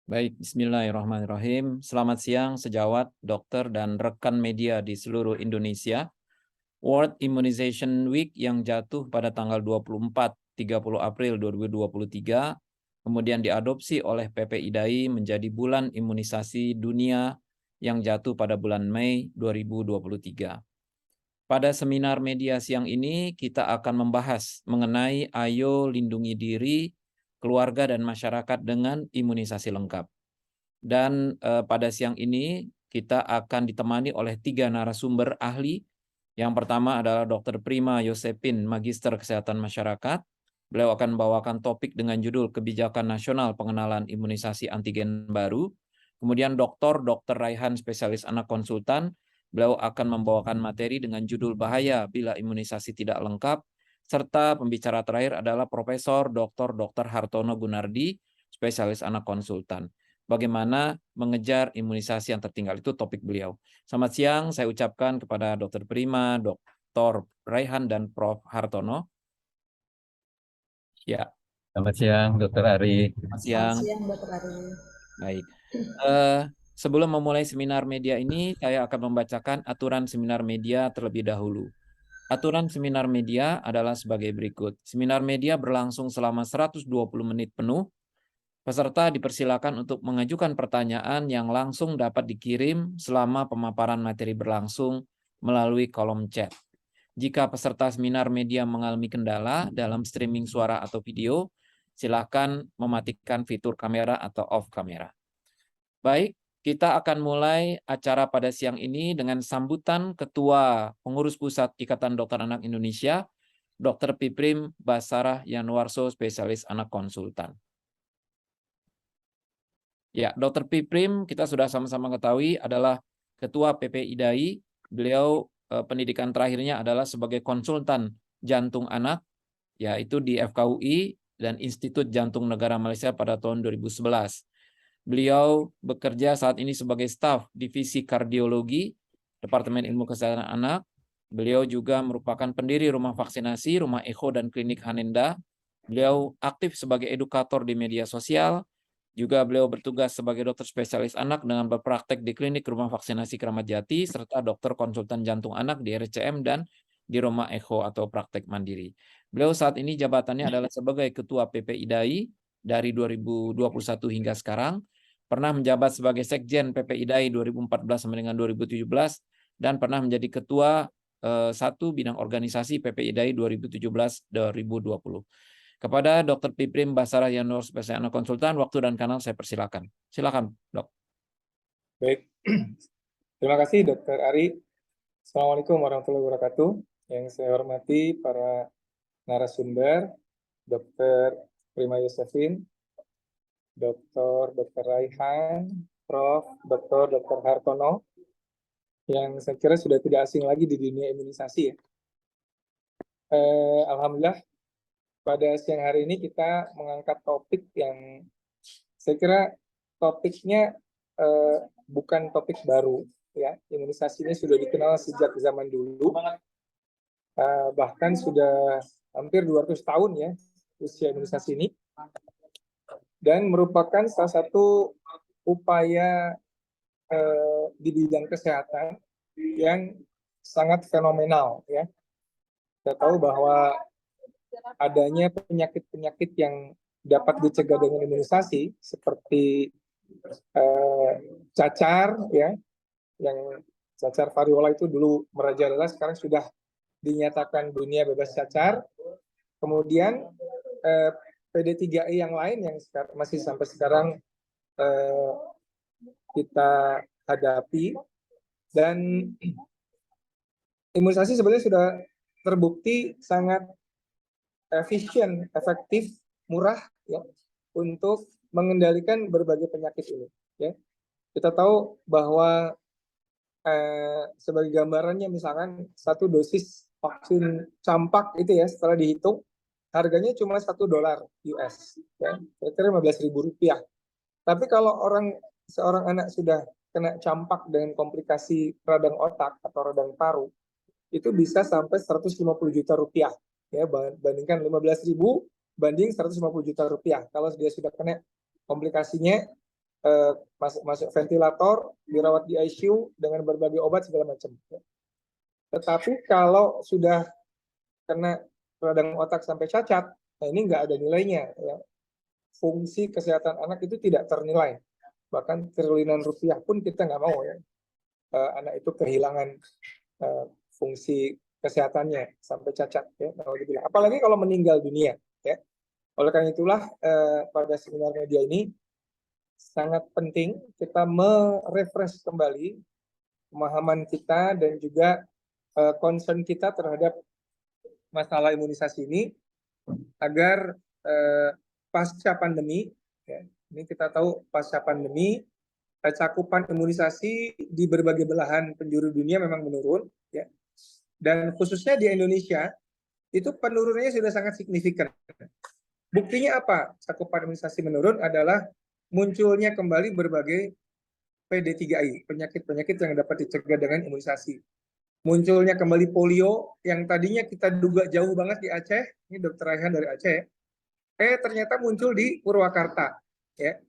Baik, bismillahirrahmanirrahim. Selamat siang sejawat, dokter, dan rekan media di seluruh Indonesia. World Immunization Week yang jatuh pada tanggal 24-30 April 2023, kemudian diadopsi oleh PPIDAI menjadi bulan imunisasi dunia yang jatuh pada bulan Mei 2023. Pada seminar media siang ini, kita akan membahas mengenai Ayo Lindungi Diri, Keluarga, dan Masyarakat dengan Imunisasi Lengkap. Dan pada siang ini kita akan ditemani oleh 3 narasumber ahli. Yang pertama adalah Dr. Prima Yosepin, Magister Kesehatan Masyarakat. Beliau akan membawakan topik dengan judul Kebijakan Nasional Pengenalan Imunisasi Antigen Baru. Kemudian Dr. Raihan, Spesialis Anak Konsultan. Beliau akan membawakan materi dengan judul Bahaya Bila Imunisasi Tidak Lengkap. Serta pembicara terakhir adalah Profesor Dr. Hartono Gunardi, Spesialis Anak Konsultan. Bagaimana mengejar imunisasi yang tertinggal, itu topik beliau. Selamat siang, saya ucapkan kepada Dr. Prima, Dr. Raihan, dan Prof. Hartono. Ya, Selamat siang, Dokter Ari. selamat Selamat siang. siang, Dr. Ari. Baik. Sebelum memulai seminar media ini, saya akan membacakan aturan seminar media terlebih dahulu. Aturan seminar media adalah sebagai berikut. Seminar media berlangsung selama 120 menit penuh. Peserta dipersilakan untuk mengajukan pertanyaan yang langsung dapat dikirim selama pemaparan materi berlangsung melalui kolom chat. Jika peserta seminar media mengalami kendala dalam streaming suara atau video, silakan mematikan fitur kamera atau off kamera. Baik, kita akan mulai acara pada siang ini dengan sambutan Ketua Pengurus Pusat Ikatan Dokter Anak Indonesia, Dr. Piprim Basarah Yanuarso, Spesialis Anak Konsultan. Ya, Dr. Piprim kita sudah sama-sama ketahui adalah Ketua PPIDAI. Beliau pendidikan terakhirnya adalah sebagai konsultan jantung anak, yaitu di FKUI dan Institut Jantung Negara Malaysia pada tahun 2011. Beliau bekerja saat ini sebagai staf Divisi Kardiologi, Departemen Ilmu Kesehatan Anak. Beliau juga merupakan pendiri Rumah Vaksinasi, Rumah Echo, dan Klinik Hanenda. Beliau aktif sebagai edukator di media sosial. Juga beliau bertugas sebagai dokter spesialis anak dengan berpraktek di klinik Rumah Vaksinasi Kramat Jati, serta dokter konsultan jantung anak di RCM dan di Rumah Echo atau praktek mandiri. Beliau saat ini jabatannya adalah sebagai Ketua PPIDAI dari 2021 hingga sekarang, pernah menjabat sebagai Sekjen PPIDAI 2014 sampai dengan 2017, dan pernah menjadi Ketua 1 Bidang Organisasi PPIDAI 2017-2020. Kepada Dr. Piprim Basarah Yanuarso, Spesialis Anak Konsultan, waktu dan kanal saya persilakan. Silakan, Dok. Baik, terima kasih Dr. Ari. Assalamualaikum warahmatullahi wabarakatuh. Yang saya hormati para narasumber, Dr. Prima Yosefin, Dr. Raihan, Prof. Dr. Hartono, yang saya kira sudah tidak asing lagi di dunia imunisasi ya. Alhamdulillah, pada siang hari ini kita mengangkat topik yang saya kira topiknya bukan topik baru ya. Imunisasi ini sudah dikenal sejak zaman dulu, bahkan sudah hampir 200 tahun ya usia imunisasi ini, dan merupakan salah satu upaya di bidang kesehatan yang sangat fenomenal ya. Kita tahu bahwa adanya penyakit-penyakit yang dapat dicegah dengan imunisasi seperti cacar ya, yang cacar variola itu dulu merajalela, sekarang sudah dinyatakan dunia bebas cacar. Kemudian PD3E yang lain yang masih sampai sekarang kita hadapi, dan imunisasi sebenarnya sudah terbukti sangat efisien, efektif, murah ya untuk mengendalikan berbagai penyakit ini ya. Kita tahu bahwa sebagai gambarannya misalkan satu dosis vaksin campak itu ya, setelah dihitung harganya cuma $1 US ya, kira-kira Rp15.000. Tapi kalau seorang anak sudah kena campak dengan komplikasi radang otak atau radang paru, itu bisa sampai Rp150 juta ya, bandingkan 15.000 banding Rp150 juta. Kalau dia sudah kena komplikasinya masuk ventilator, dirawat di ICU dengan berbagai obat segala macam. Tetapi kalau sudah kena radang otak sampai cacat, nah ini nggak ada nilainya. Ya. Fungsi kesehatan anak itu tidak ternilai. Bahkan triliunan rupiah pun kita nggak mau ya. Anak itu kehilangan fungsi kesehatannya sampai cacat. Ya. Apalagi kalau meninggal dunia. Ya. Oleh karena itulah pada seminar media ini sangat penting kita merefresh kembali pemahaman kita dan juga concern kita terhadap masalah imunisasi ini agar pasca pandemi, ya, ini kita tahu pasca pandemi cakupan imunisasi di berbagai belahan penjuru dunia memang menurun, ya, dan khususnya di Indonesia itu penurunannya sudah sangat signifikan. Buktinya apa? Cakupan imunisasi menurun adalah munculnya kembali berbagai PD3I, penyakit-penyakit yang dapat dicegah dengan imunisasi. Munculnya kembali polio yang tadinya kita duga jauh banget di Aceh, ini Dr. Raihan dari Aceh, ternyata muncul di Purwakarta. Ya.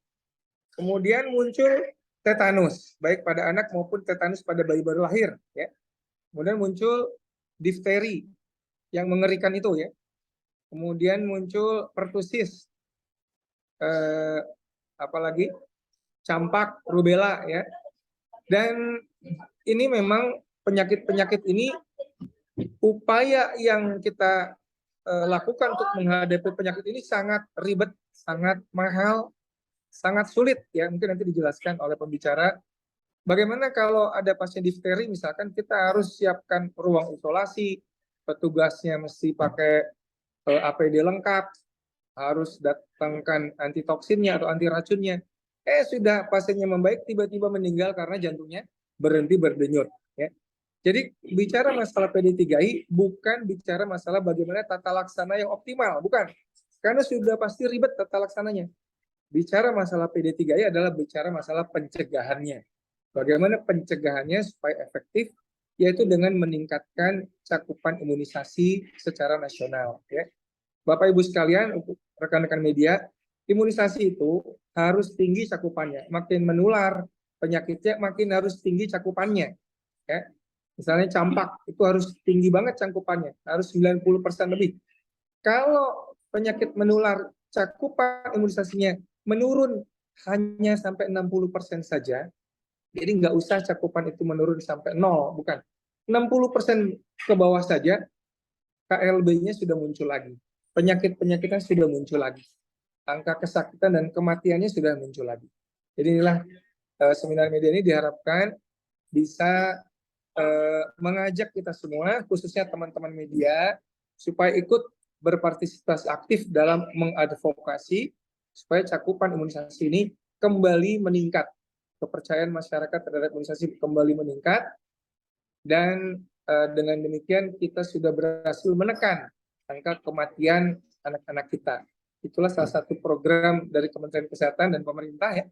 Kemudian muncul tetanus, baik pada anak maupun tetanus pada bayi baru lahir. Ya. Kemudian muncul difteri yang mengerikan itu, ya. Kemudian muncul pertusis, apalagi campak, rubella, ya. Dan ini memang penyakit-penyakit ini upaya yang kita lakukan untuk menghadapi penyakit ini sangat ribet, sangat mahal, sangat sulit, ya. Mungkin nanti dijelaskan oleh pembicara. Bagaimana kalau ada pasien difteri, misalkan kita harus siapkan ruang isolasi, petugasnya mesti pakai APD lengkap, harus datangkan antitoksinnya atau anti racunnya. Sudah pasiennya membaik, tiba-tiba meninggal karena jantungnya berhenti berdenyut. Ya. Jadi bicara masalah PD3I bukan bicara masalah bagaimana tata laksana yang optimal, bukan. Karena sudah pasti ribet tata laksananya. Bicara masalah PD3I adalah bicara masalah pencegahannya. Bagaimana pencegahannya supaya efektif, yaitu dengan meningkatkan cakupan imunisasi secara nasional. Ya. Bapak Ibu sekalian, rekan-rekan media, imunisasi itu harus tinggi cakupannya. Makin menular penyakitnya, makin harus tinggi cakupannya. Ya. Misalnya campak, itu harus tinggi banget cakupannya, harus 90% lebih. Kalau penyakit menular, cakupan imunisasinya menurun hanya sampai 60% saja, jadi nggak usah cakupan itu menurun sampai 0, bukan. 60% ke bawah saja, KLB-nya sudah muncul lagi. Penyakit-penyakitnya sudah muncul lagi. Angka kesakitan dan kematiannya sudah muncul lagi. Jadi inilah seminar media ini diharapkan bisa mengajak kita semua, khususnya teman-teman media, supaya ikut berpartisipasi aktif dalam mengadvokasi supaya cakupan imunisasi ini kembali meningkat. Kepercayaan masyarakat terhadap imunisasi kembali meningkat, dan dengan demikian kita sudah berhasil menekan angka kematian anak-anak kita. Itulah salah satu program dari Kementerian Kesehatan dan pemerintah, ya,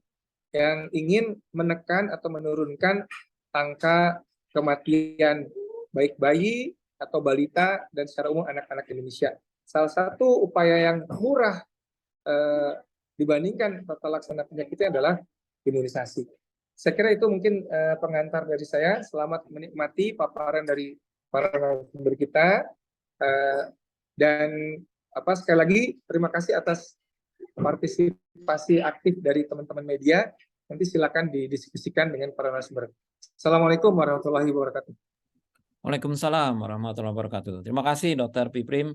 yang ingin menekan atau menurunkan angka kematian baik bayi atau balita dan secara umum anak-anak Indonesia. Salah satu upaya yang murah dibandingkan tata laksana penyakitnya adalah imunisasi. Saya kira itu mungkin pengantar dari saya. Selamat menikmati paparan dari para narasumber kita. Dan sekali lagi terima kasih atas partisipasi aktif dari teman-teman media. Nanti silakan didiskusikan dengan para narasumber. Assalamualaikum warahmatullahi wabarakatuh. Waalaikumsalam warahmatullahi wabarakatuh. Terima kasih Dr. Piprim.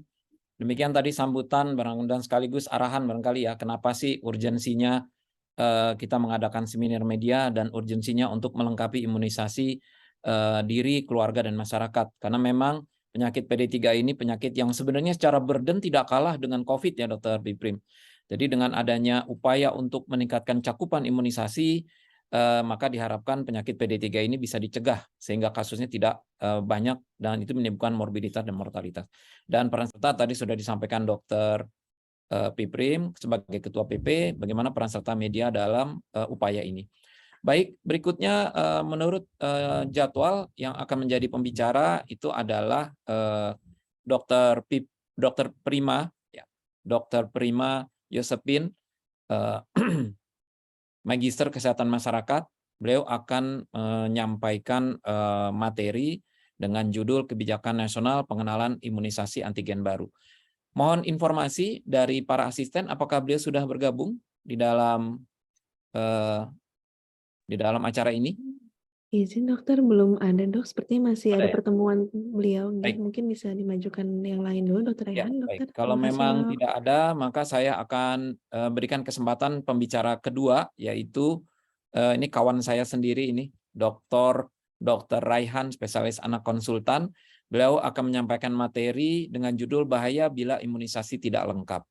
Demikian tadi sambutan dan sekaligus arahan barangkali ya, kenapa sih urgensinya kita mengadakan seminar media dan urgensinya untuk melengkapi imunisasi diri, keluarga, dan masyarakat. Karena memang penyakit PD3 ini penyakit yang sebenarnya secara burden tidak kalah dengan COVID ya Dr. Piprim. Jadi dengan adanya upaya untuk meningkatkan cakupan imunisasi, maka diharapkan penyakit PD3 ini bisa dicegah sehingga kasusnya tidak banyak dan itu menimbulkan morbiditas dan mortalitas. Dan peran serta tadi sudah disampaikan Dr. Piprim sebagai Ketua PP, bagaimana peran serta media dalam upaya ini. Baik, berikutnya menurut jadwal yang akan menjadi pembicara itu adalah Dr. Prima, ya, Dr. Prima Yosepin, Magister Kesehatan Masyarakat. Beliau akan menyampaikan materi dengan judul Kebijakan Nasional Pengenalan Imunisasi Antigen Baru. Mohon informasi dari para asisten, apakah beliau sudah bergabung di dalam acara ini? Izin dokter, belum ada dok, sepertinya masih Ada ada ya? pertemuan beliau. Baik. Mungkin bisa dimajukan yang lain dulu dokter Ya, Rehan, baik. dokter. Kalau Terima kasih, memang Dok. tidak ada, maka saya akan berikan kesempatan pembicara kedua, yaitu ini kawan saya sendiri ini, Dr. Raihan, spesialis anak konsultan. Beliau akan menyampaikan materi dengan judul Bahaya Bila Imunisasi Tidak Lengkap.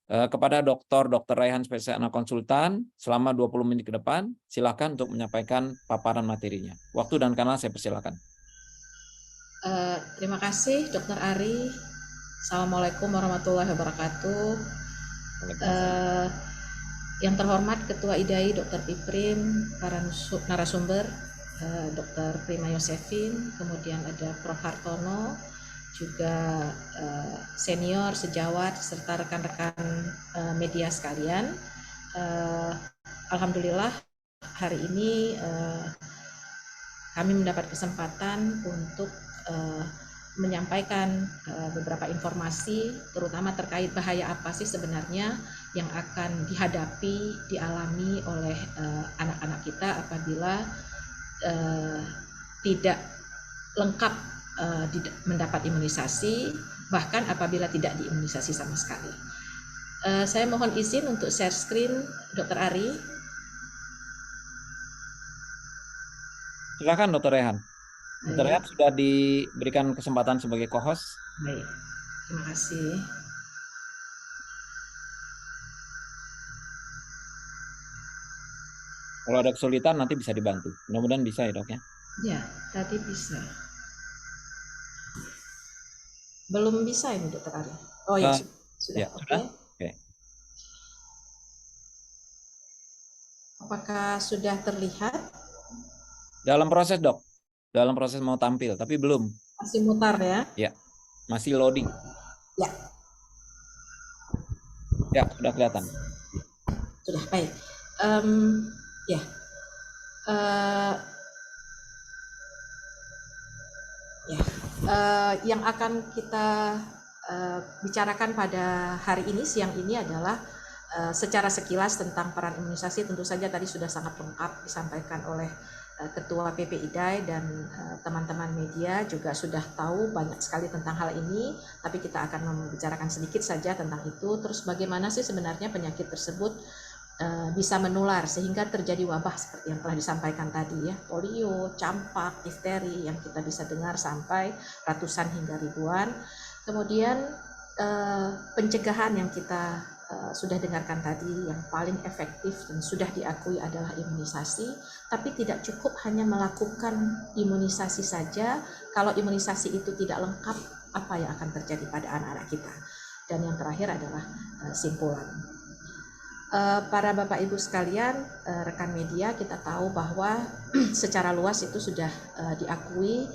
Kepada Dr. Raihan, spesialis anak konsultan, selama 20 menit ke depan, silakan untuk menyampaikan paparan materinya. Waktu dan kanal saya persilakan. Terima kasih Dr. Ari. Assalamualaikum warahmatullahi wabarakatuh. Yang terhormat Ketua IDAI Dr. Piprim, para narasumber Dr. Prima Yosefin, kemudian ada Prof. Hartono, juga senior, sejawat, serta rekan-rekan media sekalian. Alhamdulillah hari ini kami mendapat kesempatan untuk menyampaikan beberapa informasi, terutama terkait bahaya apa sih sebenarnya yang akan dihadapi, dialami oleh anak-anak kita apabila tidak lengkap mendapat imunisasi, bahkan apabila tidak diimunisasi sama sekali. Saya mohon izin untuk share screen, Dr. Ari. Silakan Dr. Rehan. Dr. Rehan sudah diberikan kesempatan sebagai co-host. Baik, terima kasih. Kalau ada kesulitan nanti bisa dibantu. Mudah-mudahan bisa ya dok ya. Ya, tadi bisa. Belum bisa ini Dr. Ari. Oh ya, sudah. Ya, sudah. Oke. Apakah sudah terlihat? Dalam proses dok. Dalam proses mau tampil, tapi belum. Masih mutar ya? Ya, masih loading. Ya. Ya, sudah kelihatan. Sudah, baik. Ya. Yang akan kita bicarakan pada hari ini, siang ini adalah secara sekilas tentang peran imunisasi. Tentu saja tadi sudah sangat lengkap disampaikan oleh Ketua PPIDAI dan teman-teman media juga sudah tahu banyak sekali tentang hal ini, tapi kita akan membicarakan sedikit saja tentang itu. Terus bagaimana sih sebenarnya penyakit tersebut bisa menular sehingga terjadi wabah seperti yang telah disampaikan tadi ya, polio, campak, difteri yang kita bisa dengar sampai ratusan hingga ribuan. Kemudian pencegahan yang kita sudah dengarkan tadi yang paling efektif dan sudah diakui adalah imunisasi, tapi tidak cukup hanya melakukan imunisasi saja. Kalau imunisasi itu tidak lengkap, apa yang akan terjadi pada anak-anak kita? Dan yang terakhir adalah simpulan. Para Bapak Ibu sekalian, rekan media, kita tahu bahwa secara luas itu sudah diakui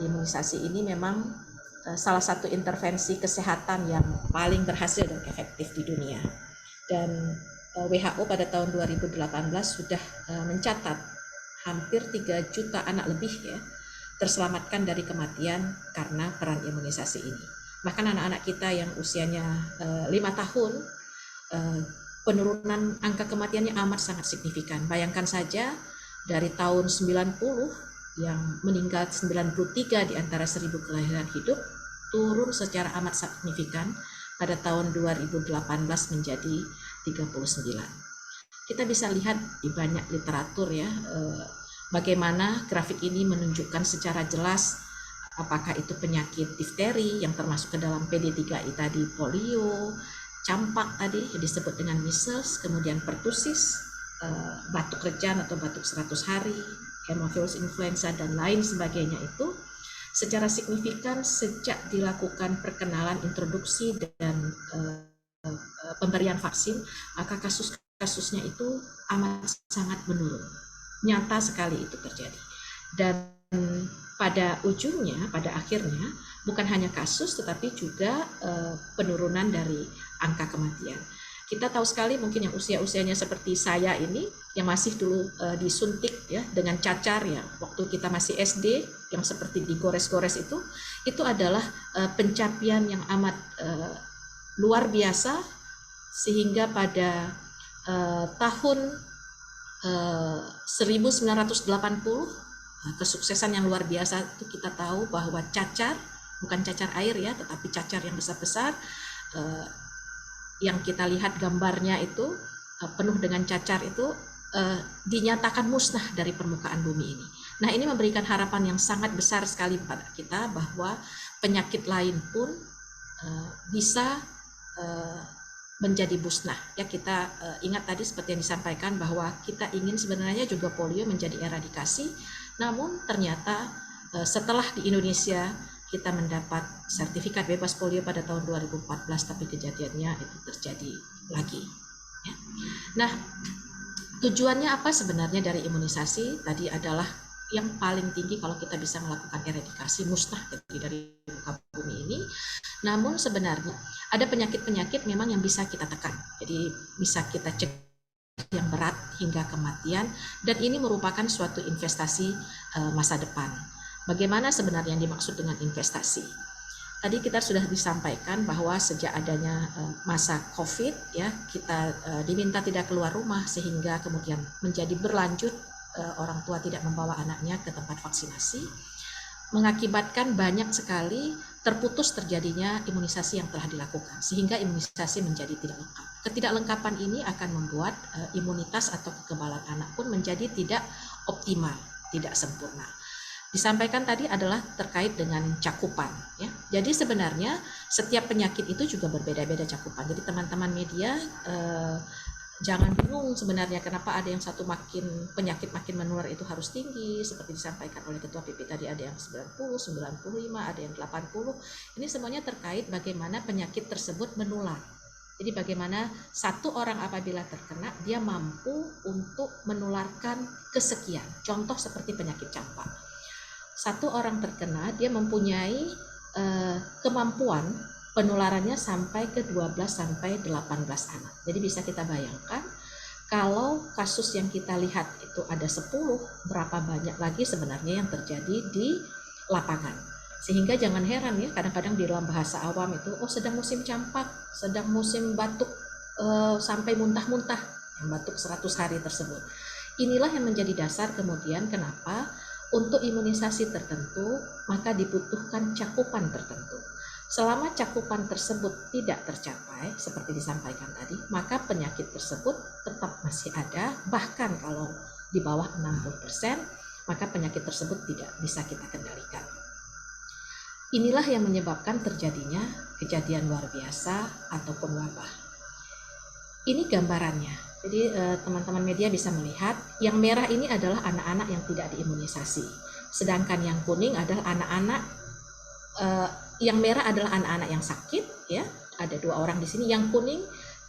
imunisasi ini memang salah satu intervensi kesehatan yang paling berhasil dan efektif di dunia. Dan WHO pada tahun 2018 sudah mencatat hampir 3 juta anak lebih ya terselamatkan dari kematian karena peran imunisasi ini. Bahkan anak-anak kita yang usianya 5 tahun, penurunan angka kematiannya amat sangat signifikan. Bayangkan saja dari tahun 90 yang meninggal 93 di antara 1000 kelahiran hidup, turun secara amat signifikan pada tahun 2018 menjadi 39. Kita bisa lihat di banyak literatur ya, bagaimana grafik ini menunjukkan secara jelas apakah itu penyakit difteri yang termasuk ke dalam PD3I tadi, polio, campak tadi yang disebut dengan measles, kemudian pertusis, batuk rejan atau batuk 100 hari, hemophilus influenza dan lain sebagainya itu secara signifikan sejak dilakukan perkenalan, introduksi dan pemberian vaksin, maka kasus-kasusnya itu amat sangat menurun. Nyata sekali itu terjadi. Dan pada ujungnya, pada akhirnya, bukan hanya kasus tetapi juga penurunan dari angka kematian. Kita tahu sekali mungkin yang usia-usianya seperti saya ini yang masih dulu disuntik ya dengan cacar ya waktu kita masih SD yang seperti digores-gores itu adalah pencapaian yang amat luar biasa sehingga pada tahun 1980 kesuksesan yang luar biasa itu kita tahu bahwa cacar bukan cacar air ya tetapi cacar yang besar-besar yang kita lihat gambarnya itu penuh dengan cacar itu dinyatakan musnah dari permukaan bumi ini. Nah, ini memberikan harapan yang sangat besar sekali pada kita bahwa penyakit lain pun bisa menjadi musnah. Ya, kita ingat tadi seperti yang disampaikan bahwa kita ingin sebenarnya juga polio menjadi eradikasi, namun ternyata setelah di Indonesia kita mendapat sertifikat bebas polio pada tahun 2014, tapi kejadiannya itu terjadi lagi. Ya. Nah, tujuannya apa sebenarnya dari imunisasi? Tadi adalah yang paling tinggi kalau kita bisa melakukan eradikasi musnah dari muka bumi ini. Namun sebenarnya ada penyakit-penyakit memang yang bisa kita tekan. Jadi bisa kita cegah yang berat hingga kematian, dan ini merupakan suatu investasi masa depan. Bagaimana sebenarnya yang dimaksud dengan investasi? Tadi kita sudah disampaikan bahwa sejak adanya masa COVID ya kita diminta tidak keluar rumah sehingga kemudian menjadi berlanjut orang tua tidak membawa anaknya ke tempat vaksinasi, mengakibatkan banyak sekali terputus terjadinya imunisasi yang telah dilakukan sehingga imunisasi menjadi tidak lengkap. Ketidaklengkapan ini akan membuat imunitas atau kekebalan anak pun menjadi tidak optimal, tidak sempurna. Disampaikan tadi adalah terkait dengan cakupan ya. Jadi sebenarnya setiap penyakit itu juga berbeda-beda cakupan. Jadi teman-teman media jangan bingung sebenarnya kenapa ada yang satu penyakit makin menular itu harus tinggi seperti disampaikan oleh Ketua PP tadi, ada yang 90, 95, ada yang 80. Ini semuanya terkait bagaimana penyakit tersebut menular. Jadi bagaimana satu orang apabila terkena dia mampu untuk menularkan kesekian. Contoh seperti penyakit campak. Satu orang terkena dia mempunyai kemampuan penularannya sampai ke 12 sampai 18 anak. Jadi bisa kita bayangkan kalau kasus yang kita lihat itu ada 10, berapa banyak lagi sebenarnya yang terjadi di lapangan. Sehingga jangan heran ya, kadang-kadang di dalam bahasa awam itu sedang musim campak, sedang musim batuk sampai muntah-muntah, yang batuk 100 hari tersebut. Inilah yang menjadi dasar kemudian kenapa untuk imunisasi tertentu maka dibutuhkan cakupan tertentu. Selama cakupan tersebut tidak tercapai seperti disampaikan tadi, maka penyakit tersebut tetap masih ada, bahkan kalau di bawah 60%, maka penyakit tersebut tidak bisa kita kendalikan. Inilah yang menyebabkan terjadinya kejadian luar biasa ataupun wabah. Ini gambarannya. Jadi teman-teman media bisa melihat yang merah ini adalah anak-anak yang tidak diimunisasi. Sedangkan yang kuning adalah anak-anak yang merah adalah anak-anak yang sakit ya. Ada 2 orang di sini. Yang kuning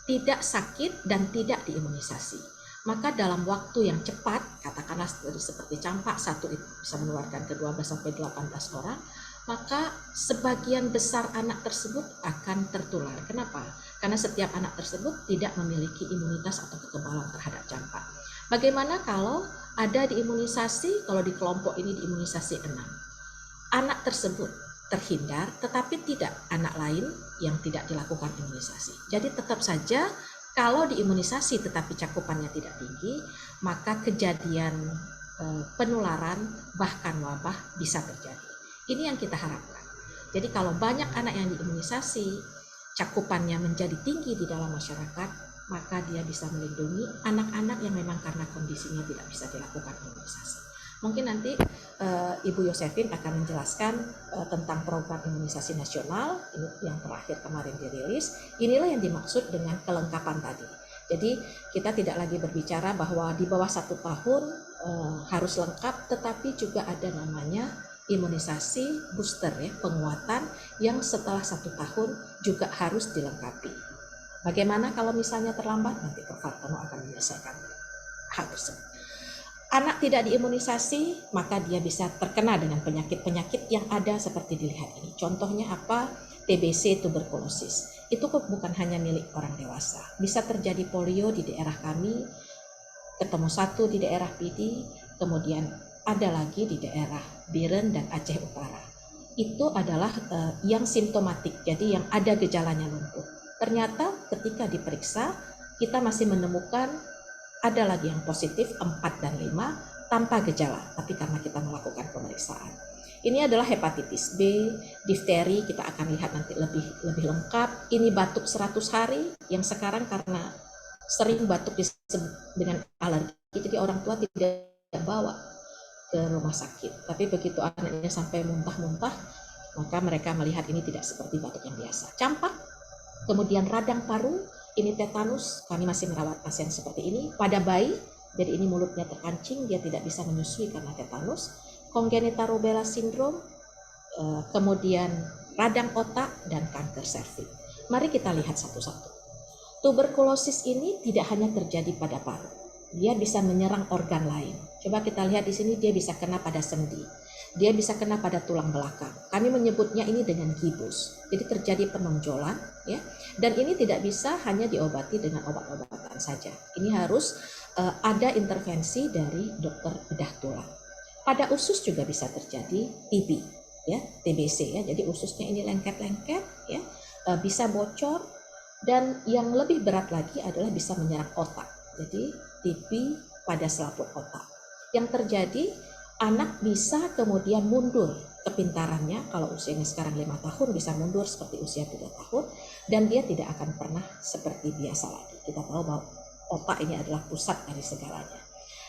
tidak sakit dan tidak diimunisasi. Maka dalam waktu yang cepat, katakanlah seperti campak, satu itu bisa menularkan ke 12 sampai 18 orang, maka sebagian besar anak tersebut akan tertular. Kenapa? Karena setiap anak tersebut tidak memiliki imunitas atau kekebalan terhadap campak. Bagaimana kalau ada diimunisasi, kalau di kelompok ini diimunisasi 6. Anak tersebut terhindar, tetapi tidak anak lain yang tidak dilakukan imunisasi. Jadi tetap saja kalau diimunisasi tetapi cakupannya tidak tinggi, maka kejadian penularan bahkan wabah bisa terjadi. Ini yang kita harapkan. Jadi kalau banyak anak yang diimunisasi, cakupannya menjadi tinggi di dalam masyarakat, maka dia bisa melindungi anak-anak yang memang karena kondisinya tidak bisa dilakukan imunisasi. Mungkin nanti Ibu Yosefin akan menjelaskan tentang program imunisasi nasional ini yang terakhir kemarin dirilis. Inilah yang dimaksud dengan kelengkapan tadi. Jadi kita tidak lagi berbicara bahwa di bawah 1 tahun harus lengkap, tetapi juga ada namanya imunisasi booster ya, penguatan yang setelah 1 tahun juga harus dilengkapi. Bagaimana kalau misalnya terlambat? Nanti Prof. Hartono akan menyelesaikan hal tersebut. Anak tidak diimunisasi, maka dia bisa terkena dengan penyakit-penyakit yang ada seperti dilihat ini. Contohnya apa? TBC tuberkulosis. Itu kok bukan hanya milik orang dewasa. Bisa terjadi polio di daerah kami, ketemu satu di daerah PD, kemudian ada lagi di daerah Biren dan Aceh Utara. Itu adalah yang simptomatik, jadi yang ada gejalanya lumpuh. Ternyata ketika diperiksa, kita masih menemukan ada lagi yang positif 4 dan 5 tanpa gejala, tapi karena kita melakukan pemeriksaan. Ini adalah hepatitis B, difteri, kita akan lihat nanti lebih lengkap. Ini batuk 100 hari, yang sekarang karena sering batuk dengan alergi, jadi orang tua tidak bawa ke rumah sakit. Tapi begitu anaknya sampai muntah-muntah, maka mereka melihat ini tidak seperti batuk yang biasa. Campak, kemudian radang paru, ini tetanus, kami masih merawat pasien seperti ini. Pada bayi, jadi ini mulutnya terkancing, dia tidak bisa menyusui karena tetanus. Congenital rubella syndrome, kemudian radang otak, dan kanker serviks. Mari kita lihat satu-satu. Tuberkulosis ini tidak hanya terjadi pada paru, dia bisa menyerang organ lain. Coba kita lihat di sini, dia bisa kena pada sendi, dia bisa kena pada tulang belakang. Kami menyebutnya ini dengan gibus. Jadi terjadi penonjolan, ya. Dan ini tidak bisa hanya diobati dengan obat-obatan saja. Ini harus ada intervensi dari dokter bedah tulang. Pada usus juga bisa terjadi TB, ya, TBC, ya. Jadi ususnya ini lengket-lengket, ya, bisa bocor, dan yang lebih berat lagi adalah bisa menyerang otak. Jadi TB pada selaput otak. Yang terjadi, anak bisa kemudian mundur kepintarannya. Kalau usianya sekarang 5 tahun bisa mundur seperti usia 3 tahun, dan dia tidak akan pernah seperti biasa lagi. Kita tahu bahwa otak ini adalah pusat dari segalanya.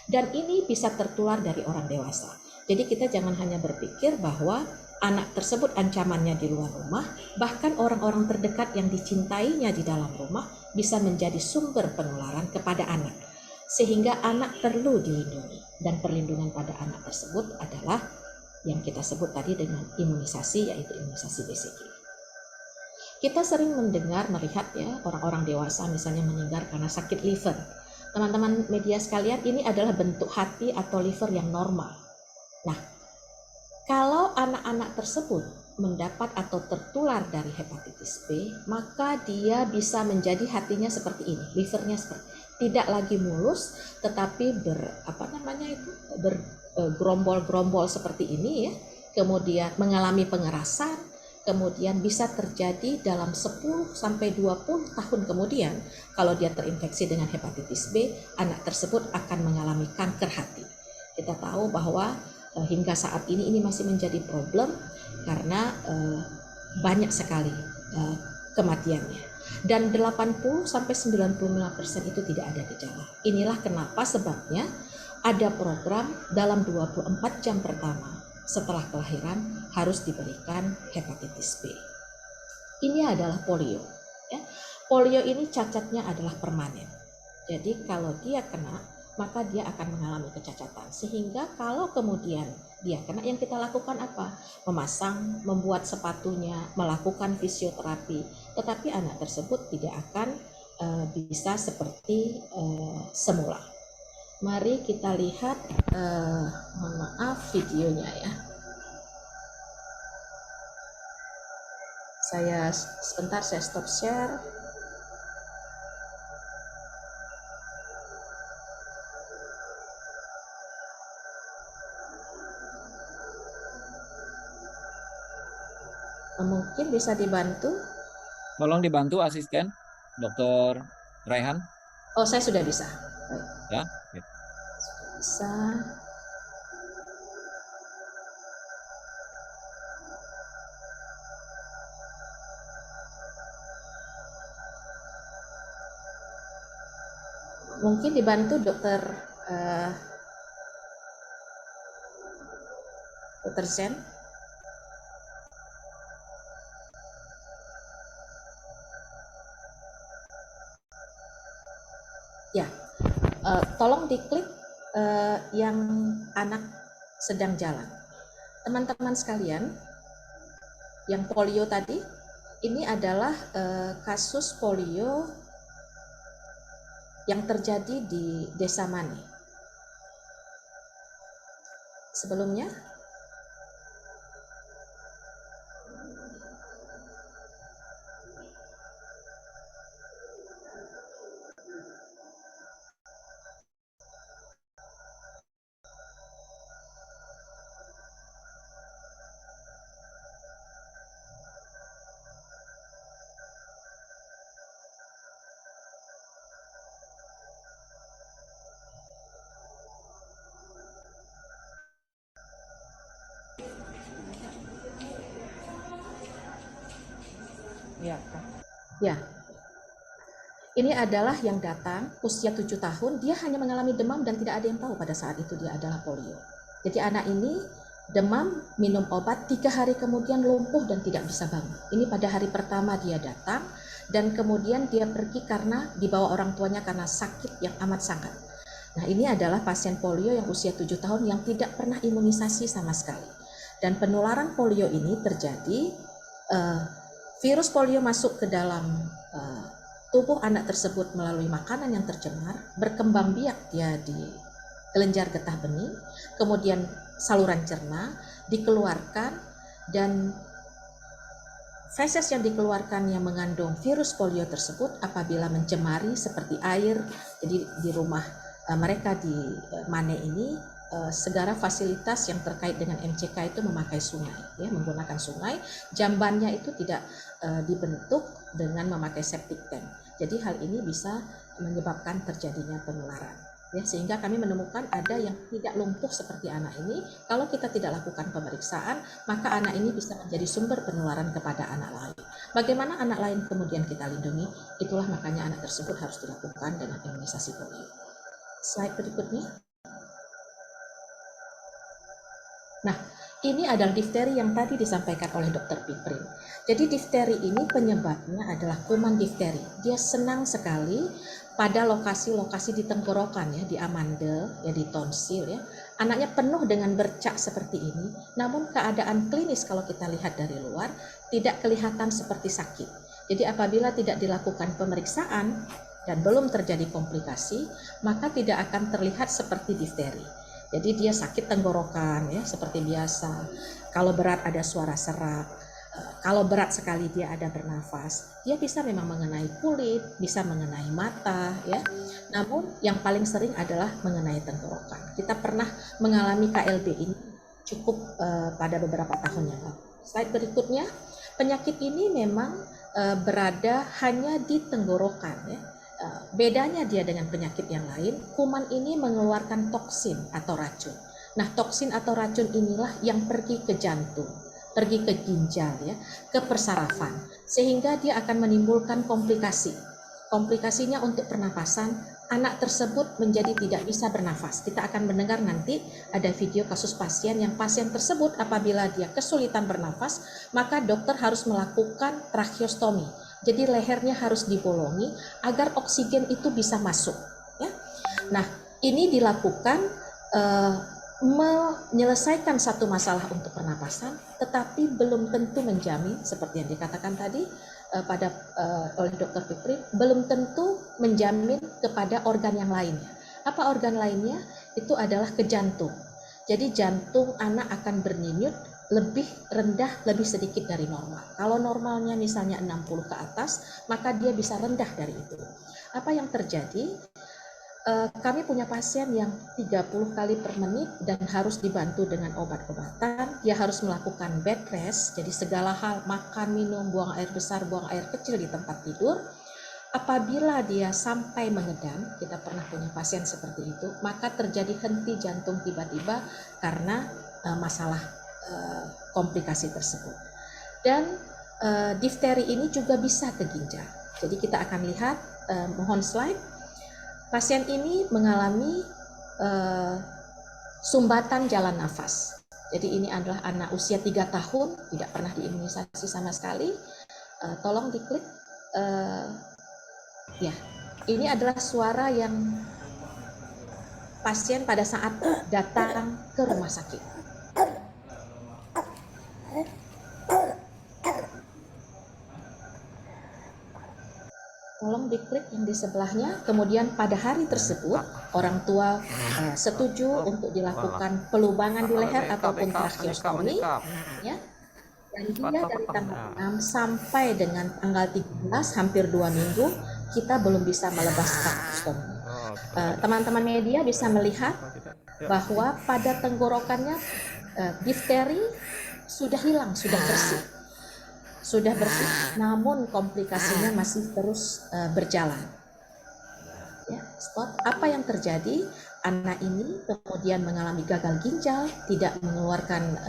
Dan ini bisa tertular dari orang dewasa. Jadi kita jangan hanya berpikir bahwa anak tersebut ancamannya di luar rumah, bahkan orang-orang terdekat yang dicintainya di dalam rumah bisa menjadi sumber penularan kepada anak. Sehingga anak perlu dilindungi, dan perlindungan pada anak tersebut adalah yang kita sebut tadi dengan imunisasi, yaitu imunisasi BCG. Kita sering mendengar, melihat, ya, orang-orang dewasa misalnya meninggal karena sakit liver. Teman-teman media sekalian, ini adalah bentuk hati atau liver yang normal. Nah, kalau anak-anak tersebut mendapat atau tertular dari hepatitis B, maka dia bisa menjadi hatinya seperti ini, livernya seperti tidak lagi mulus, tetapi bergerombol-gerombol seperti ini, ya. Kemudian mengalami pengerasan, kemudian bisa terjadi dalam 10 sampai 20 tahun kemudian. Kalau dia terinfeksi dengan hepatitis B, anak tersebut akan mengalami kanker hati. Kita tahu bahwa hingga saat ini masih menjadi problem karena banyak sekali kematiannya. Dan 80 sampai 95% itu tidak ada gejala. Inilah kenapa sebabnya ada program dalam 24 jam pertama setelah kelahiran harus diberikan hepatitis B. Ini adalah polio, ya. Polio ini cacatnya adalah permanen. Jadi kalau dia kena, maka dia akan mengalami kecacatan. Sehingga kalau kemudian dia kena, yang kita lakukan apa? Memasang, membuat sepatunya, melakukan fisioterapi. Tetapi anak tersebut tidak akan bisa seperti semula. Mari kita lihat, mohon maaf, videonya, ya. Sebentar, saya stop share. Mungkin bisa dibantu. Tolong dibantu asisten, Dr. Raihan. Oh, saya sudah bisa. Baik. Ya. Sudah bisa. Mungkin dibantu Dr. Zen. Ya, tolong diklik yang anak sedang jalan. Teman-teman sekalian, yang polio tadi, ini adalah kasus polio yang terjadi di Desa Mane. Sebelumnya, Ya, ya. Ini adalah yang datang usia 7 tahun, dia hanya mengalami demam dan tidak ada yang tahu pada saat itu dia adalah polio. Jadi anak ini demam, minum obat, 3 hari kemudian lumpuh dan tidak bisa bangun. Ini pada hari pertama dia datang dan kemudian dia pergi karena dibawa orang tuanya karena sakit yang amat sangat. Nah, ini adalah pasien polio yang usia 7 tahun yang tidak pernah imunisasi sama sekali. Dan penularan polio ini terjadi, virus polio masuk ke dalam tubuh anak tersebut melalui makanan yang tercemar, berkembang biak dia di kelenjar getah bening, kemudian saluran cerna, dikeluarkan, dan feses yang dikeluarkan yang mengandung virus polio tersebut apabila mencemari seperti air. Jadi di rumah mereka di Mane ini segala fasilitas yang terkait dengan MCK itu memakai sungai, ya, menggunakan sungai. Jambannya itu tidak dibentuk dengan memakai septic tank. Jadi hal ini bisa menyebabkan terjadinya penularan. Ya, sehingga kami menemukan ada yang tidak lumpuh seperti anak ini. Kalau kita tidak lakukan pemeriksaan, maka anak ini bisa menjadi sumber penularan kepada anak lain. Bagaimana anak lain kemudian kita lindungi? Itulah makanya anak tersebut harus dilakukan dengan imunisasi polio. Slide berikutnya. Nah, ini adalah difteri yang tadi disampaikan oleh Dr. Piprim. Jadi difteri ini penyebabnya adalah kuman difteri. Dia senang sekali pada lokasi-lokasi di tenggorokan, ya, di amandel, ya, di tonsil, ya. Anaknya penuh dengan bercak seperti ini, namun keadaan klinis kalau kita lihat dari luar tidak kelihatan seperti sakit. Jadi apabila tidak dilakukan pemeriksaan dan belum terjadi komplikasi, maka tidak akan terlihat seperti difteri. Jadi dia sakit tenggorokan, ya, seperti biasa. Kalau berat ada suara serak, kalau berat sekali dia ada bernafas. Dia bisa memang mengenai kulit, bisa mengenai mata, ya. Namun yang paling sering adalah mengenai tenggorokan. Kita pernah mengalami KLB ini cukup pada beberapa tahun yang lalu. Slide berikutnya, penyakit ini memang berada hanya di tenggorokan, ya. Bedanya dia dengan penyakit yang lain, kuman ini mengeluarkan toksin atau racun. Nah, toksin atau racun inilah yang pergi ke jantung, pergi ke ginjal, ya, ke persarafan, sehingga dia akan menimbulkan komplikasi. Komplikasinya untuk pernapasan, anak tersebut menjadi tidak bisa bernafas. Kita akan mendengar nanti ada video kasus pasien yang pasien tersebut apabila dia kesulitan bernafas, maka dokter harus melakukan tracheostomi. Jadi lehernya harus dibolongi agar oksigen itu bisa masuk, ya. Nah, ini dilakukan menyelesaikan satu masalah untuk pernapasan, tetapi belum tentu menjamin seperti yang dikatakan tadi oleh Dr. Piprim, belum tentu menjamin kepada organ yang lainnya. Apa organ lainnya? Itu adalah ke jantung. Jadi jantung anak akan berdenyut lebih rendah, lebih sedikit dari normal. Kalau normalnya misalnya 60 ke atas, maka dia bisa rendah dari itu. Apa yang terjadi? Kami punya pasien yang 30 kali per menit dan harus dibantu dengan obat-obatan. Dia harus melakukan bed rest, jadi segala hal, makan, minum, buang air besar, buang air kecil di tempat tidur. Apabila dia sampai mengedam, kita pernah punya pasien seperti itu, maka terjadi henti jantung tiba-tiba karena masalah komplikasi tersebut. Dan difteri ini juga bisa ke ginjal. Jadi kita akan lihat, mohon slide. Pasien ini mengalami sumbatan jalan nafas. Jadi ini adalah anak usia 3 tahun, tidak pernah diimunisasi sama sekali. Tolong diklik. Ya, ini adalah suara yang pasien pada saat datang ke rumah sakit. Tolong diklik yang di sebelahnya. Kemudian pada hari tersebut orang tua setuju untuk dilakukan pelubangan di leher ataupun tracheostomi, ya. Dan dia dari tanggal 6 sampai dengan tanggal 13, hampir 2 minggu, kita belum bisa melepas tracheostomi. Teman-teman media bisa melihat bahwa pada tenggorokannya difteri sudah hilang, sudah bersih, namun komplikasinya masih terus berjalan. Ya, stop. Apa yang terjadi? Anak ini kemudian mengalami gagal ginjal, tidak mengeluarkan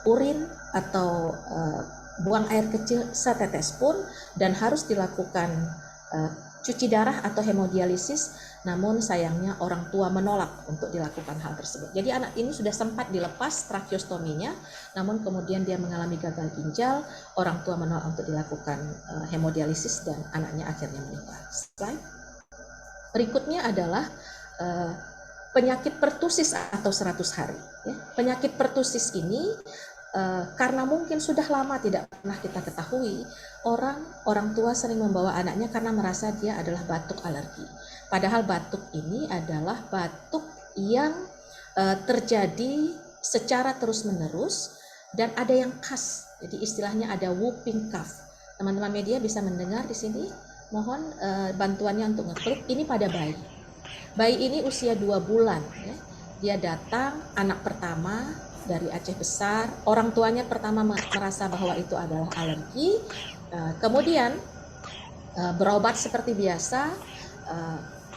urin atau buang air kecil setetes pun dan harus dilakukan cuci darah atau hemodialisis, namun sayangnya orang tua menolak untuk dilakukan hal tersebut. Jadi anak ini sudah sempat dilepas tracheostominya, namun kemudian dia mengalami gagal ginjal, orang tua menolak untuk dilakukan hemodialisis dan anaknya akhirnya meninggal. Slide. Berikutnya adalah penyakit pertusis atau 100 hari. Penyakit pertusis ini karena mungkin sudah lama tidak pernah kita ketahui, orang tua sering membawa anaknya karena merasa dia adalah batuk alergi. Padahal batuk ini adalah batuk yang terjadi secara terus-menerus dan ada yang khas. Jadi istilahnya ada whooping cough. Teman-teman media bisa mendengar di sini. Mohon bantuannya untuk ngeklik. Ini pada bayi. Bayi ini usia 2 bulan. Ya. Dia datang, anak pertama dari Aceh Besar. Orang tuanya pertama merasa bahwa itu adalah alergi. Kemudian berobat seperti biasa.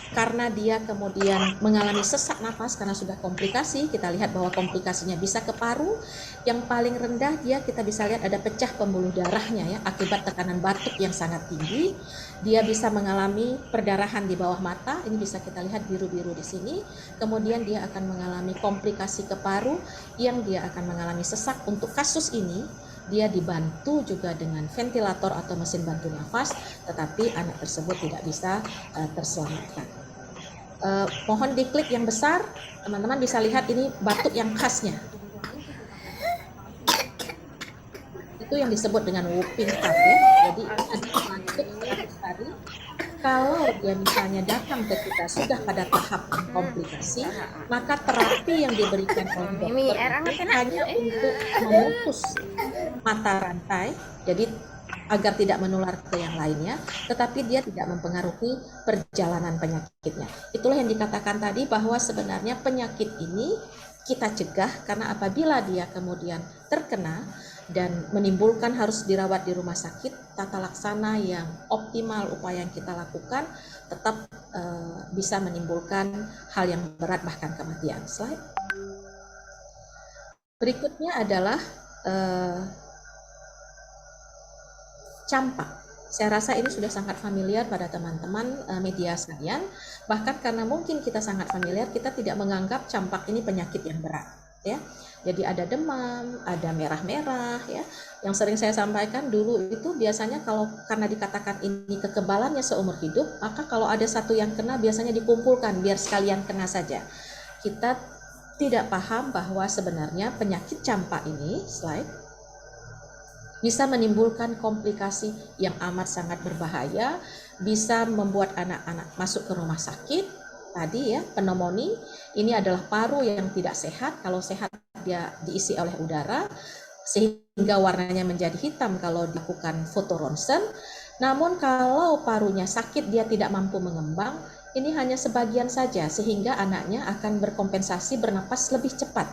Karena dia kemudian mengalami sesak nafas karena sudah komplikasi, kita lihat bahwa komplikasinya bisa ke paru. Yang paling rendah kita bisa lihat ada pecah pembuluh darahnya ya, akibat tekanan batuk yang sangat tinggi. Dia bisa mengalami perdarahan di bawah mata, ini bisa kita lihat biru-biru di sini. Kemudian dia akan mengalami komplikasi ke paru yang dia akan mengalami sesak. Untuk kasus ini dia dibantu juga dengan ventilator atau mesin bantu nafas, tetapi anak tersebut tidak bisa terselamatkan. Mohon diklik yang besar, teman-teman bisa lihat ini batuk yang khasnya. Itu yang disebut dengan whooping cough ya. Jadi ada batuk 100 hari. Kalau dia misalnya datang ke kita sudah pada tahap komplikasi, maka terapi yang diberikan oleh dokter hanya untuk memutus mata rantai, jadi agar tidak menular ke yang lainnya, tetapi dia tidak mempengaruhi perjalanan penyakitnya. Itulah yang dikatakan tadi bahwa sebenarnya penyakit ini kita cegah karena apabila dia kemudian terkena dan menimbulkan harus dirawat di rumah sakit, tata laksana yang optimal upaya yang kita lakukan tetap bisa menimbulkan hal yang berat bahkan kematian. Slide. Berikutnya adalah campak. Saya rasa ini sudah sangat familiar pada teman-teman media sekalian. Bahkan karena mungkin kita sangat familiar, kita tidak menganggap campak ini penyakit yang berat. Ya. Jadi ada demam, ada merah-merah, ya. Yang sering saya sampaikan dulu itu biasanya kalau karena dikatakan ini kekebalannya seumur hidup, maka kalau ada satu yang kena biasanya dikumpulkan biar sekalian kena saja. Kita tidak paham bahwa sebenarnya penyakit campak ini, slide, bisa menimbulkan komplikasi yang amat sangat berbahaya, bisa membuat anak-anak masuk ke rumah sakit. Tadi ya, pneumonia, ini adalah paru yang tidak sehat. Kalau sehat dia diisi oleh udara, sehingga warnanya menjadi hitam kalau dilakukan foto ronsen. Namun kalau parunya sakit, dia tidak mampu mengembang, ini hanya sebagian saja, sehingga anaknya akan berkompensasi bernapas lebih cepat.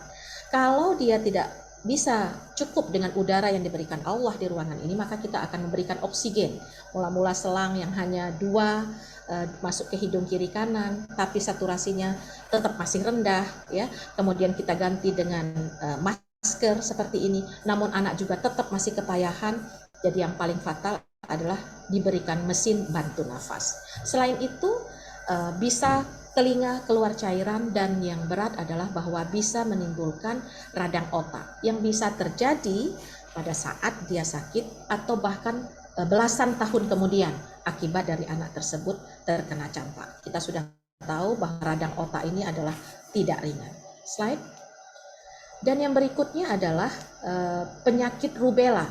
Kalau dia tidak bisa cukup dengan udara yang diberikan Allah di ruangan ini, maka kita akan memberikan oksigen. Mula-mula selang yang hanya 2 masuk ke hidung kiri kanan, tapi saturasinya tetap masih rendah, ya. Kemudian kita ganti dengan masker seperti ini, namun anak juga tetap masih kepayahan. Jadi yang paling fatal adalah diberikan mesin bantu nafas. Selain itu bisa telinga keluar cairan, dan yang berat adalah bahwa bisa menimbulkan radang otak yang bisa terjadi pada saat dia sakit atau bahkan belasan tahun kemudian akibat dari anak tersebut terkena campak. Kita sudah tahu bahwa radang otak ini adalah tidak ringan. Slide. Dan yang berikutnya adalah penyakit rubella.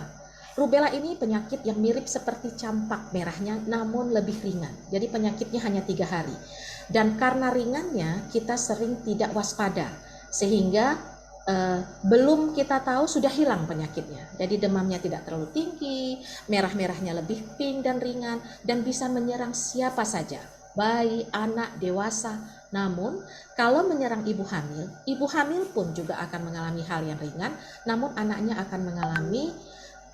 Rubella ini penyakit yang mirip seperti campak merahnya namun lebih ringan. Jadi penyakitnya hanya 3 hari. Dan karena ringannya kita sering tidak waspada sehingga belum kita tahu sudah hilang penyakitnya. Jadi demamnya tidak terlalu tinggi, merah-merahnya lebih pink dan ringan, dan bisa menyerang siapa saja, bayi, anak, dewasa. Namun kalau menyerang ibu hamil pun juga akan mengalami hal yang ringan, namun anaknya akan mengalami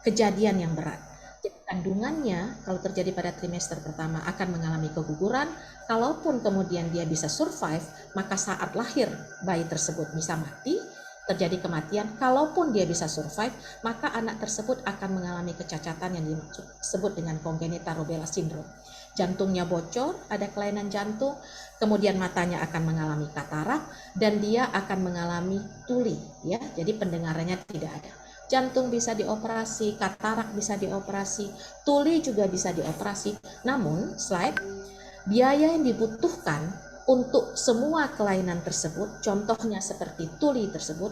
kejadian yang berat. Jadi kandungannya kalau terjadi pada trimester pertama akan mengalami keguguran. Kalaupun kemudian dia bisa survive, maka saat lahir bayi tersebut bisa mati. terjadi kematian, kalaupun dia bisa survive, maka anak tersebut akan mengalami kecacatan yang disebut dengan congenital rubella syndrome. Jantungnya bocor, ada kelainan jantung, kemudian matanya akan mengalami katarak, dan dia akan mengalami tuli, ya. Jadi pendengarannya tidak ada. Jantung bisa dioperasi, katarak bisa dioperasi, tuli juga bisa dioperasi. Namun, biaya yang dibutuhkan untuk semua kelainan tersebut, contohnya seperti tuli tersebut,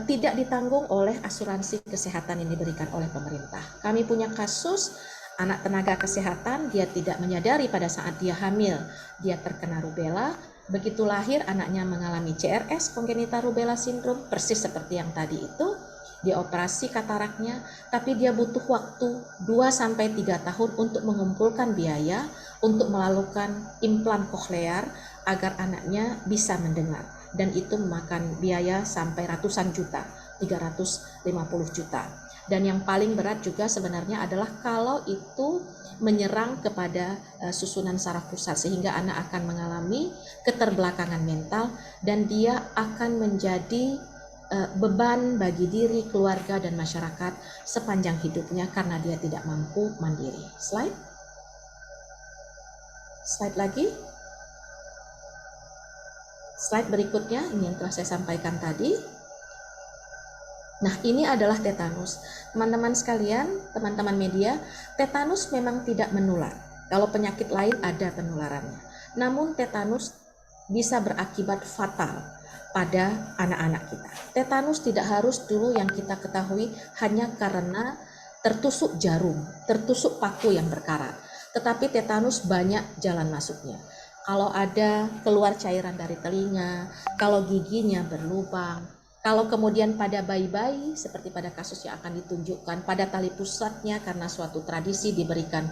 tidak ditanggung oleh asuransi kesehatan yang diberikan oleh pemerintah. Kami punya kasus anak tenaga kesehatan, dia tidak menyadari pada saat dia hamil, dia terkena rubella, begitu lahir anaknya mengalami CRS, congenital rubella syndrome, persis seperti yang tadi itu, dioperasi kataraknya, tapi dia butuh waktu 2-3 tahun untuk mengumpulkan biaya untuk melakukan implan koklear agar anaknya bisa mendengar, dan itu memakan biaya sampai ratusan juta, 350 juta. Dan yang paling berat juga sebenarnya adalah kalau itu menyerang kepada susunan saraf pusat, sehingga anak akan mengalami keterbelakangan mental dan dia akan menjadi beban bagi diri, keluarga, dan masyarakat sepanjang hidupnya karena dia tidak mampu mandiri. Slide lagi. Slide berikutnya, ini yang telah saya sampaikan tadi. Nah, ini adalah tetanus. Teman-teman sekalian, teman-teman media, tetanus memang tidak menular. Kalau penyakit lain ada penularannya. Namun tetanus bisa berakibat fatal pada anak-anak kita. Tetanus tidak harus dulu yang kita ketahui hanya karena tertusuk jarum, tertusuk paku yang berkarat. Tetapi tetanus banyak jalan masuknya. Kalau ada keluar cairan dari telinga, kalau giginya berlubang, kalau kemudian pada bayi-bayi seperti pada kasus yang akan ditunjukkan, pada tali pusatnya karena suatu tradisi diberikan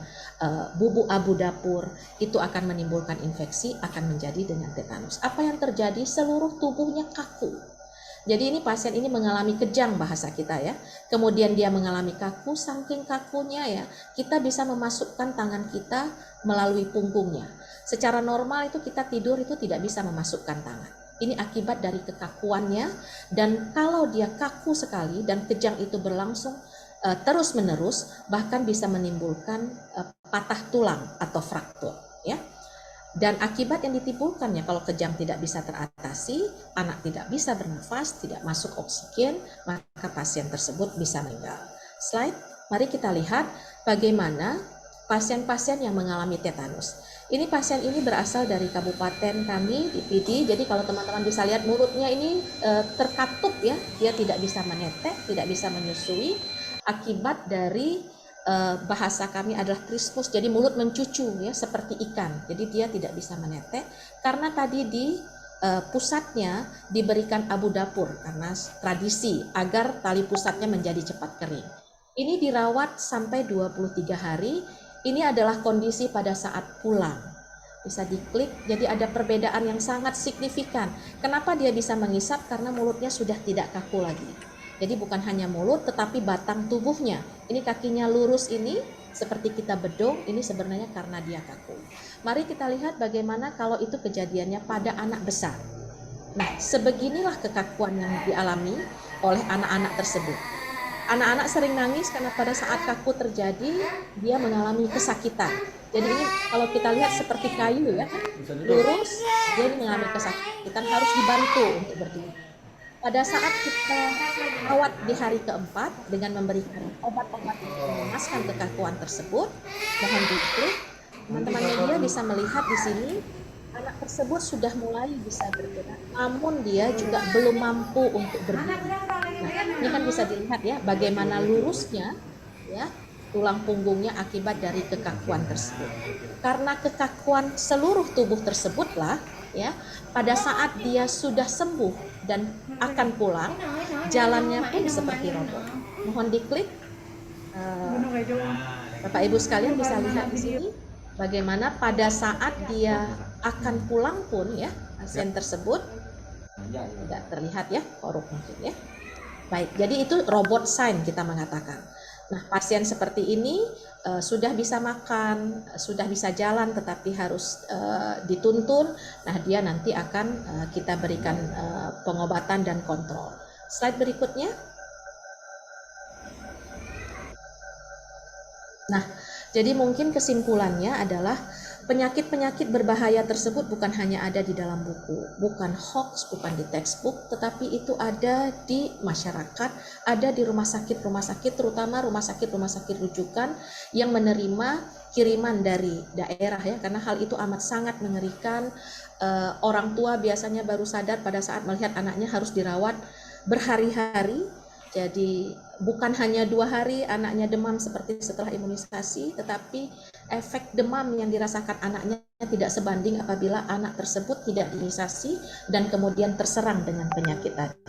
bubuk abu dapur, itu akan menimbulkan infeksi, akan menjadi dengan tetanus. Apa yang terjadi? Seluruh tubuhnya kaku. Jadi ini pasien ini mengalami kejang bahasa kita ya. Kemudian dia mengalami kaku, saking kakunya ya, kita bisa memasukkan tangan kita melalui punggungnya. Secara normal itu kita tidur itu tidak bisa memasukkan tangan. Ini akibat dari kekakuannya, dan kalau dia kaku sekali dan kejang itu berlangsung terus menerus, bahkan bisa menimbulkan patah tulang atau fraktur ya. Dan akibat yang ditimbulkannya kalau kejang tidak bisa teratasi, anak tidak bisa bernafas, tidak masuk oksigen, maka pasien tersebut bisa meninggal. Slide, mari kita lihat bagaimana pasien-pasien yang mengalami tetanus. Ini pasien ini berasal dari kabupaten kami di PD, jadi kalau teman-teman bisa lihat mulutnya ini terkatup ya, dia tidak bisa menetek, tidak bisa menyusui, akibat dari bahasa kami adalah trismus, jadi mulut mencucu ya seperti ikan, jadi dia tidak bisa menetek karena tadi di pusatnya diberikan abu dapur karena tradisi agar tali pusatnya menjadi cepat kering. Ini dirawat sampai 23 hari. Ini adalah kondisi pada saat pulang. Bisa diklik, jadi ada perbedaan yang sangat signifikan. Kenapa dia bisa mengisap? Karena mulutnya sudah tidak kaku lagi. Jadi bukan hanya mulut, tetapi batang tubuhnya. Ini kakinya lurus ini, seperti kita bedong, ini sebenarnya karena dia kaku. Mari kita lihat bagaimana kalau itu kejadiannya pada anak besar. Nah, sebeginilah kekakuan yang dialami oleh anak-anak tersebut. Anak-anak sering nangis karena pada saat kaku terjadi, dia mengalami kesakitan. Jadi ini kalau kita lihat seperti kayu ya, lurus, dia mengalami kesakitan, harus dibantu untuk berdiri. Pada saat kita rawat di hari keempat dengan memberikan obat-obat untuk memuaskan kekakuan tersebut, mohon diklik, teman-teman media bisa melihat di sini anak tersebut sudah mulai bisa bergerak, namun dia juga belum mampu untuk berdiri. Nah, ini kan bisa dilihat ya, bagaimana lurusnya ya tulang punggungnya akibat dari kekakuan tersebut. Karena kekakuan seluruh tubuh tersebutlah ya, pada saat dia sudah sembuh dan akan pulang, jalannya pun seperti roboh. Mohon diklik. Bapak Ibu sekalian bisa lihat di sini bagaimana pada saat dia akan pulang pun ya, pasien tersebut tidak terlihat ya, korup mungkin ya. Baik, jadi itu robot sign kita mengatakan. Nah, pasien seperti ini sudah bisa makan, sudah bisa jalan, tetapi harus dituntun. Nah, dia nanti akan kita berikan pengobatan dan kontrol. Slide berikutnya. Nah, jadi mungkin kesimpulannya adalah penyakit-penyakit berbahaya tersebut bukan hanya ada di dalam buku, bukan hoax, bukan di textbook, tetapi itu ada di masyarakat, ada di rumah sakit, terutama rumah sakit rujukan yang menerima kiriman dari daerah ya, karena hal itu amat sangat mengerikan. Orang tua biasanya baru sadar pada saat melihat anaknya harus dirawat berhari-hari. Jadi bukan hanya 2 hari anaknya demam seperti setelah imunisasi, tetapi efek demam yang dirasakan anaknya tidak sebanding apabila anak tersebut tidak diimunisasi dan kemudian terserang dengan penyakit tadi.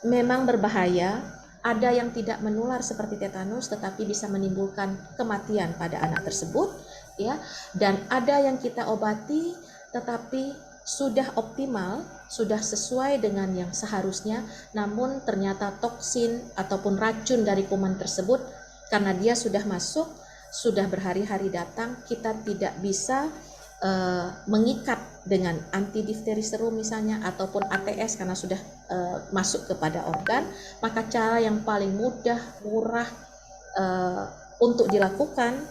Memang berbahaya, ada yang tidak menular seperti tetanus tetapi bisa menimbulkan kematian pada anak tersebut ya, dan ada yang kita obati tetapi sudah optimal, sudah sesuai dengan yang seharusnya, namun ternyata toksin ataupun racun dari kuman tersebut karena dia sudah masuk, sudah berhari-hari datang, kita tidak bisa mengikat dengan antidifteri serum misalnya ataupun ATS karena sudah masuk kepada organ, maka cara yang paling mudah, murah untuk dilakukan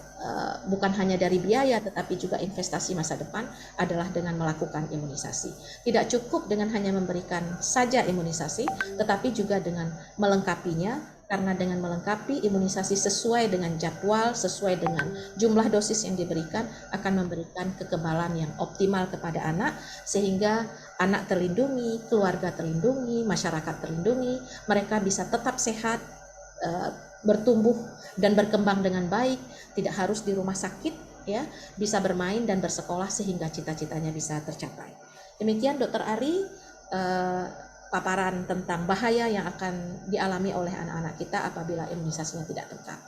bukan hanya dari biaya tetapi juga investasi masa depan adalah dengan melakukan imunisasi. Tidak cukup dengan hanya memberikan saja imunisasi, tetapi juga dengan melengkapinya, karena dengan melengkapi imunisasi sesuai dengan jadwal, sesuai dengan jumlah dosis yang diberikan akan memberikan kekebalan yang optimal kepada anak, sehingga anak terlindungi, keluarga terlindungi, masyarakat terlindungi, mereka bisa tetap sehat, bertumbuh dan berkembang dengan baik, tidak harus di rumah sakit ya, bisa bermain dan bersekolah sehingga cita-citanya bisa tercapai. Demikian Dr. Ari paparan tentang bahaya yang akan dialami oleh anak-anak kita apabila imunisasinya tidak lengkap.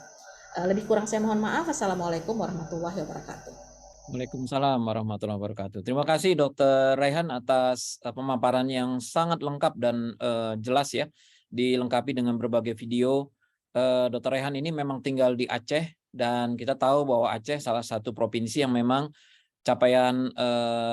Lebih kurang saya mohon maaf. Assalamualaikum warahmatullahi wabarakatuh. Waalaikumsalam warahmatullahi wabarakatuh. Terima kasih Dr. Raihan atas pemaparan yang sangat lengkap dan jelas ya, dilengkapi dengan berbagai video. Dr. Raihan ini memang tinggal di Aceh dan kita tahu bahwa Aceh salah satu provinsi yang memang capaian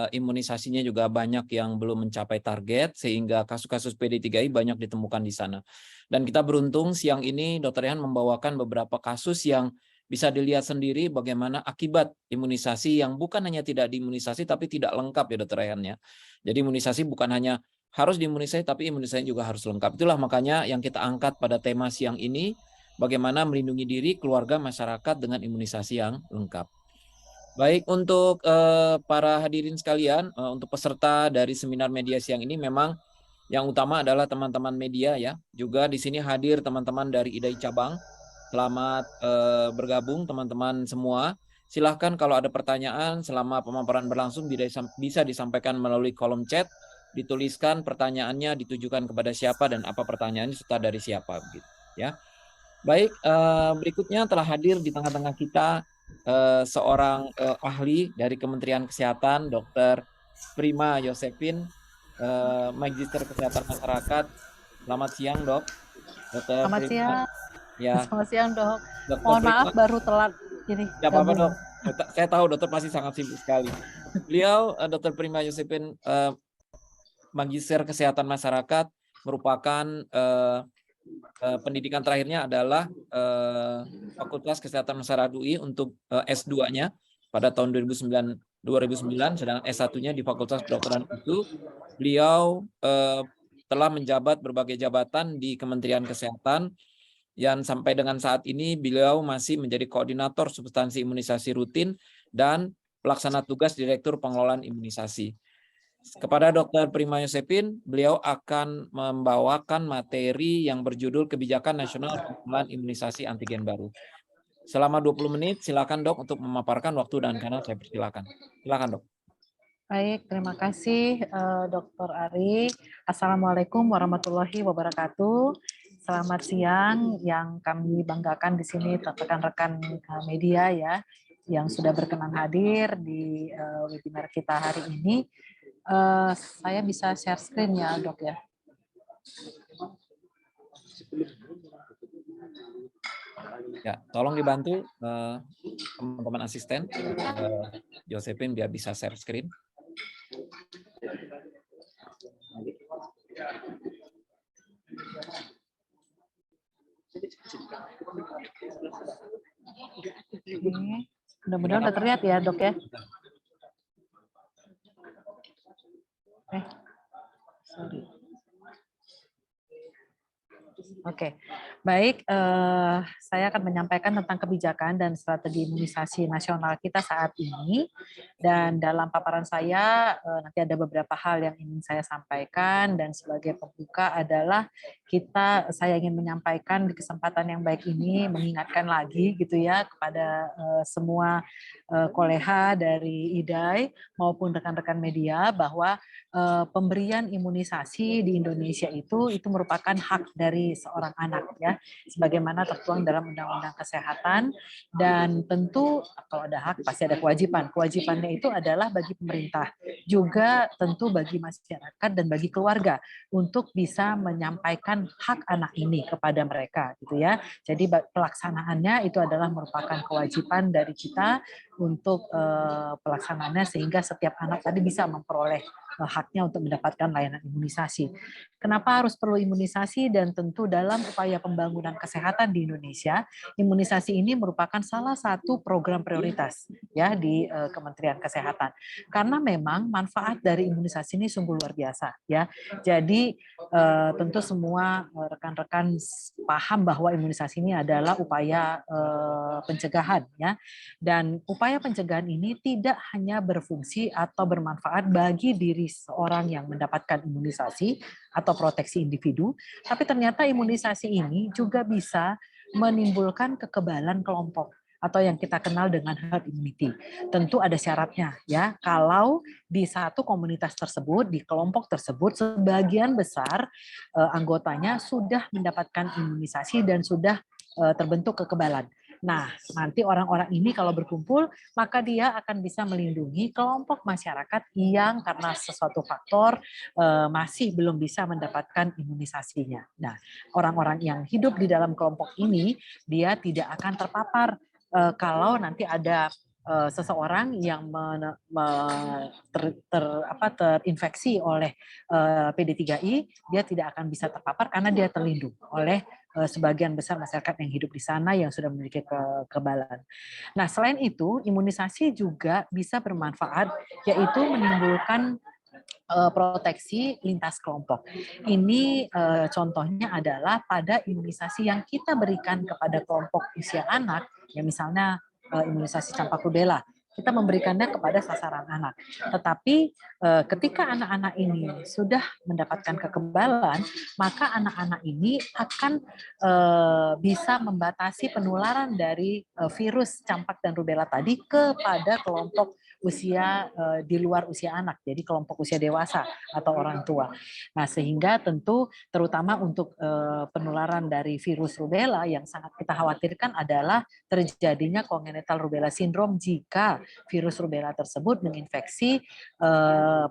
imunisasinya juga banyak yang belum mencapai target sehingga kasus-kasus PD3I banyak ditemukan di sana. Dan kita beruntung siang ini Dr. Raihan membawakan beberapa kasus yang bisa dilihat sendiri bagaimana akibat imunisasi yang bukan hanya tidak diimunisasi tapi tidak lengkap ya Dr. Raihan ya. Jadi imunisasi bukan hanya harus diimunisasi tapi imunisasi juga harus lengkap. Itulah makanya yang kita angkat pada tema siang ini, bagaimana melindungi diri, keluarga, masyarakat dengan imunisasi yang lengkap. Baik, untuk para hadirin sekalian, untuk peserta dari seminar media siang ini memang yang utama adalah teman-teman media ya. Juga di sini hadir teman-teman dari IDAI Cabang. Selamat bergabung teman-teman semua. Silahkan kalau ada pertanyaan selama pemaparan berlangsung bisa disampaikan melalui kolom chat. Dituliskan pertanyaannya ditujukan kepada siapa dan apa pertanyaannya serta dari siapa begitu ya. Baik, berikutnya telah hadir di tengah-tengah kita seorang ahli dari Kementerian Kesehatan, Dr. Prima Yosefin, Magister Kesehatan Masyarakat. Selamat siang, Dok. Dr. Selamat Prima. siang. Ya. Selamat siang, Dok. Dr. Mohon Prima. maaf baru telat ini. Ya, apa-apa, Dok. Saya tahu dokter pasti sangat sibuk sekali. Beliau, Dr. Prima Yosefin, Magister Kesehatan Masyarakat, merupakan pendidikan terakhirnya adalah Fakultas Kesehatan Masyarakat UI untuk S2-nya pada tahun 2009, sedangkan S1-nya di Fakultas Kedokteran itu. Beliau telah menjabat berbagai jabatan di Kementerian Kesehatan yang sampai dengan saat ini beliau masih menjadi koordinator substansi imunisasi rutin dan pelaksana tugas Direktur Pengelolaan Imunisasi. Kepada Dr. Prima Yosefin, beliau akan membawakan materi yang berjudul Kebijakan Nasional Pengelolaan Imunisasi Antigen Baru. Selama 20 menit, silakan Dok untuk memaparkan waktu dan kanal saya persilakan. Silakan Dok. Baik, terima kasih Dr. Ari. Assalamualaikum warahmatullahi wabarakatuh. Selamat siang yang kami banggakan di sini rekan-rekan media ya yang sudah berkenan hadir di webinar kita hari ini. Saya bisa share screen ya, Dok ya. Ya, tolong dibantu teman-teman asisten Josephine biar bisa share screen. Oke. Mudah-mudahan udah terlihat ya, Dok ya. Sorry. Oke, baik. Saya akan menyampaikan tentang kebijakan dan strategi imunisasi nasional kita saat ini. Dan dalam paparan saya nanti ada beberapa hal yang ingin saya sampaikan, dan sebagai pembuka adalah saya ingin menyampaikan di kesempatan yang baik ini, mengingatkan lagi gitu ya kepada semua koleha dari IDAI maupun rekan-rekan media bahwa pemberian imunisasi di Indonesia itu merupakan hak dari seorang anak ya, sebagaimana tertuang dalam Undang-Undang Kesehatan. Dan tentu kalau ada hak pasti ada kewajiban. Kewajibannya itu adalah bagi pemerintah, juga tentu bagi masyarakat dan bagi keluarga untuk bisa menyampaikan hak anak ini kepada mereka gitu ya. Jadi pelaksanaannya itu adalah merupakan kewajiban dari kita untuk pelaksanaannya, sehingga setiap anak tadi bisa memperoleh haknya untuk mendapatkan layanan imunisasi. Kenapa harus perlu imunisasi? Dan tentu dalam upaya pembangunan kesehatan di Indonesia, imunisasi ini merupakan salah satu program prioritas ya di Kementerian Kesehatan. Karena memang manfaat dari imunisasi ini sungguh luar biasa ya. Jadi tentu semua rekan-rekan paham bahwa imunisasi ini adalah upaya pencegahan ya. Dan upaya pencegahan ini tidak hanya berfungsi atau bermanfaat bagi diri seorang yang mendapatkan imunisasi atau proteksi individu, tapi ternyata imunisasi ini juga bisa menimbulkan kekebalan kelompok atau yang kita kenal dengan herd immunity. Tentu ada syaratnya ya. Kalau di satu komunitas tersebut, di kelompok tersebut, sebagian besar anggotanya sudah mendapatkan imunisasi dan sudah terbentuk kekebalan. Nah, nanti orang-orang ini kalau berkumpul, maka dia akan bisa melindungi kelompok masyarakat yang karena sesuatu faktor masih belum bisa mendapatkan imunisasinya. Nah, orang-orang yang hidup di dalam kelompok ini, dia tidak akan terpapar kalau nanti ada seseorang yang terinfeksi oleh PD3I, dia tidak akan bisa terpapar karena dia terlindung oleh sebagian besar masyarakat yang hidup di sana yang sudah memiliki kekebalan. Nah, selain itu, imunisasi juga bisa bermanfaat, yaitu menimbulkan proteksi lintas kelompok. Ini contohnya adalah pada imunisasi yang kita berikan kepada kelompok usia anak, ya misalnya imunisasi campak rubella. Kita memberikannya kepada sasaran anak. Tetapi ketika anak-anak ini sudah mendapatkan kekebalan, maka anak-anak ini akan bisa membatasi penularan dari virus campak dan rubella tadi kepada kelompok usia di luar usia anak, jadi kelompok usia dewasa atau orang tua. Nah, sehingga tentu terutama untuk penularan dari virus rubella yang sangat kita khawatirkan adalah terjadinya congenital rubella syndrome jika virus rubella tersebut menginfeksi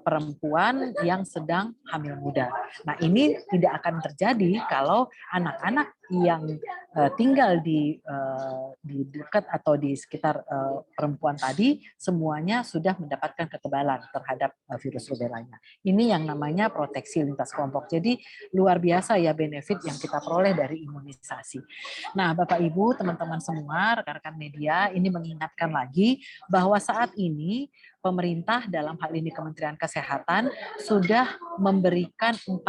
perempuan yang sedang hamil muda. Nah, ini tidak akan terjadi kalau anak-anak yang tinggal di dekat atau di sekitar perempuan tadi semuanya sudah mendapatkan kekebalan terhadap virus rubellanya. Ini yang namanya proteksi lintas kelompok. Jadi luar biasa ya benefit yang kita peroleh dari imunisasi. Nah, Bapak Ibu, teman-teman semua, rekan-rekan media, ini mengingatkan lagi bahwa saat ini pemerintah dalam hal ini Kementerian Kesehatan sudah memberikan 14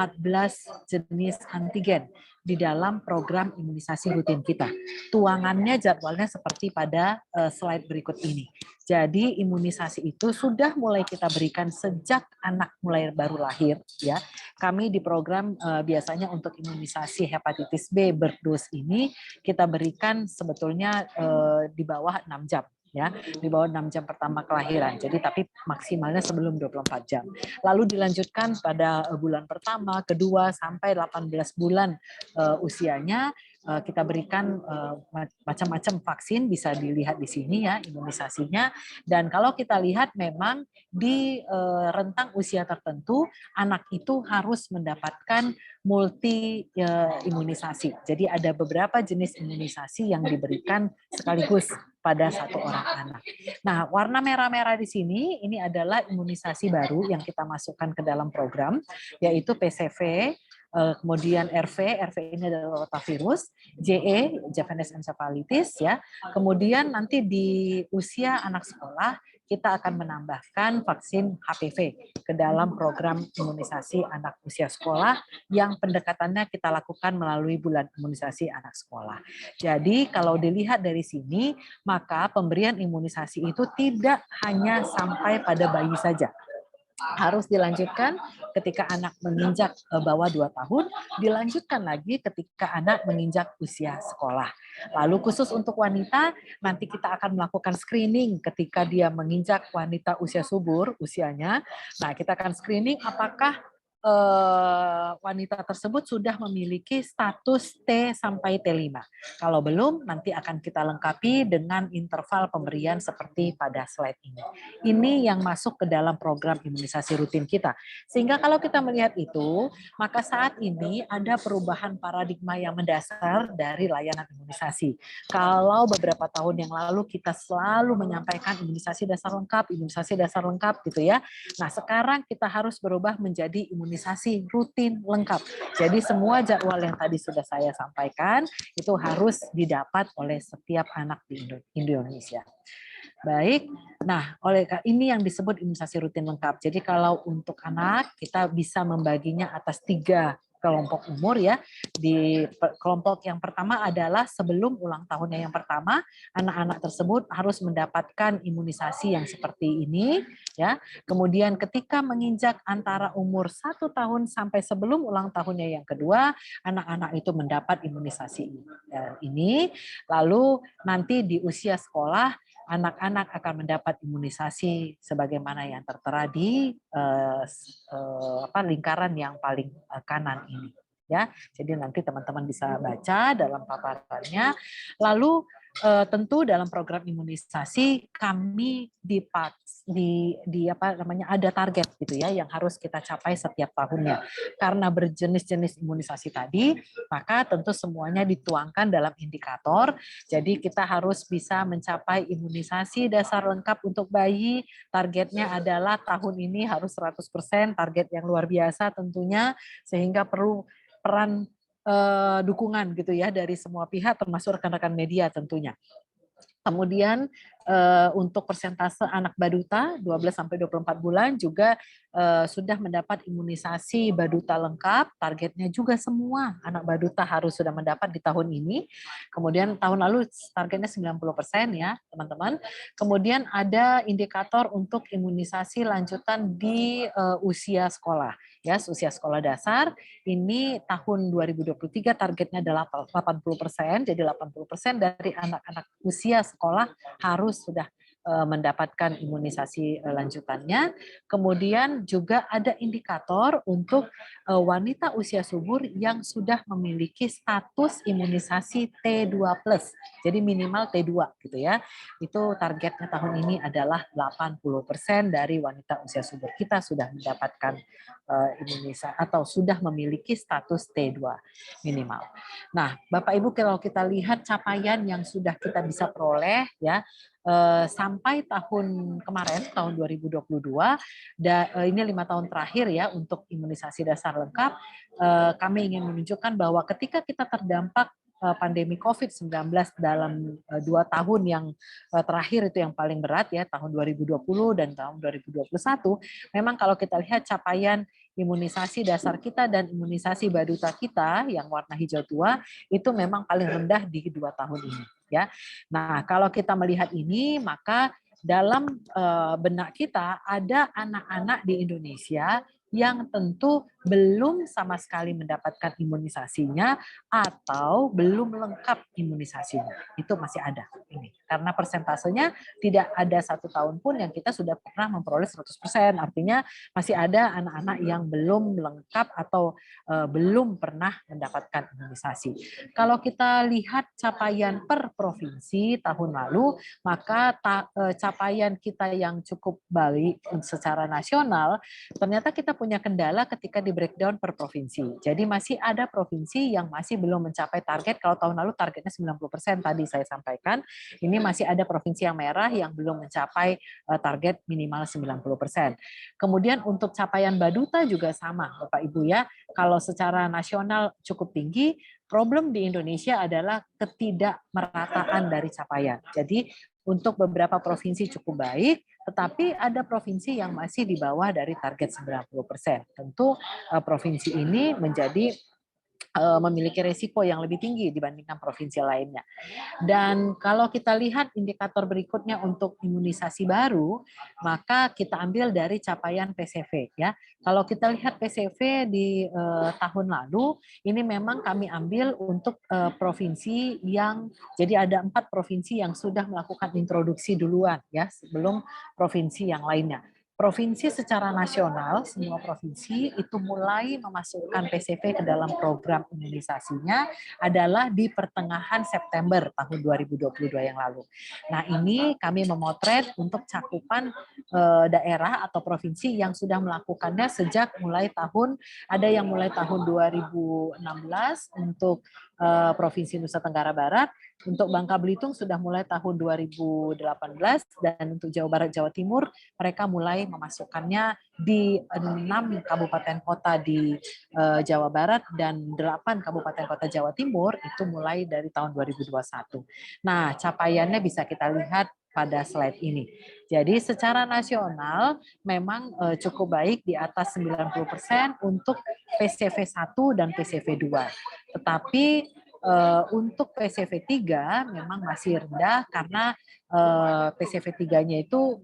jenis antigen di dalam program imunisasi rutin kita. Tuangannya jadwalnya seperti pada slide berikut ini. Jadi imunisasi itu sudah mulai kita berikan sejak anak mulai baru lahir ya. Kami di program biasanya untuk imunisasi hepatitis B berdos ini kita berikan sebetulnya di bawah 6 jam. Ya, di bawah 6 jam pertama kelahiran. Jadi tapi maksimalnya sebelum 24 jam. Lalu dilanjutkan pada bulan pertama, kedua sampai 18 bulan usianya kita berikan macam-macam vaksin, bisa dilihat di sini ya imunisasinya. Dan kalau kita lihat memang di rentang usia tertentu anak itu harus mendapatkan multi imunisasi. Jadi ada beberapa jenis imunisasi yang diberikan sekaligus pada satu orang anak. Nah, warna merah-merah di sini ini adalah imunisasi baru yang kita masukkan ke dalam program, yaitu PCV, kemudian RV ini adalah rotavirus, JE, Japanese encephalitis ya. Kemudian nanti di usia anak sekolah kita akan menambahkan vaksin HPV ke dalam program imunisasi anak usia sekolah yang pendekatannya kita lakukan melalui bulan imunisasi anak sekolah. Jadi kalau dilihat dari sini, maka pemberian imunisasi itu tidak hanya sampai pada bayi saja. Harus dilanjutkan ketika anak menginjak bawah 2 tahun, dilanjutkan lagi ketika anak menginjak usia sekolah. Lalu khusus untuk wanita, nanti kita akan melakukan screening ketika dia menginjak wanita usia subur, usianya. Nah, kita akan screening apakah wanita tersebut sudah memiliki status T sampai T5. Kalau belum, nanti akan kita lengkapi dengan interval pemberian seperti pada slide ini. Ini yang masuk ke dalam program imunisasi rutin kita. Sehingga kalau kita melihat itu, maka saat ini ada perubahan paradigma yang mendasar dari layanan imunisasi. Kalau beberapa tahun yang lalu kita selalu menyampaikan imunisasi dasar lengkap gitu ya. Nah, sekarang kita harus berubah menjadi imunisasi rutin lengkap. Jadi semua jadwal yang tadi sudah saya sampaikan itu harus didapat oleh setiap anak di Indonesia. Baik, nah oleh ini yang disebut imunisasi rutin lengkap. Jadi kalau untuk anak kita bisa membaginya atas 3 kelompok umur ya. Di kelompok yang pertama adalah sebelum ulang tahunnya yang pertama, anak-anak tersebut harus mendapatkan imunisasi yang seperti ini ya. Kemudian ketika menginjak antara umur 1 tahun sampai sebelum ulang tahunnya yang kedua, anak-anak itu mendapat imunisasi ini. Lalu nanti di usia sekolah anak-anak akan mendapat imunisasi sebagaimana yang tertera di lingkaran yang paling kanan ini. Ya, jadi nanti teman-teman bisa baca dalam paparannya. Lalu tentu dalam program imunisasi kami ada target gitu ya yang harus kita capai setiap tahunnya. Karena berjenis-jenis imunisasi tadi, maka tentu semuanya dituangkan dalam indikator. Jadi kita harus bisa mencapai imunisasi dasar lengkap untuk bayi. Targetnya adalah tahun ini harus 100%, target yang luar biasa tentunya, sehingga perlu peran dukungan gitu ya dari semua pihak termasuk rekan-rekan media tentunya. Kemudian untuk persentase anak baduta 12 sampai 24 bulan juga sudah mendapat imunisasi baduta lengkap. Targetnya juga semua anak baduta harus sudah mendapat di tahun ini. Kemudian tahun lalu targetnya 90% ya, teman-teman. Kemudian ada indikator untuk imunisasi lanjutan di usia sekolah. Ya, usia sekolah dasar ini tahun 2023 targetnya adalah 80%, jadi 80% dari anak-anak usia sekolah harus sudah mendapatkan imunisasi lanjutannya. Kemudian juga ada indikator untuk wanita usia subur yang sudah memiliki status imunisasi T2+. Jadi minimal T2 gitu ya. Itu targetnya tahun ini adalah 80% dari wanita usia subur kita sudah mendapatkan imunisasi atau sudah memiliki status T2 minimal. Nah, Bapak Ibu kalau kita lihat capaian yang sudah kita bisa peroleh ya sampai tahun kemarin tahun 2022 ini 5 tahun terakhir ya untuk imunisasi dasar lengkap, kami ingin menunjukkan bahwa ketika kita terdampak pandemi COVID-19 dalam 2 tahun yang terakhir itu yang paling berat ya tahun 2020 dan tahun 2021, memang kalau kita lihat capaian imunisasi dasar kita dan imunisasi baduta kita yang warna hijau tua itu memang paling rendah di 2 tahun ini ya. Nah, kalau kita melihat ini maka dalam benak kita ada anak-anak di Indonesia yang tentu belum sama sekali mendapatkan imunisasinya atau belum lengkap imunisasinya. Itu masih ada ini. Karena persentasenya tidak ada 1 tahun pun yang kita sudah pernah memperoleh 100%. Artinya masih ada anak-anak yang belum lengkap atau belum pernah mendapatkan imunisasi. Kalau kita lihat capaian per provinsi tahun lalu, maka capaian kita yang cukup baik secara nasional, ternyata kita punya kendala ketika di breakdown per provinsi. Jadi masih ada provinsi yang masih belum mencapai target. Kalau tahun lalu targetnya 90% tadi saya sampaikan, ini masih ada provinsi yang merah yang belum mencapai target minimal 90%. Kemudian untuk capaian Baduta juga sama, Bapak Ibu ya. Kalau secara nasional cukup tinggi, problem di Indonesia adalah ketidakmerataan dari capaian. Jadi untuk beberapa provinsi cukup baik, tetapi ada provinsi yang masih di bawah dari target 90%. Tentu provinsi ini menjadi memiliki risiko yang lebih tinggi dibandingkan provinsi lainnya. Dan kalau kita lihat indikator berikutnya untuk imunisasi baru, maka kita ambil dari capaian PCV ya. Kalau kita lihat PCV di tahun lalu, ini memang kami ambil untuk provinsi yang, jadi ada 4 provinsi yang sudah melakukan introduksi duluan ya, sebelum provinsi yang lainnya. Provinsi secara nasional, semua provinsi itu mulai memasukkan PCV ke dalam program imunisasinya adalah di pertengahan September tahun 2022 yang lalu. Nah, ini kami memotret untuk cakupan daerah atau provinsi yang sudah melakukannya sejak mulai tahun, ada yang mulai tahun 2016 untuk Provinsi Nusa Tenggara Barat, untuk Bangka Belitung sudah mulai tahun 2018, dan untuk Jawa Barat, Jawa Timur, mereka mulai memasukkannya di 6 kabupaten kota di Jawa Barat dan 8 kabupaten kota Jawa Timur, itu mulai dari tahun 2021. Nah, capaiannya bisa kita lihat pada slide ini. Jadi secara nasional memang cukup baik di atas 90% untuk PCV 1 dan PCV 2. Tetapi untuk PCV 3 memang masih rendah karena PCV 3-nya itu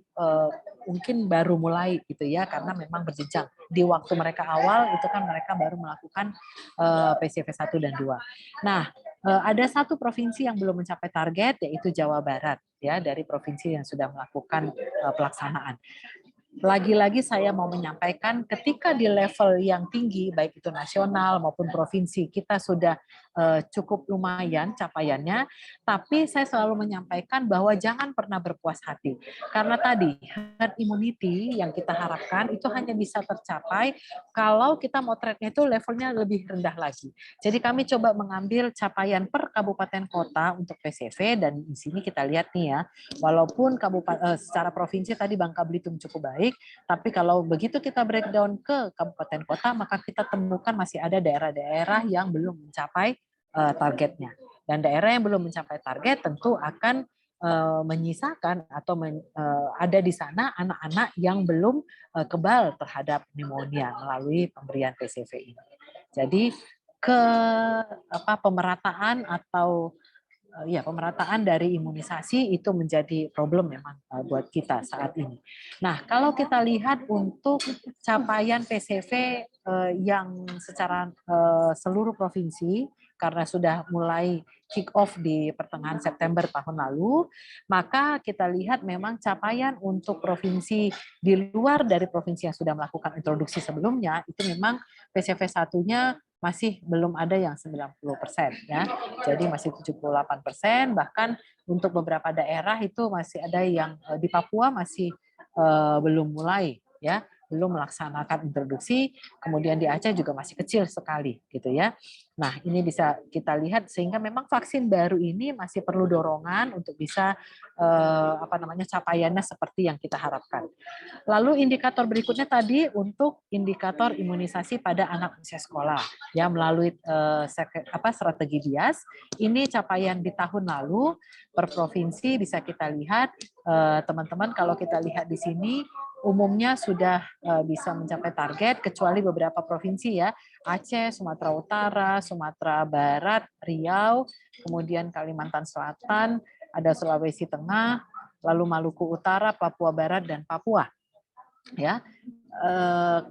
mungkin baru mulai gitu ya, karena memang berjenjang. Di waktu mereka awal itu kan mereka baru melakukan PCV 1 dan 2. Nah, ada 1 provinsi yang belum mencapai target, yaitu Jawa Barat ya, dari provinsi yang sudah melakukan pelaksanaan. Lagi-lagi saya mau menyampaikan ketika di level yang tinggi, baik itu nasional maupun provinsi, kita sudah cukup lumayan capaiannya, tapi saya selalu menyampaikan bahwa jangan pernah berpuas hati. Karena tadi, herd immunity yang kita harapkan itu hanya bisa tercapai kalau kita motretnya itu levelnya lebih rendah lagi. Jadi kami coba mengambil capaian per kabupaten kota untuk PCV, dan di sini kita lihat nih ya, walaupun secara provinsi tadi Bangka Belitung cukup baik, tapi kalau begitu kita breakdown ke kabupaten kota, maka kita temukan masih ada daerah-daerah yang belum mencapai targetnya. Dan daerah yang belum mencapai target tentu akan menyisakan atau ada di sana anak-anak yang belum kebal terhadap pneumonia melalui pemberian PCV ini. Jadi pemerataan atau pemerataan dari imunisasi itu menjadi problem memang buat kita saat ini. Nah, kalau kita lihat untuk capaian PCV yang secara seluruh provinsi, karena sudah mulai kick off di pertengahan September tahun lalu, maka kita lihat memang capaian untuk provinsi di luar dari provinsi yang sudah melakukan introduksi sebelumnya, itu memang PCV 1-nya masih belum ada yang 90% ya. Jadi masih 78%, bahkan untuk beberapa daerah itu masih ada yang di Papua masih belum mulai ya, belum melaksanakan introduksi, kemudian di Aceh juga masih kecil sekali gitu ya. Nah, ini bisa kita lihat sehingga memang vaksin baru ini masih perlu dorongan untuk bisa capaiannya seperti yang kita harapkan. Lalu indikator berikutnya tadi untuk indikator imunisasi pada anak usia sekolah ya, melalui strategi BIAS. Ini capaian di tahun lalu per provinsi bisa kita lihat, teman-teman, kalau kita lihat di sini umumnya sudah bisa mencapai target, kecuali beberapa provinsi ya, Aceh, Sumatera Utara, Sumatera Barat, Riau, kemudian Kalimantan Selatan, ada Sulawesi Tengah, lalu Maluku Utara, Papua Barat, dan Papua. Ya,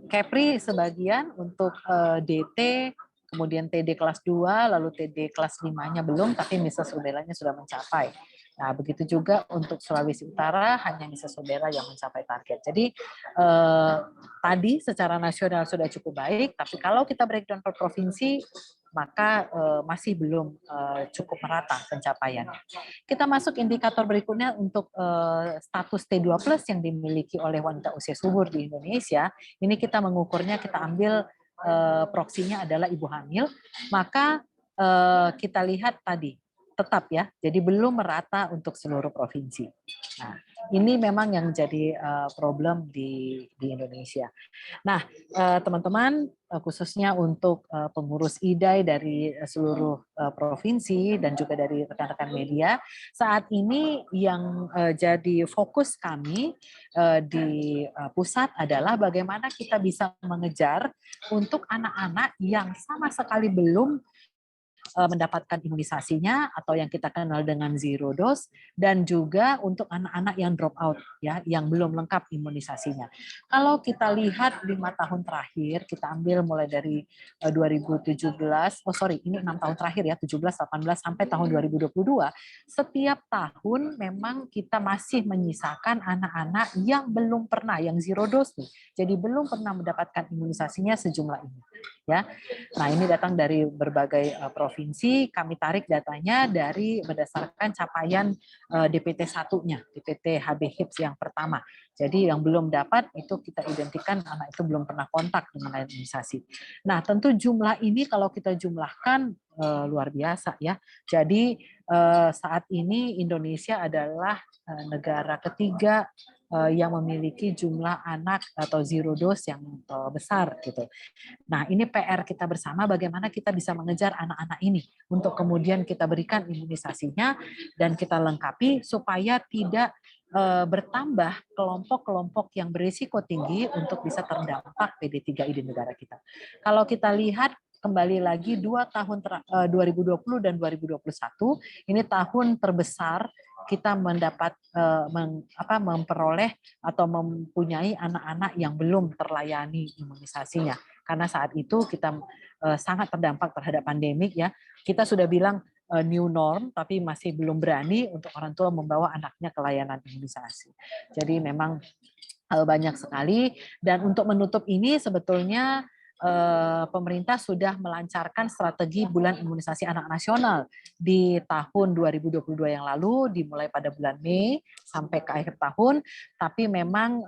Kepri sebagian untuk DT, kemudian TD kelas 2, lalu TD kelas 5-nya belum, tapi measles rubellanya sudah mencapai. Nah, begitu juga untuk Sulawesi Utara, hanya measles rubella yang mencapai target. Jadi, tadi secara nasional sudah cukup baik, tapi kalau kita breakdown per provinsi, maka masih belum cukup merata pencapaiannya. Kita masuk indikator berikutnya untuk status T2+ yang dimiliki oleh wanita usia subur di Indonesia. Ini kita mengukurnya, kita ambil proksinya adalah ibu hamil, maka kita lihat tadi tetap ya, jadi belum merata untuk seluruh provinsi. Nah, ini memang yang jadi problem di Indonesia. Nah, teman-teman, khususnya untuk pengurus IDAI dari seluruh provinsi dan juga dari rekan-rekan media, saat ini yang jadi fokus kami di pusat adalah bagaimana kita bisa mengejar untuk anak-anak yang sama sekali belum mendapatkan imunisasinya atau yang kita kenal dengan zero dose, dan juga untuk anak-anak yang drop out ya, yang belum lengkap imunisasinya. Kalau kita lihat 5 tahun terakhir, kita ambil mulai dari 2017, ini 6 tahun terakhir ya, 17, 18 sampai tahun 2022, setiap tahun memang kita masih menyisakan anak-anak yang belum pernah, yang zero dose nih, jadi belum pernah mendapatkan imunisasinya sejumlah ini ya. Nah, ini datang dari berbagai provinsi. Kami tarik datanya dari berdasarkan capaian DPT 1-nya, DPT HB HIPS yang pertama. Jadi yang belum dapat itu kita identikan anak itu belum pernah kontak dengan imunisasi. Nah, tentu jumlah ini kalau kita jumlahkan luar biasa ya. Jadi saat ini Indonesia adalah negara ketiga yang memiliki jumlah anak atau zero dose yang besar gitu. Nah, ini PR kita bersama bagaimana kita bisa mengejar anak-anak ini untuk kemudian kita berikan imunisasinya dan kita lengkapi supaya tidak bertambah kelompok-kelompok yang berisiko tinggi untuk bisa terdampak PD3I di negara kita. Kalau kita lihat kembali lagi 2 tahun 2020 dan 2021 ini tahun terbesar kita memperoleh atau mempunyai anak-anak yang belum terlayani imunisasinya. Karena saat itu kita sangat terdampak terhadap pandemik ya. Kita sudah bilang new norm, tapi masih belum berani untuk orang tua membawa anaknya ke layanan imunisasi. Jadi memang banyak sekali. Dan untuk menutup ini sebetulnya pemerintah sudah melancarkan strategi bulan imunisasi anak nasional di tahun 2022 yang lalu, dimulai pada bulan Mei sampai ke akhir tahun, tapi memang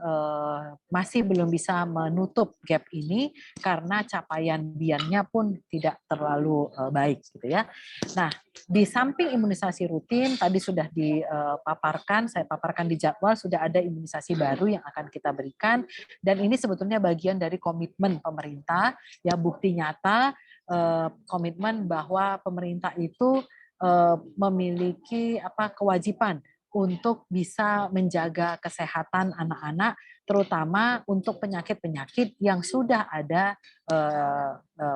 masih belum bisa menutup gap ini karena capaian BIAN-nya pun tidak terlalu baik gitu ya. Nah, di samping imunisasi rutin tadi sudah dipaparkan, saya paparkan di jadwal, sudah ada imunisasi baru yang akan kita berikan, dan ini sebetulnya bagian dari komitmen pemerintah ya, bukti nyata komitmen bahwa pemerintah itu memiliki kewajiban untuk bisa menjaga kesehatan anak-anak, terutama untuk penyakit-penyakit yang sudah ada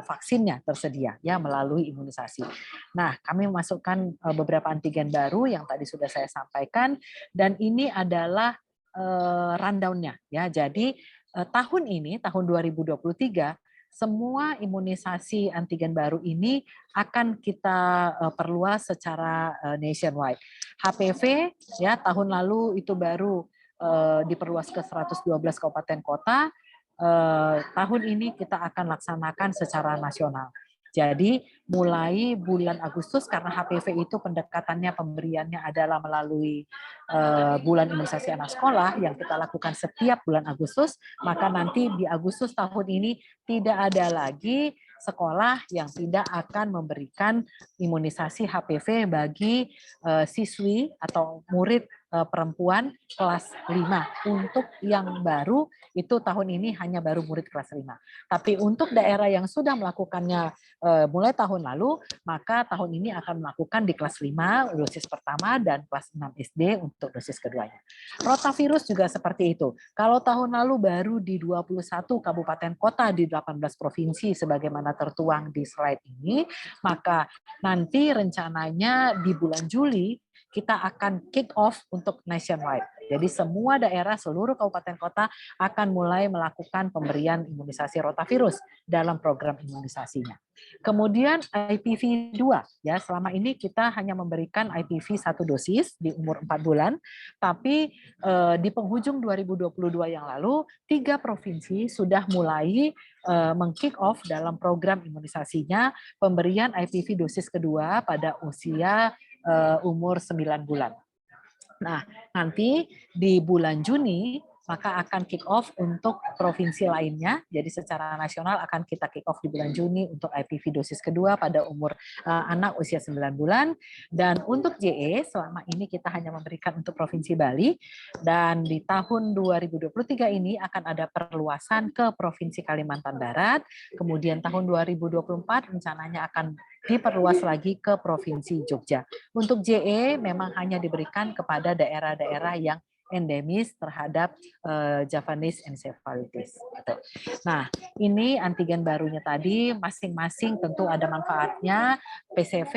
vaksinnya tersedia ya melalui imunisasi. Nah, kami memasukkan beberapa antigen baru yang tadi sudah saya sampaikan, dan ini adalah rundown-nya ya. Jadi tahun ini, tahun 2023, semua imunisasi antigen baru ini akan kita perluas secara nationwide. HPV ya, tahun lalu itu baru diperluas ke 112 kabupaten kota. Tahun ini kita akan laksanakan secara nasional. Jadi mulai bulan Agustus, karena HPV itu pendekatannya pemberiannya adalah melalui bulan imunisasi anak sekolah yang kita lakukan setiap bulan Agustus, maka nanti di Agustus tahun ini tidak ada lagi sekolah yang tidak akan memberikan imunisasi HPV bagi siswi atau murid perempuan kelas 5. Untuk yang baru itu tahun ini hanya baru murid kelas 5. Tapi untuk daerah yang sudah melakukannya mulai tahun lalu, maka tahun ini akan melakukan di kelas 5 dosis pertama dan kelas 6 SD untuk dosis keduanya. Rotavirus juga seperti itu. Kalau tahun lalu baru di 21 kabupaten kota di 18 provinsi sebagaimana tertuang di slide ini, maka nanti rencananya di bulan Juli kita akan kick off untuk nationwide. Jadi semua daerah, seluruh kabupaten kota akan mulai melakukan pemberian imunisasi rotavirus dalam program imunisasinya. Kemudian IPV 2, ya selama ini kita hanya memberikan IPV 1 dosis di umur 4 bulan, tapi di penghujung 2022 yang lalu 3 provinsi sudah mulai meng-kick off dalam program imunisasinya pemberian IPV dosis kedua pada usia umur 9 bulan. Nah, nanti di bulan Juni maka akan kick off untuk provinsi lainnya. Jadi secara nasional akan kita kick off di bulan Juni untuk IPV dosis kedua pada umur anak usia 9 bulan. Dan untuk JE selama ini kita hanya memberikan untuk Provinsi Bali. Dan di tahun 2023 ini akan ada perluasan ke Provinsi Kalimantan Barat. Kemudian tahun 2024 rencananya akan diperluas lagi ke Provinsi Jogja. Untuk JE memang hanya diberikan kepada daerah-daerah yang endemis terhadap Japanese encephalitis. Nah, ini antigen barunya tadi, masing-masing tentu ada manfaatnya. PCV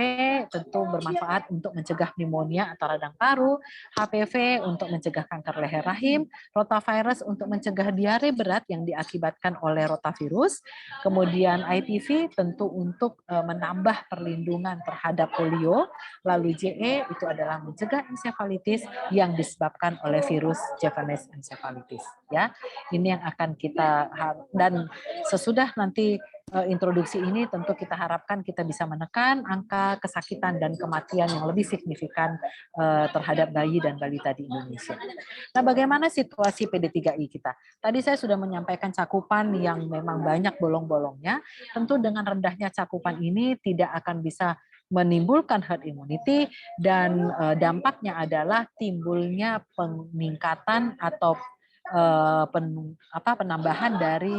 tentu bermanfaat untuk mencegah pneumonia atau radang paru, HPV untuk mencegah kanker leher rahim, rotavirus untuk mencegah diare berat yang diakibatkan oleh rotavirus, kemudian IPV tentu untuk menambah perlindungan terhadap polio, lalu JE itu adalah mencegah encephalitis yang disebabkan oleh virus Japanese encephalitis, ya. Ini yang akan kita, dan sesudah nanti introduksi ini tentu kita harapkan kita bisa menekan angka kesakitan dan kematian yang lebih signifikan terhadap bayi dan balita di Indonesia. Nah, bagaimana situasi PD3I kita? Tadi saya sudah menyampaikan cakupan yang memang banyak bolong-bolongnya. Tentu dengan rendahnya cakupan ini tidak akan bisa menimbulkan herd immunity, dan dampaknya adalah timbulnya peningkatan atau penambahan dari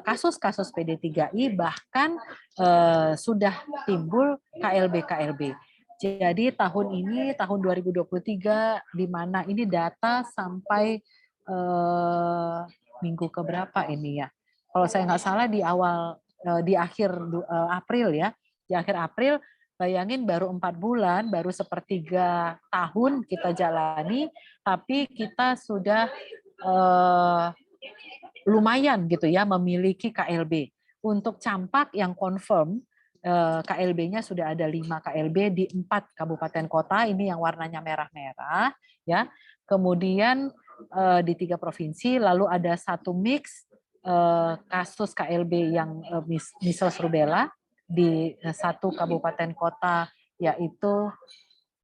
kasus-kasus PD3I, bahkan sudah timbul KLB-KLB. Jadi tahun ini, tahun 2023, di mana ini data sampai minggu keberapa ini ya? Kalau saya nggak salah di awal, di akhir April ya, di akhir April. Bayangin baru 4 bulan, baru sepertiga tahun kita jalani, tapi kita sudah lumayan gitu ya memiliki KLB. Untuk campak yang confirm, KLB-nya sudah ada 5 KLB di 4 kabupaten kota, ini yang warnanya merah-merah, ya. Kemudian di 3 provinsi, lalu ada 1 mix kasus KLB yang measles rubella di 1 kabupaten kota, yaitu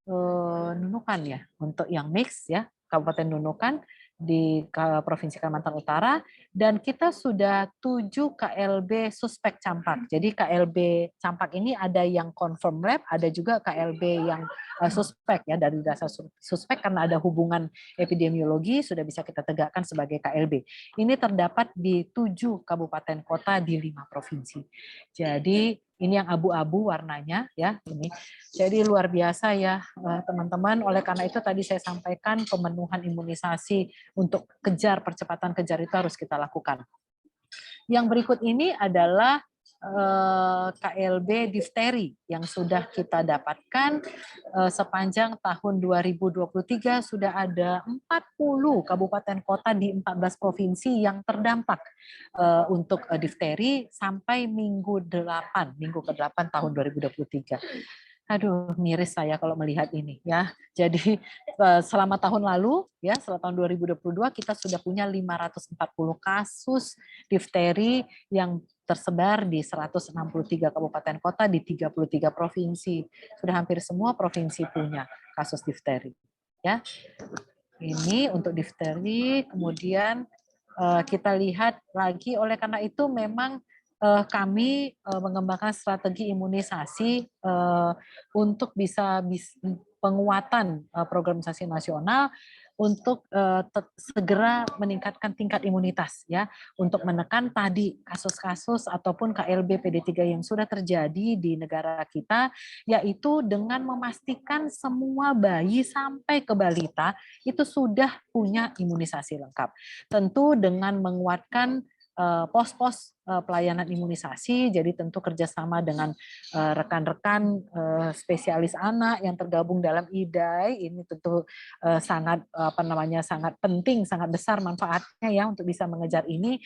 Nunukan ya, untuk yang mix ya, Kabupaten Nunukan di Provinsi Kalimantan Utara, dan kita sudah 7 KLB suspek campak. Jadi KLB campak ini ada yang confirm lab, ada juga KLB yang suspek ya, dari dasar suspek karena ada hubungan epidemiologi sudah bisa kita tegakkan sebagai KLB. Ini terdapat di 7 kabupaten kota di 5 provinsi. Jadi ini yang abu-abu warnanya ya ini. Jadi luar biasa ya teman-teman. Oleh karena itu tadi saya sampaikan pemenuhan imunisasi untuk percepatan kejar itu harus kita lakukan. Yang berikut ini adalah KLB difteri yang sudah kita dapatkan sepanjang tahun 2023. Sudah ada 40 kabupaten kota di 14 provinsi yang terdampak untuk difteri sampai minggu ke-8 tahun 2023. Aduh, miris saya kalau melihat ini ya. Jadi selama tahun lalu ya, selama tahun 2022 kita sudah punya 540 kasus difteri yang tersebar di 163 kabupaten kota di 33 provinsi. Sudah hampir semua provinsi punya kasus difteri. Ya. Ini untuk difteri, kemudian kita lihat lagi, oleh karena itu memang kami mengembangkan strategi imunisasi untuk bisa penguatan program imunisasi nasional untuk segera meningkatkan tingkat imunitas ya, untuk menekan tadi kasus-kasus ataupun KLB PD3 yang sudah terjadi di negara kita, yaitu dengan memastikan semua bayi sampai ke balita itu sudah punya imunisasi lengkap. Tentu dengan menguatkan pos-pos pelayanan imunisasi, jadi tentu kerjasama dengan rekan-rekan spesialis anak yang tergabung dalam IDAI ini tentu sangat sangat penting, sangat besar manfaatnya ya untuk bisa mengejar ini.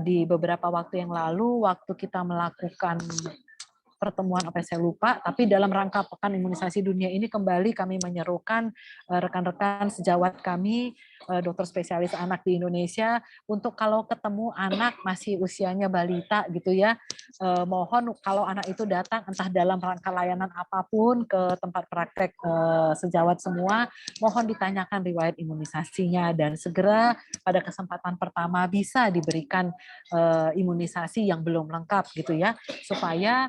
Di beberapa waktu yang lalu, waktu kita melakukan pertemuan apa saya lupa, tapi dalam rangka Pekan Imunisasi Dunia ini kembali kami menyerukan rekan-rekan sejawat kami, dokter spesialis anak di Indonesia, untuk kalau ketemu anak masih usianya balita gitu ya, mohon kalau anak itu datang entah dalam rangka layanan apapun ke tempat praktek sejawat semua, mohon ditanyakan riwayat imunisasinya dan segera pada kesempatan pertama bisa diberikan imunisasi yang belum lengkap gitu ya, supaya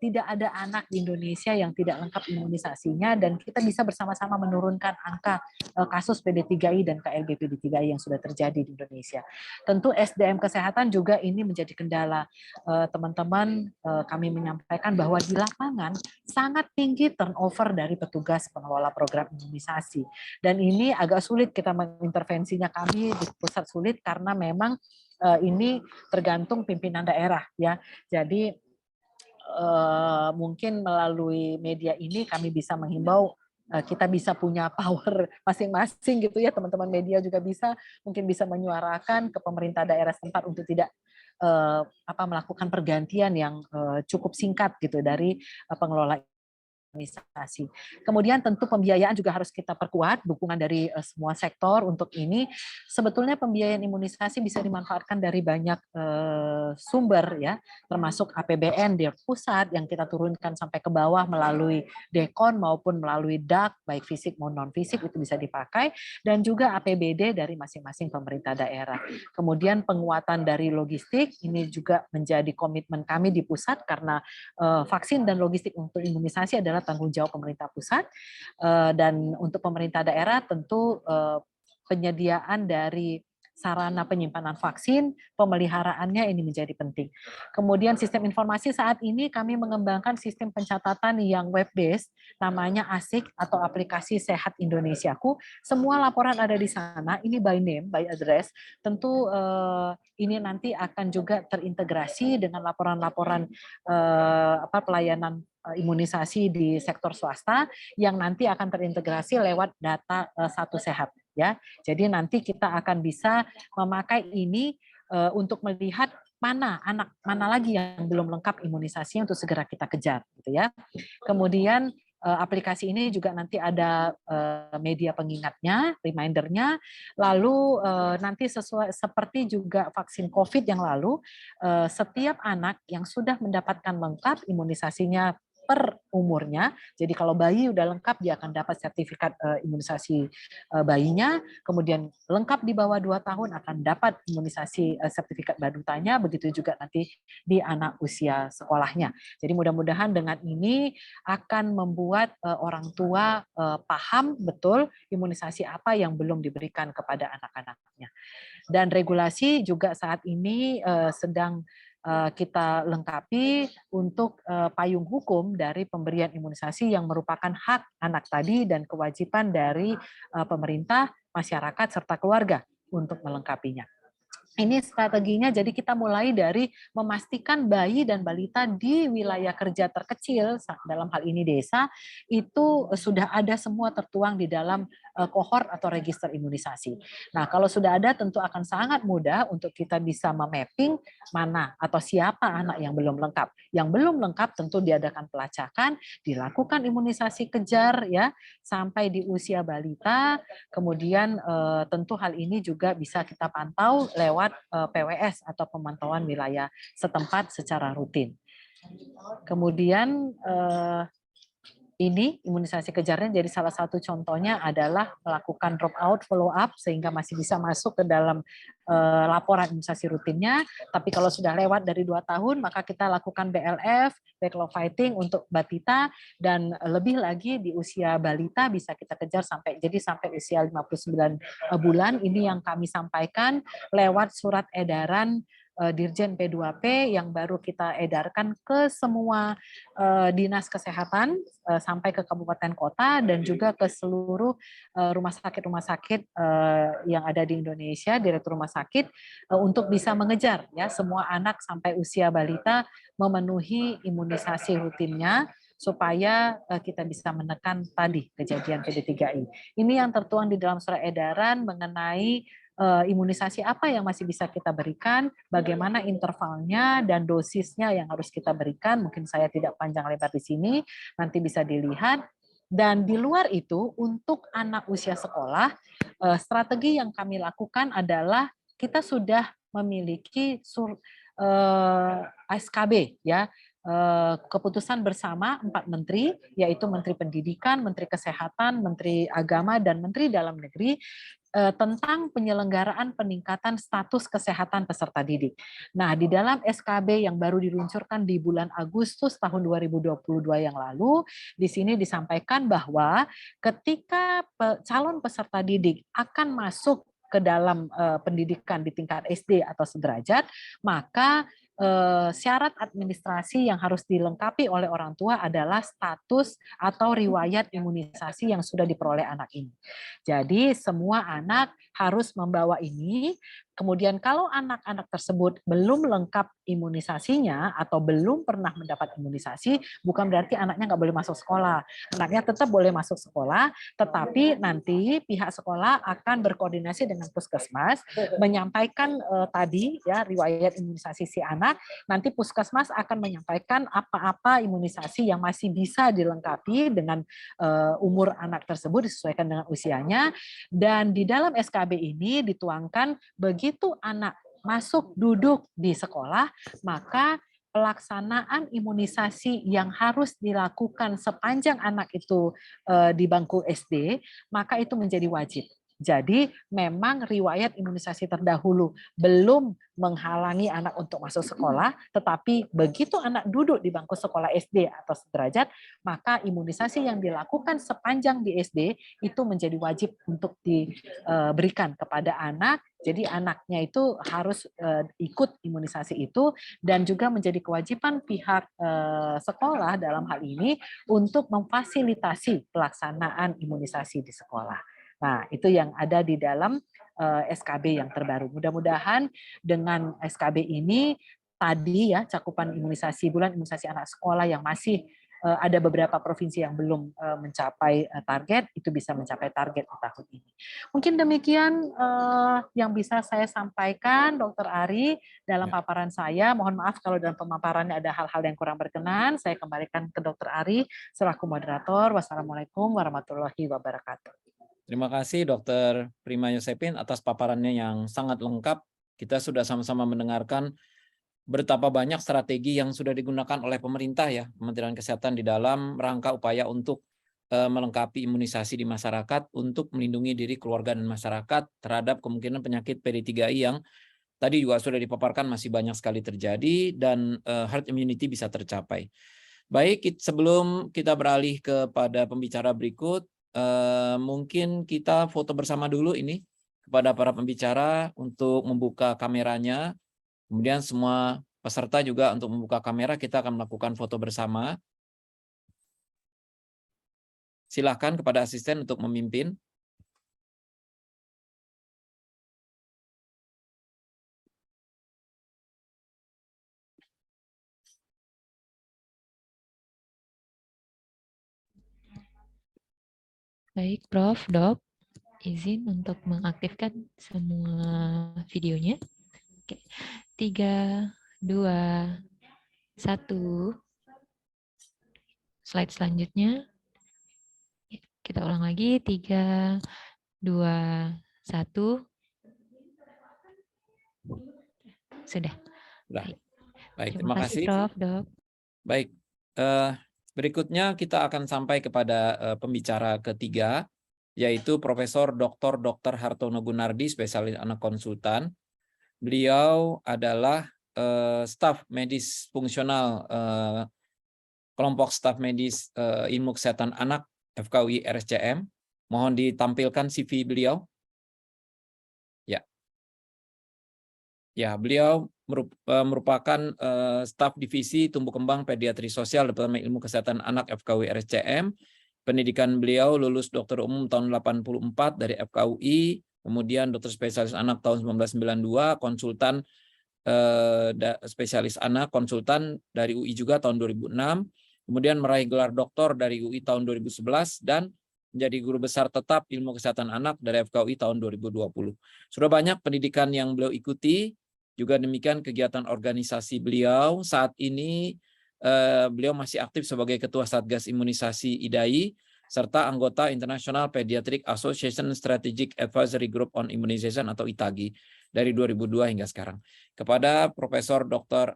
tidak ada anak di Indonesia yang tidak lengkap imunisasinya dan kita bisa bersama-sama menurunkan angka kasus PD3I dan KLB PD3I yang sudah terjadi di Indonesia. Tentu SDM kesehatan juga ini menjadi kendala. Teman-teman, kami menyampaikan bahwa di lapangan sangat tinggi turnover dari petugas pengelola program imunisasi. Dan ini agak sulit kita mengintervensinya, kami di pusat sulit karena memang ini tergantung pimpinan daerah ya. Jadi mungkin melalui media ini kami bisa menghimbau kita bisa punya power masing-masing gitu ya, teman-teman media juga mungkin bisa menyuarakan ke pemerintah daerah setempat untuk tidak melakukan pergantian yang cukup singkat gitu dari pengelola imunisasi. Kemudian tentu pembiayaan juga harus kita perkuat, dukungan dari semua sektor untuk ini. Sebetulnya pembiayaan imunisasi bisa dimanfaatkan dari banyak sumber ya, termasuk APBN di pusat yang kita turunkan sampai ke bawah melalui Dekon maupun melalui DAK, baik fisik maupun non fisik itu bisa dipakai, dan juga APBD dari masing-masing pemerintah daerah. Kemudian penguatan dari logistik ini juga menjadi komitmen kami di pusat karena vaksin dan logistik untuk imunisasi adalah tanggung jawab pemerintah pusat, dan untuk pemerintah daerah tentu penyediaan dari sarana penyimpanan vaksin, pemeliharaannya ini menjadi penting. Kemudian sistem informasi saat ini kami mengembangkan sistem pencatatan yang web based, namanya ASIK atau aplikasi Sehat Indonesiaku. Semua laporan ada di sana, ini by name, by address. Tentu ini nanti akan juga terintegrasi dengan laporan-laporan pelayanan imunisasi di sektor swasta yang nanti akan terintegrasi lewat data Satu Sehat ya. Jadi nanti kita akan bisa memakai ini untuk melihat mana lagi yang belum lengkap imunisasinya untuk segera kita kejar gitu ya. Kemudian aplikasi ini juga nanti ada media pengingatnya, remindernya, lalu nanti seperti juga vaksin COVID yang lalu, setiap anak yang sudah mendapatkan lengkap imunisasinya per umurnya, jadi kalau bayi udah lengkap dia akan dapat sertifikat imunisasi bayinya, kemudian lengkap di bawah 2 tahun akan dapat imunisasi sertifikat badutanya, begitu juga nanti di anak usia sekolahnya. Jadi mudah-mudahan dengan ini akan membuat orang tua paham betul imunisasi apa yang belum diberikan kepada anak-anaknya. Dan regulasi juga saat ini sedang kita lengkapi untuk payung hukum dari pemberian imunisasi yang merupakan hak anak tadi dan kewajiban dari pemerintah, masyarakat, serta keluarga untuk melengkapinya. Ini strateginya, jadi kita mulai dari memastikan bayi dan balita di wilayah kerja terkecil, dalam hal ini desa, itu sudah ada semua tertuang di dalam kohort atau register imunisasi. Nah, kalau sudah ada tentu akan sangat mudah untuk kita bisa memapping mana atau siapa anak yang belum lengkap. Yang belum lengkap tentu diadakan pelacakan, dilakukan imunisasi kejar ya sampai di usia balita, kemudian tentu hal ini juga bisa kita pantau lewat PWS atau pemantauan wilayah setempat secara rutin. Kemudian ini imunisasi kejarnya jadi salah satu contohnya adalah melakukan drop out follow up sehingga masih bisa masuk ke dalam laporan imunisasi rutinnya. Tapi kalau sudah lewat dari 2 tahun maka kita lakukan BLF, backlog fighting untuk batita, dan lebih lagi di usia balita bisa kita kejar sampai usia 59 bulan. Ini yang kami sampaikan lewat surat edaran Dirjen P2P yang baru kita edarkan ke semua dinas kesehatan sampai ke kabupaten kota dan juga ke seluruh rumah sakit yang ada di Indonesia, direktur rumah sakit untuk bisa mengejar ya semua anak sampai usia balita memenuhi imunisasi rutinnya supaya kita bisa menekan tadi kejadian PD3I. Ini yang tertuang di dalam surat edaran mengenai imunisasi apa yang masih bisa kita berikan, bagaimana intervalnya dan dosisnya yang harus kita berikan. Mungkin saya tidak panjang lebar di sini, nanti bisa dilihat. Dan di luar itu, untuk anak usia sekolah, strategi yang kami lakukan adalah kita sudah memiliki SKB ya, keputusan bersama 4 menteri, yaitu Menteri Pendidikan, Menteri Kesehatan, Menteri Agama, dan Menteri Dalam Negeri tentang penyelenggaraan peningkatan status kesehatan peserta didik. Nah, di dalam SKB yang baru diluncurkan di bulan Agustus tahun 2022 yang lalu, di sini disampaikan bahwa ketika calon peserta didik akan masuk ke dalam pendidikan di tingkat SD atau sederajat, maka syarat administrasi yang harus dilengkapi oleh orang tua adalah status atau riwayat imunisasi yang sudah diperoleh anak ini. Jadi semua anak harus membawa ini. Kemudian kalau anak-anak tersebut belum lengkap imunisasinya atau belum pernah mendapat imunisasi, bukan berarti anaknya nggak boleh masuk sekolah. Anaknya tetap boleh masuk sekolah, tetapi nanti pihak sekolah akan berkoordinasi dengan puskesmas, menyampaikan tadi ya riwayat imunisasi si anak. Nanti puskesmas akan menyampaikan apa-apa imunisasi yang masih bisa dilengkapi dengan umur anak tersebut disesuaikan dengan usianya. Dan di dalam SKB ini dituangkan begitu anak masuk duduk di sekolah, maka pelaksanaan imunisasi yang harus dilakukan sepanjang anak itu di bangku SD, maka itu menjadi wajib. Jadi memang riwayat imunisasi terdahulu belum menghalangi anak untuk masuk sekolah, tetapi begitu anak duduk di bangku sekolah SD atau sederajat, maka imunisasi yang dilakukan sepanjang di SD itu menjadi wajib untuk diberikan kepada anak. Jadi anaknya itu harus ikut imunisasi itu dan juga menjadi kewajiban pihak sekolah dalam hal ini untuk memfasilitasi pelaksanaan imunisasi di sekolah. Nah, itu yang ada di dalam SKB yang terbaru. Mudah-mudahan dengan SKB ini tadi ya cakupan imunisasi bulan imunisasi anak sekolah yang masih ada beberapa provinsi yang belum mencapai target, itu bisa mencapai target di tahun ini. Mungkin demikian yang bisa saya sampaikan, Dr. Ari, dalam paparan saya. Mohon maaf kalau dalam pemaparannya ada hal-hal yang kurang berkenan. Saya kembalikan ke Dr. Ari selaku moderator. Wassalamualaikum warahmatullahi wabarakatuh. Terima kasih Dr. Prima Yosepin atas paparannya yang sangat lengkap. Kita sudah sama-sama mendengarkan betapa banyak strategi yang sudah digunakan oleh pemerintah ya, Kementerian Kesehatan di dalam rangka upaya untuk melengkapi imunisasi di masyarakat untuk melindungi diri keluarga dan masyarakat terhadap kemungkinan penyakit PD3I yang tadi juga sudah dipaparkan masih banyak sekali terjadi dan herd immunity bisa tercapai. Baik, sebelum kita beralih kepada pembicara berikut, mungkin kita foto bersama dulu ini kepada para pembicara untuk membuka kameranya. Kemudian semua peserta juga untuk membuka kamera, kita akan melakukan foto bersama. Silakan kepada asisten untuk memimpin. Baik, Prof, Dok, izin untuk mengaktifkan semua videonya. Oke. 3, 2, 1. Slide selanjutnya. Kita ulang lagi. 3, 2, 1. Sudah. Baik, terima kasih. Prof, Dok. Baik. Berikutnya kita akan sampai kepada pembicara ketiga, yaitu Profesor Dr. Hartono Gunardi, spesialis anak konsultan. Beliau adalah staf medis fungsional kelompok staf medis ilmu kesehatan anak FKUI RSCM. Mohon ditampilkan CV beliau. Ya, beliau merupakan staf divisi tumbuh kembang pediatri sosial Departemen Ilmu Kesehatan Anak FKUI RSCM. Pendidikan beliau lulus dokter umum tahun 84 dari FKUI, kemudian dokter spesialis anak tahun 1992, konsultan spesialis anak konsultan dari UI juga tahun 2006, kemudian meraih gelar doktor dari UI tahun 2011 dan menjadi guru besar tetap ilmu kesehatan anak dari FKUI tahun 2020. Sudah banyak pendidikan yang beliau ikuti, juga demikian kegiatan organisasi beliau. Saat ini beliau masih aktif sebagai Ketua Satgas Imunisasi IDAI, serta anggota International Pediatric Association Strategic Advisory Group on Immunization atau ITAGI dari 2002 hingga sekarang. Kepada Profesor Dr.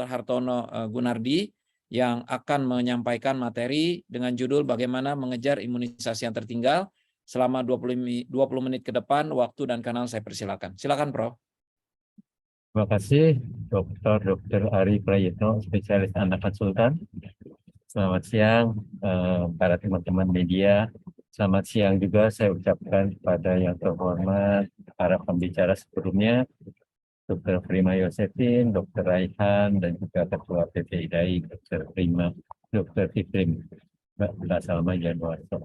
Hartono Gunardi yang akan menyampaikan materi dengan judul bagaimana mengejar imunisasi yang tertinggal selama 20 menit ke depan. Waktu dan kanal saya persilakan. Silakan, Prof. Terima kasih Dr. Ari Prayitno, spesialis anak konsultan. Selamat siang para teman-teman media. Selamat siang juga saya ucapkan kepada yang terhormat para pembicara sebelumnya, Dr. Prima Yosefin, Dr. Raihan, dan juga Ketua PP IDAI, Dr. Fitrim, Mbak Salma Januarto.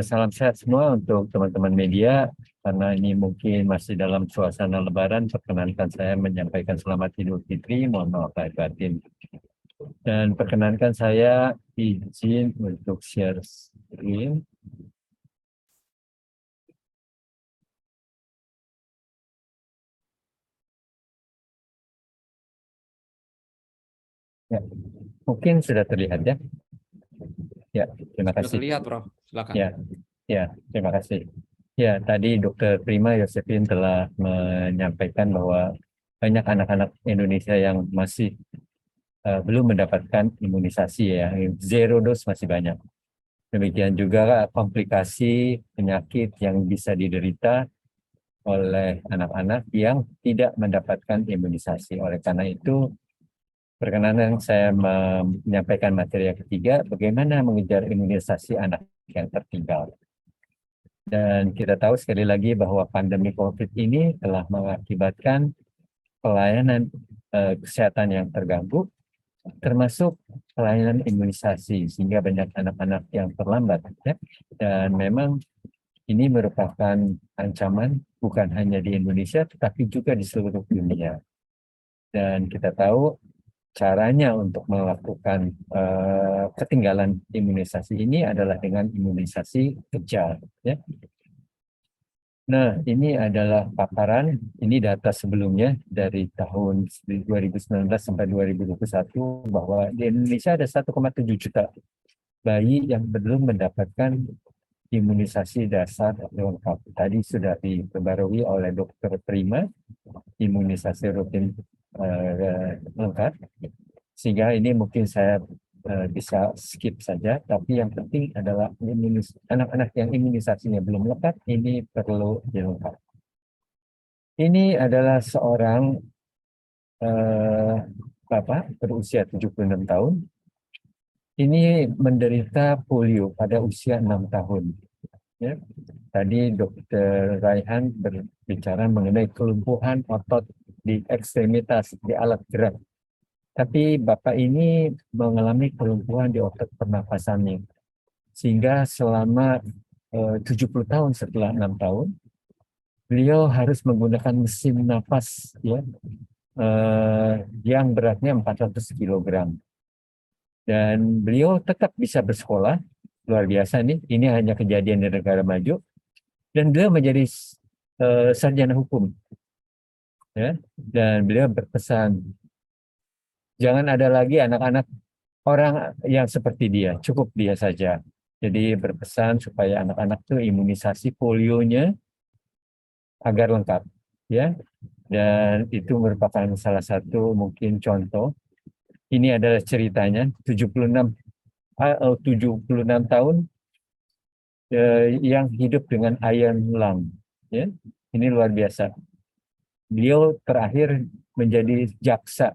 Salam sehat semua untuk teman-teman media. Karena ini mungkin masih dalam suasana lebaran, perkenankan saya menyampaikan selamat Idul Fitri, mohon maaf lahir batin. Dan perkenankan saya izin untuk share screen. Ya, mungkin sudah terlihat ya. Ya, terima kasih. Sudah terlihat, Prof. Silakan. Ya, terima kasih. Ya, tadi Dr. Prima Yosefin telah menyampaikan bahwa banyak anak-anak Indonesia yang masih belum mendapatkan imunisasi ya, zero dose masih banyak. Demikian juga komplikasi penyakit yang bisa diderita oleh anak-anak yang tidak mendapatkan imunisasi. Oleh karena itu, perkenanan saya menyampaikan materi yang ketiga, bagaimana mengejar imunisasi anak yang tertinggal. Dan kita tahu sekali lagi bahwa pandemi COVID ini telah mengakibatkan pelayanan kesehatan yang terganggu, termasuk pelayanan imunisasi, sehingga banyak anak-anak yang terlambat. Ya. Dan memang ini merupakan ancaman bukan hanya di Indonesia, tetapi juga di seluruh dunia. Dan kita tahu caranya untuk melakukan ketinggalan imunisasi ini adalah dengan imunisasi kejar. Ya. Nah, ini adalah paparan, ini data sebelumnya dari tahun 2019 sampai 2021 bahwa di Indonesia ada 1,7 juta bayi yang belum mendapatkan imunisasi dasar lengkap. Tadi sudah diperbarui oleh Dr. Prima, imunisasi rutin lengkap. Sehingga ini mungkin saya bisa skip saja, tapi yang penting adalah anak-anak yang imunisasinya belum lengkap, ini perlu dilengkapi. Ini adalah seorang bapak berusia 76 tahun. Ini menderita polio pada usia 6 tahun. Ya. Tadi Dr. Raihan berbicara mengenai kelumpuhan otot di ekstremitas, di alat gerak. Tapi Bapak ini mengalami kelumpuhan di otot pernapasannya. Sehingga selama 70 tahun setelah 6 tahun, beliau harus menggunakan mesin napas ya, yang beratnya 400 kg. Dan beliau tetap bisa bersekolah, luar biasa nih, ini hanya kejadian di negara maju. Dan beliau menjadi sarjana hukum. Ya, dan beliau berpesan, jangan ada lagi anak-anak orang yang seperti dia, cukup dia saja. Jadi berpesan supaya anak-anak itu imunisasi polionya agar lengkap, ya. Dan itu merupakan salah satu mungkin contoh. Ini adalah ceritanya 76 tahun yang hidup dengan iron lung, ya. Ini luar biasa. Beliau terakhir menjadi jaksa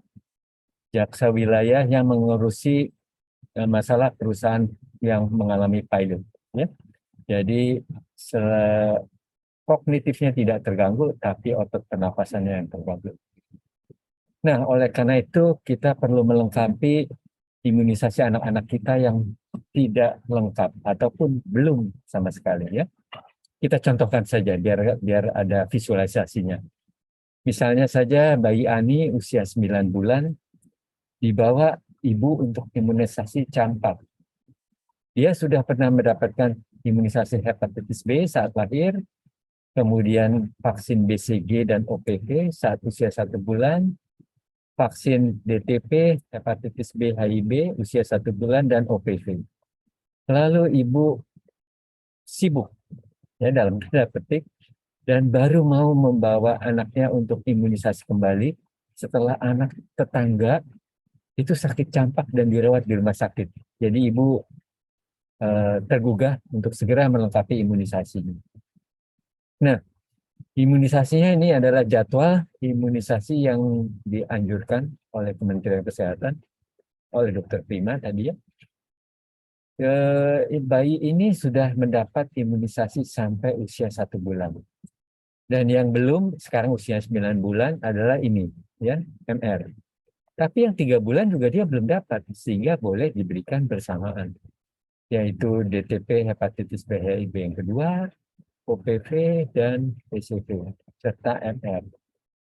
wilayah yang mengurusi masalah perusahaan yang mengalami pilot. Ya. Jadi kognitifnya tidak terganggu, tapi otot pernapasannya yang terganggu. Nah, oleh karena itu kita perlu melengkapi imunisasi anak-anak kita yang tidak lengkap ataupun belum sama sekali ya. Kita contohkan saja biar ada visualisasinya. Misalnya saja bayi Ani usia 9 bulan dibawa ibu untuk imunisasi campak. Dia sudah pernah mendapatkan imunisasi hepatitis B saat lahir, kemudian vaksin BCG dan OPV saat usia 1 bulan, vaksin DTP, hepatitis B, HIV, usia 1 bulan, dan OPV. Lalu ibu sibuk, ya dalam tanda petik, dan baru mau membawa anaknya untuk imunisasi kembali setelah anak tetangga itu sakit campak dan dirawat di rumah sakit. Jadi ibu tergugah untuk segera melengkapi imunisasinya. Nah, imunisasinya ini adalah jadwal imunisasi yang dianjurkan oleh Kementerian Kesehatan, oleh Dr. Prima tadi ya. Bayi ini sudah mendapat imunisasi sampai usia 1 bulan. Dan yang belum, sekarang usia 9 bulan adalah ini, ya, MR. Tapi yang 3 bulan juga dia belum dapat, sehingga boleh diberikan bersamaan. Yaitu DTP hepatitis B HIV yang kedua, OPV, dan PCV, serta MR.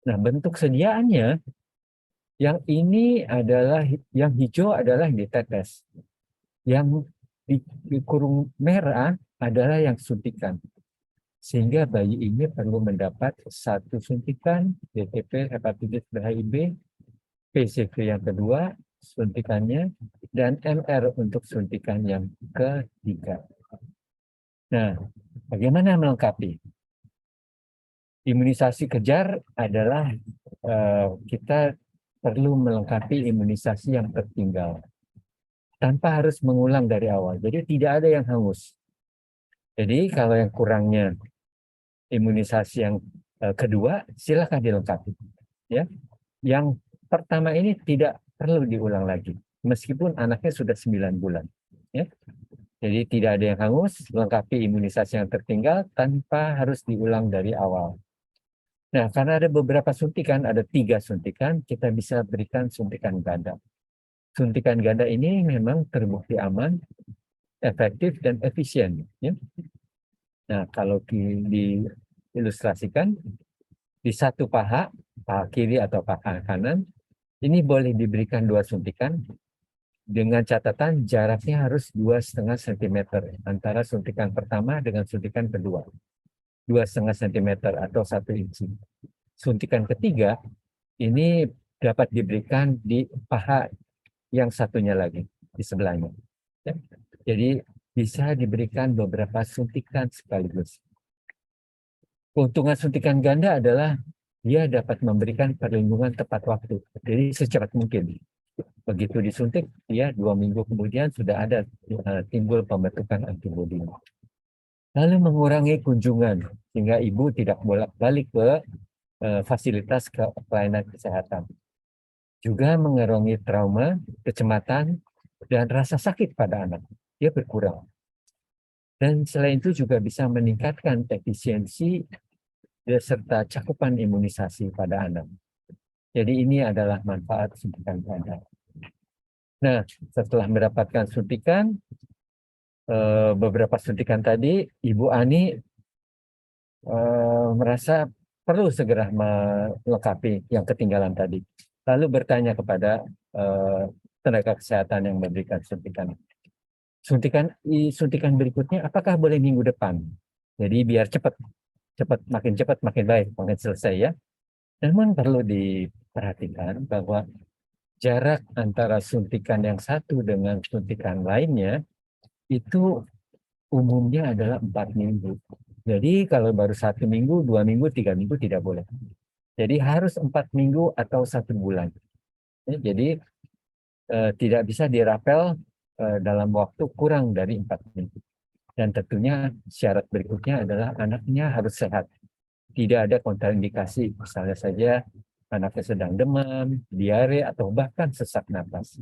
Nah, bentuk sediaannya, yang ini adalah, yang hijau adalah yang ditetes. Yang di kurung merah adalah yang suntikan. Sehingga bayi ini perlu mendapat 1 suntikan DTP hepatitis B HIV, PCV yang kedua, suntikannya, dan MR untuk suntikan yang ketiga. Nah, bagaimana melengkapi? Imunisasi kejar adalah kita perlu melengkapi imunisasi yang tertinggal tanpa harus mengulang dari awal. Jadi tidak ada yang hangus. Jadi kalau yang kurangnya imunisasi yang kedua, silakan dilengkapi. Ya, yang pertama ini tidak perlu diulang lagi, meskipun anaknya sudah 9 bulan. Ya. Jadi tidak ada yang hangus, lengkapi imunisasi yang tertinggal tanpa harus diulang dari awal. Nah, karena ada beberapa suntikan, ada 3 suntikan, kita bisa berikan suntikan ganda. Suntikan ganda ini memang terbukti aman, efektif, dan efisien. Ya. Nah, kalau diilustrasikan, di satu paha kiri atau paha kanan, ini boleh diberikan 2 suntikan, dengan catatan jaraknya harus 2,5 cm antara suntikan pertama dengan suntikan kedua. 2,5 cm atau 1 inci. Suntikan ketiga ini dapat diberikan di paha yang satunya lagi, di sebelahnya. Ya. Jadi bisa diberikan beberapa suntikan sekaligus. Keuntungan suntikan ganda adalah dia dapat memberikan perlindungan tepat waktu. Jadi secepat mungkin. Begitu disuntik, dia 2 minggu kemudian sudah ada timbul pembentukan antibodi. Lalu mengurangi kunjungan, sehingga ibu tidak bolak-balik ke fasilitas pelayanan kesehatan. Juga mengurangi trauma, kecemasan, dan rasa sakit pada anak. Dia berkurang. Dan selain itu juga bisa meningkatkan efisiensi serta cakupan imunisasi pada anak. Jadi ini adalah manfaat suntikan ganda. Nah, setelah mendapatkan suntikan, beberapa suntikan tadi, Ibu Ani merasa perlu segera melengkapi yang ketinggalan tadi. Lalu bertanya kepada tenaga kesehatan yang memberikan suntikan. Suntikan berikutnya, apakah boleh minggu depan? Jadi biar cepat, makin baik, makin selesai ya. Namun perlu diperhatikan bahwa jarak antara suntikan yang satu dengan suntikan lainnya itu umumnya adalah 4 minggu. Jadi kalau baru 1 minggu, 2 minggu, 3 minggu tidak boleh. Jadi harus 4 minggu atau 1 bulan. Jadi tidak bisa dirapel dalam waktu kurang dari 4 minggu. Dan tentunya syarat berikutnya adalah anaknya harus sehat. Tidak ada kontraindikasi, misalnya saja anaknya sedang demam, diare, atau bahkan sesak napas.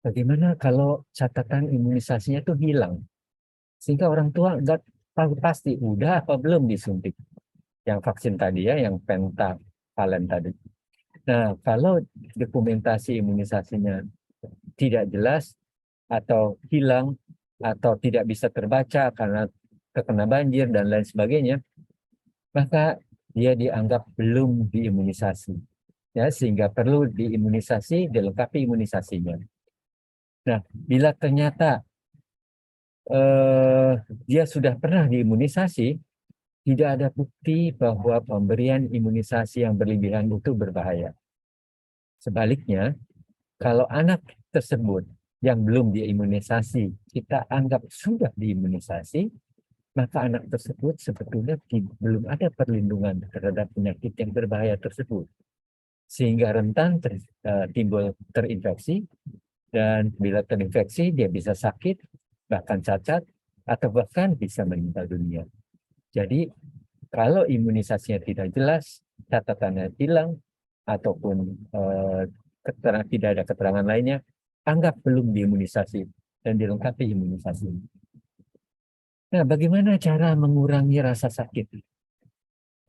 Bagaimana kalau catatan imunisasinya itu hilang? Sehingga orang tua pasti udah apa belum disuntik yang vaksin tadi ya, yang pentavalen tadi. Nah, kalau dokumentasi imunisasinya tidak jelas atau hilang atau tidak bisa terbaca karena terkena banjir dan lain sebagainya, maka dia dianggap belum diimunisasi. Ya, sehingga perlu diimunisasi, dilengkapi imunisasinya. Nah, bila ternyata dia sudah pernah diimunisasi, tidak ada bukti bahwa pemberian imunisasi yang berlebihan itu berbahaya. Sebaliknya, kalau anak tersebut yang belum diimunisasi, kita anggap sudah diimunisasi, maka anak tersebut sebetulnya belum ada perlindungan terhadap penyakit yang berbahaya tersebut. Sehingga rentan timbul terinfeksi, dan bila terinfeksi dia bisa sakit, bahkan cacat, atau bahkan bisa meninggal dunia. Jadi kalau imunisasinya tidak jelas, catatannya hilang, ataupun tidak ada keterangan lainnya, anggap belum diimunisasi dan dilengkapi imunisasi. Nah, bagaimana cara mengurangi rasa sakit?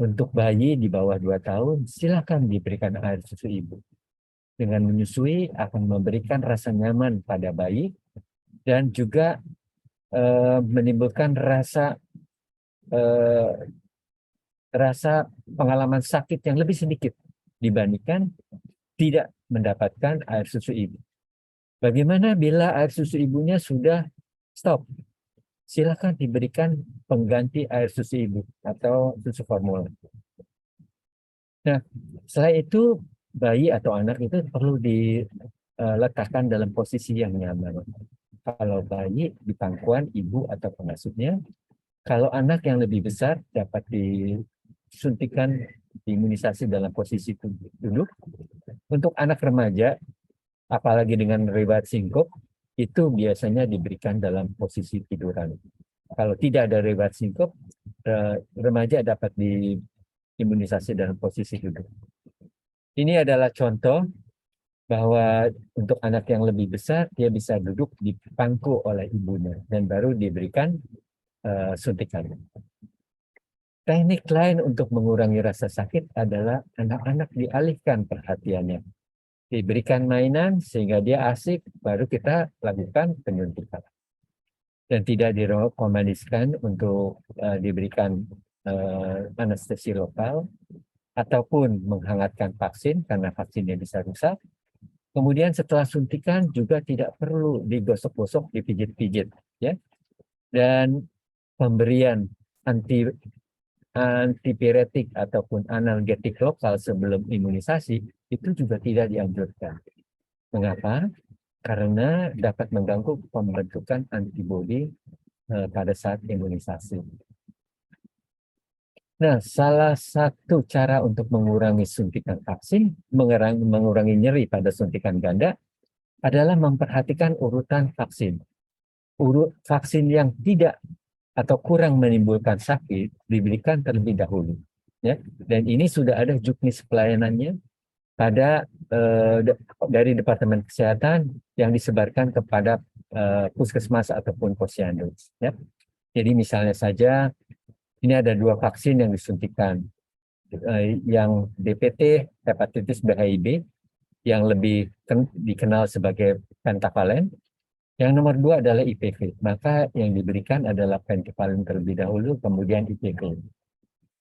Untuk bayi di bawah 2 tahun, silakan diberikan air susu ibu. Dengan menyusui akan memberikan rasa nyaman pada bayi dan juga menimbulkan rasa pengalaman sakit yang lebih sedikit dibandingkan tidak mendapatkan air susu ibu. Bagaimana bila air susu ibunya sudah stop? Silakan diberikan pengganti air susu ibu atau susu formula. Nah, setelah itu bayi atau anak itu perlu diletakkan dalam posisi yang nyaman. Kalau bayi di pangkuan ibu atau pengasuhnya, kalau anak yang lebih besar dapat disuntikan imunisasi dalam posisi duduk. Untuk anak remaja, apalagi dengan riwayat singkop, itu biasanya diberikan dalam posisi tiduran. Kalau tidak ada riwayat singkop, remaja dapat diimunisasi dalam posisi duduk. Ini adalah contoh bahwa untuk anak yang lebih besar, dia bisa duduk di pangku oleh ibunya dan baru diberikan suntikan. Teknik lain untuk mengurangi rasa sakit adalah anak-anak dialihkan perhatiannya. Diberikan mainan sehingga dia asik, baru kita lakukan penyuntikan. Dan tidak direkomendasikan untuk diberikan anestesi lokal ataupun menghangatkan vaksin karena vaksinnya bisa rusak. Kemudian setelah suntikan juga tidak perlu digosok-gosok, dipijit-pijit, ya. Dan pemberian antipiretik ataupun analgetik lokal sebelum imunisasi itu juga tidak dianjurkan. Mengapa? Karena dapat mengganggu pembentukan antibodi pada saat imunisasi. Nah, salah satu cara untuk mengurangi suntikan vaksin, mengurangi nyeri pada suntikan ganda adalah memperhatikan urutan vaksin. Vaksin yang tidak atau kurang menimbulkan sakit diberikan terlebih dahulu, ya. Dan ini sudah ada juknis pelayanannya pada dari Departemen Kesehatan yang disebarkan kepada puskesmas ataupun posyandu, ya. Jadi misalnya saja ini ada 2 vaksin yang disuntikan, yang DPT hepatitis B/HIV yang lebih dikenal sebagai pentavalen. Yang nomor 2 adalah IPV. Maka yang diberikan adalah pentavalen terlebih dahulu, kemudian IPV.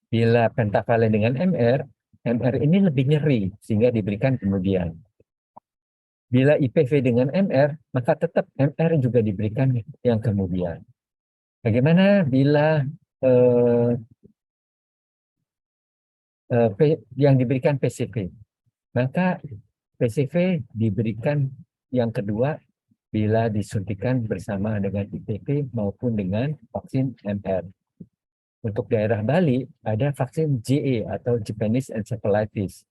Bila pentavalen dengan MR ini lebih nyeri, sehingga diberikan kemudian. Bila IPV dengan MR, maka tetap MR juga diberikan yang kemudian. Bagaimana bila yang diberikan PCV? Maka PCV diberikan yang kedua bila disuntikan bersama dengan IPV maupun dengan vaksin MR. Untuk daerah Bali ada vaksin JE atau Japanese Encephalitis.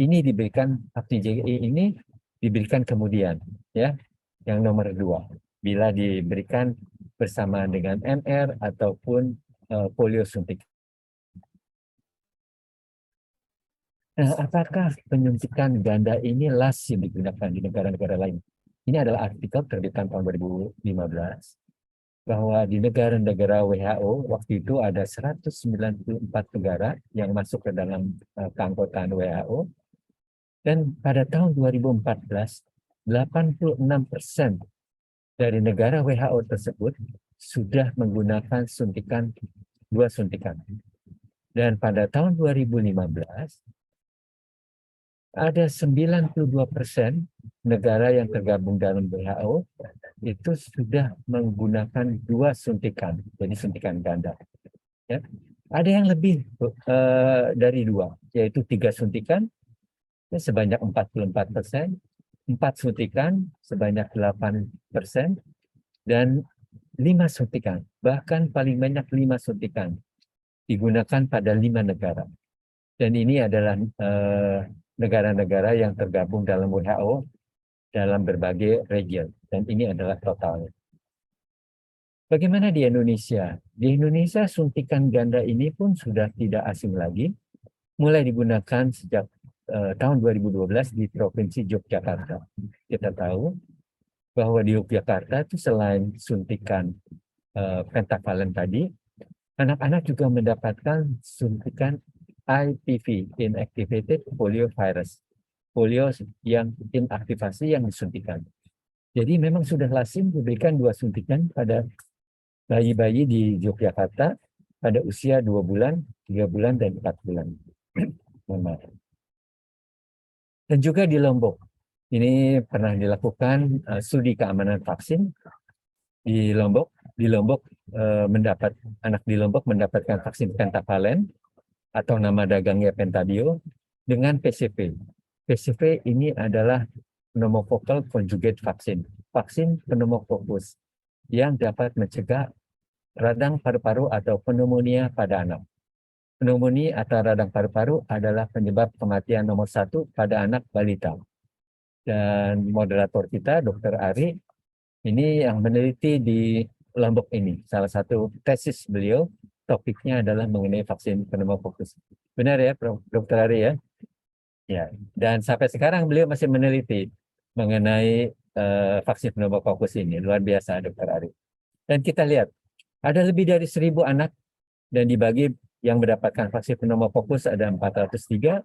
Ini diberikan vaksin JE ini diberikan kemudian, ya, yang nomor 2 bila diberikan bersama dengan MR ataupun polio suntik. Nah, apakah penyuntikan ganda ini lazim digunakan di negara-negara lain? Ini adalah artikel terbitan tahun 2015. bahwa di negara-negara WHO waktu itu ada 194 negara yang masuk ke dalam keanggotaan WHO, dan pada tahun 2014 86% dari negara WHO tersebut sudah menggunakan suntikan 2 suntikan. Dan pada tahun 2015 ada 92% negara yang tergabung dalam WHO itu sudah menggunakan 2 suntikan, jadi suntikan ganda. Ya. Ada yang lebih dari 2, yaitu 3 suntikan sebanyak 44%, 4 suntikan sebanyak 8%, dan 5 suntikan, bahkan paling banyak 5 suntikan digunakan pada 5 negara. Dan ini adalah negara-negara yang tergabung dalam WHO dalam berbagai region, dan ini adalah totalnya. Bagaimana di Indonesia? Di Indonesia suntikan ganda ini pun sudah tidak asing lagi, mulai digunakan sejak tahun 2012 di Provinsi Yogyakarta. Kita tahu bahwa di Yogyakarta itu selain suntikan pentavalen tadi, anak-anak juga mendapatkan suntikan IPV, inactivated polio virus, polio yang inaktivasi yang disuntikan. Jadi memang sudah lazim diberikan 2 suntikan pada bayi-bayi di Yogyakarta pada usia 2 bulan, 3 bulan, dan 4 bulan. Dan juga di Lombok, ini pernah dilakukan studi keamanan vaksin di Lombok. Anak di Lombok mendapatkan vaksin pentavalen atau nama dagangnya Pentabio dengan PCV. PCV ini adalah pneumococcal conjugate vaksin, vaksin pneumococcus yang dapat mencegah radang paru-paru atau pneumonia pada anak. Pneumonia atau radang paru-paru adalah penyebab kematian nomor 1 pada anak balita. Dan moderator kita, Dr. Ari, ini yang meneliti di Lombok ini. Salah satu tesis beliau, topiknya adalah mengenai vaksin pneumococcus. Benar ya, Dr. Ari ya? Ya. Dan sampai sekarang beliau masih meneliti mengenai vaksin pneumococcus ini. Luar biasa, Dr. Ari. Dan kita lihat, ada lebih dari 1.000 anak dan dibagi yang mendapatkan vaksin pneumococcus ada 403,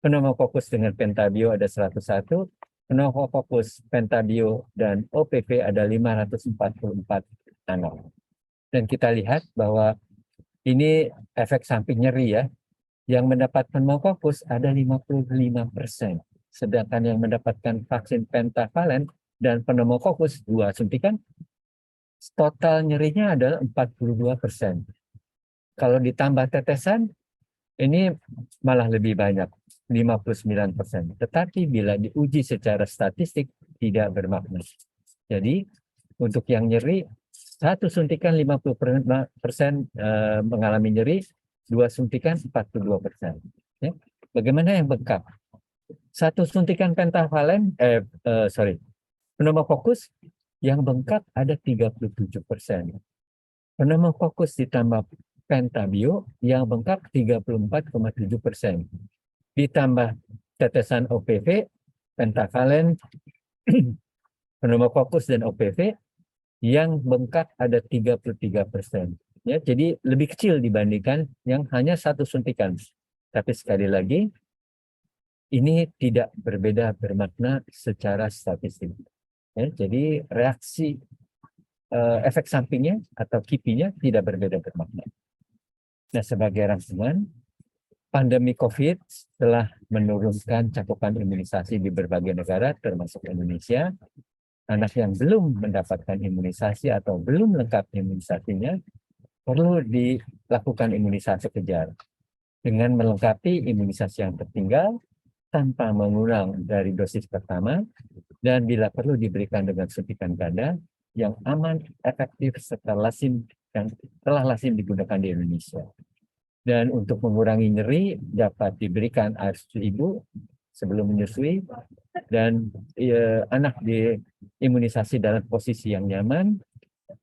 pneumococcus dengan pentabio ada 101, pneumococcus pentabio dan OPV ada 544 anak. Dan kita lihat bahwa ini efek samping nyeri ya. Yang mendapat pneumococcus ada 55%, sedangkan yang mendapatkan vaksin pentavalen dan pneumococcus 2 suntikan total nyerinya adalah 42%. Kalau ditambah tetesan, ini malah lebih banyak, 59%. Tetapi bila diuji secara statistik, tidak bermakna. Jadi, untuk yang nyeri, 1 suntikan 50% mengalami nyeri, 2 suntikan 42%. Ya. Bagaimana yang bengkak? 1 suntikan pentavalen, pneumococcus, yang bengkak ada 37%. Pneumococcus ditambah pentabio yang bengkak 34,7%. Ditambah tetesan OPV, pentavalen, pneumococcus dan OPV yang bengkak ada 33%. Ya, jadi lebih kecil dibandingkan yang hanya 1 suntikan. Tapi sekali lagi, ini tidak berbeda bermakna secara statistik. Ya, jadi reaksi efek sampingnya atau KIPI-nya tidak berbeda bermakna. Nah, sebagai rangkuman, pandemi COVID telah menurunkan cakupan imunisasi di berbagai negara, termasuk Indonesia. Anak yang belum mendapatkan imunisasi atau belum lengkap imunisasinya, perlu dilakukan imunisasi kejar dengan melengkapi imunisasi yang tertinggal tanpa mengulang dari dosis pertama, dan bila perlu diberikan dengan suntikan ganda yang aman, efektif, serta lazim yang telah lazim digunakan di Indonesia. Dan untuk mengurangi nyeri dapat diberikan air susu ibu sebelum menyusui, dan anak diimunisasi dalam posisi yang nyaman.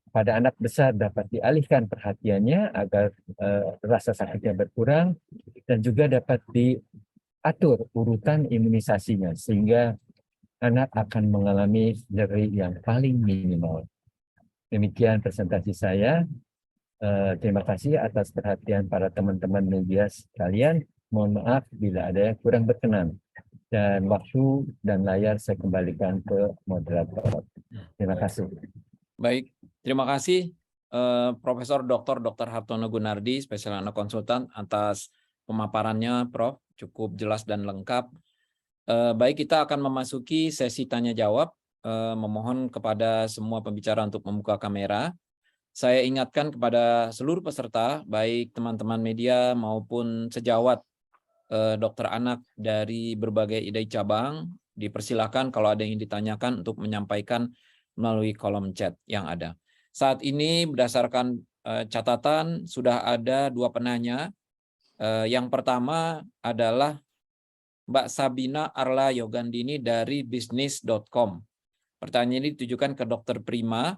Pada anak besar dapat dialihkan perhatiannya agar rasa sakitnya berkurang, dan juga dapat diatur urutan imunisasinya sehingga anak akan mengalami nyeri yang paling minimal. Demikian presentasi saya. Terima kasih atas perhatian para teman-teman media sekalian. Mohon maaf bila ada yang kurang berkenan. Dan waktu dan layar saya kembalikan ke moderator. Terima kasih. Baik, terima kasih Profesor Dr. Hartono Gunardi, spesialis anak konsultan, atas pemaparannya, Prof. Cukup jelas dan lengkap. Baik, kita akan memasuki sesi tanya jawab. Memohon kepada semua pembicara untuk membuka kamera. Saya ingatkan kepada seluruh peserta, baik teman-teman media maupun sejawat dokter anak dari berbagai IDAI cabang, dipersilakan kalau ada yang ditanyakan untuk menyampaikan melalui kolom chat yang ada. Saat ini berdasarkan catatan sudah ada 2 penanya. Yang pertama adalah Mbak Sabina Arla Yogandini dari bisnis.com. Pertanyaan ini ditujukan ke Dr. Prima.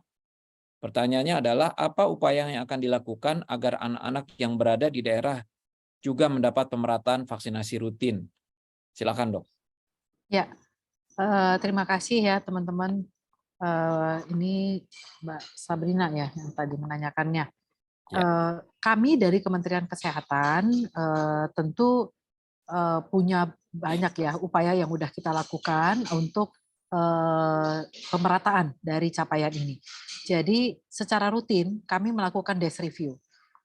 Pertanyaannya adalah apa upaya yang akan dilakukan agar anak-anak yang berada di daerah juga mendapat pemerataan vaksinasi rutin? Silakan, Dok. Ya, terima kasih ya teman-teman. Ini Mbak Sabrina ya yang tadi menanyakannya. Kami dari Kementerian Kesehatan tentu punya banyak ya upaya yang sudah kita lakukan untuk pemerataan dari capaian ini. Jadi secara rutin kami melakukan desk review.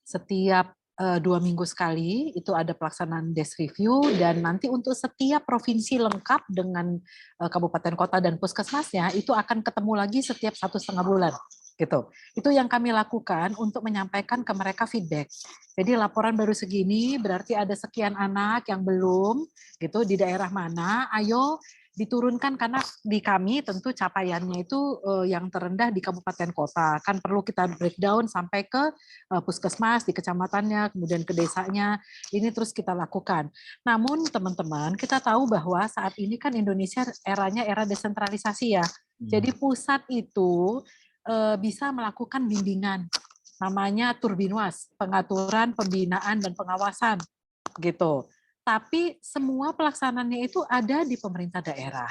Setiap 2 minggu sekali itu ada pelaksanaan desk review, dan nanti untuk setiap provinsi lengkap dengan kabupaten kota dan puskesmasnya itu akan ketemu lagi setiap 1,5 bulan. Gitu. Itu yang kami lakukan untuk menyampaikan ke mereka feedback. Jadi laporan baru segini berarti ada sekian anak yang belum gitu di daerah mana, ayo diturunkan, karena di kami tentu capaiannya itu yang terendah di kabupaten kota. Kan perlu kita breakdown sampai ke puskesmas di kecamatannya, kemudian ke desanya. Ini terus kita lakukan. Namun teman-teman, kita tahu bahwa saat ini kan Indonesia eranya era desentralisasi ya. Jadi pusat itu bisa melakukan bimbingan, namanya Turbinwas, pengaturan, pembinaan, dan pengawasan, gitu. Tapi semua pelaksanaannya itu ada di pemerintah daerah.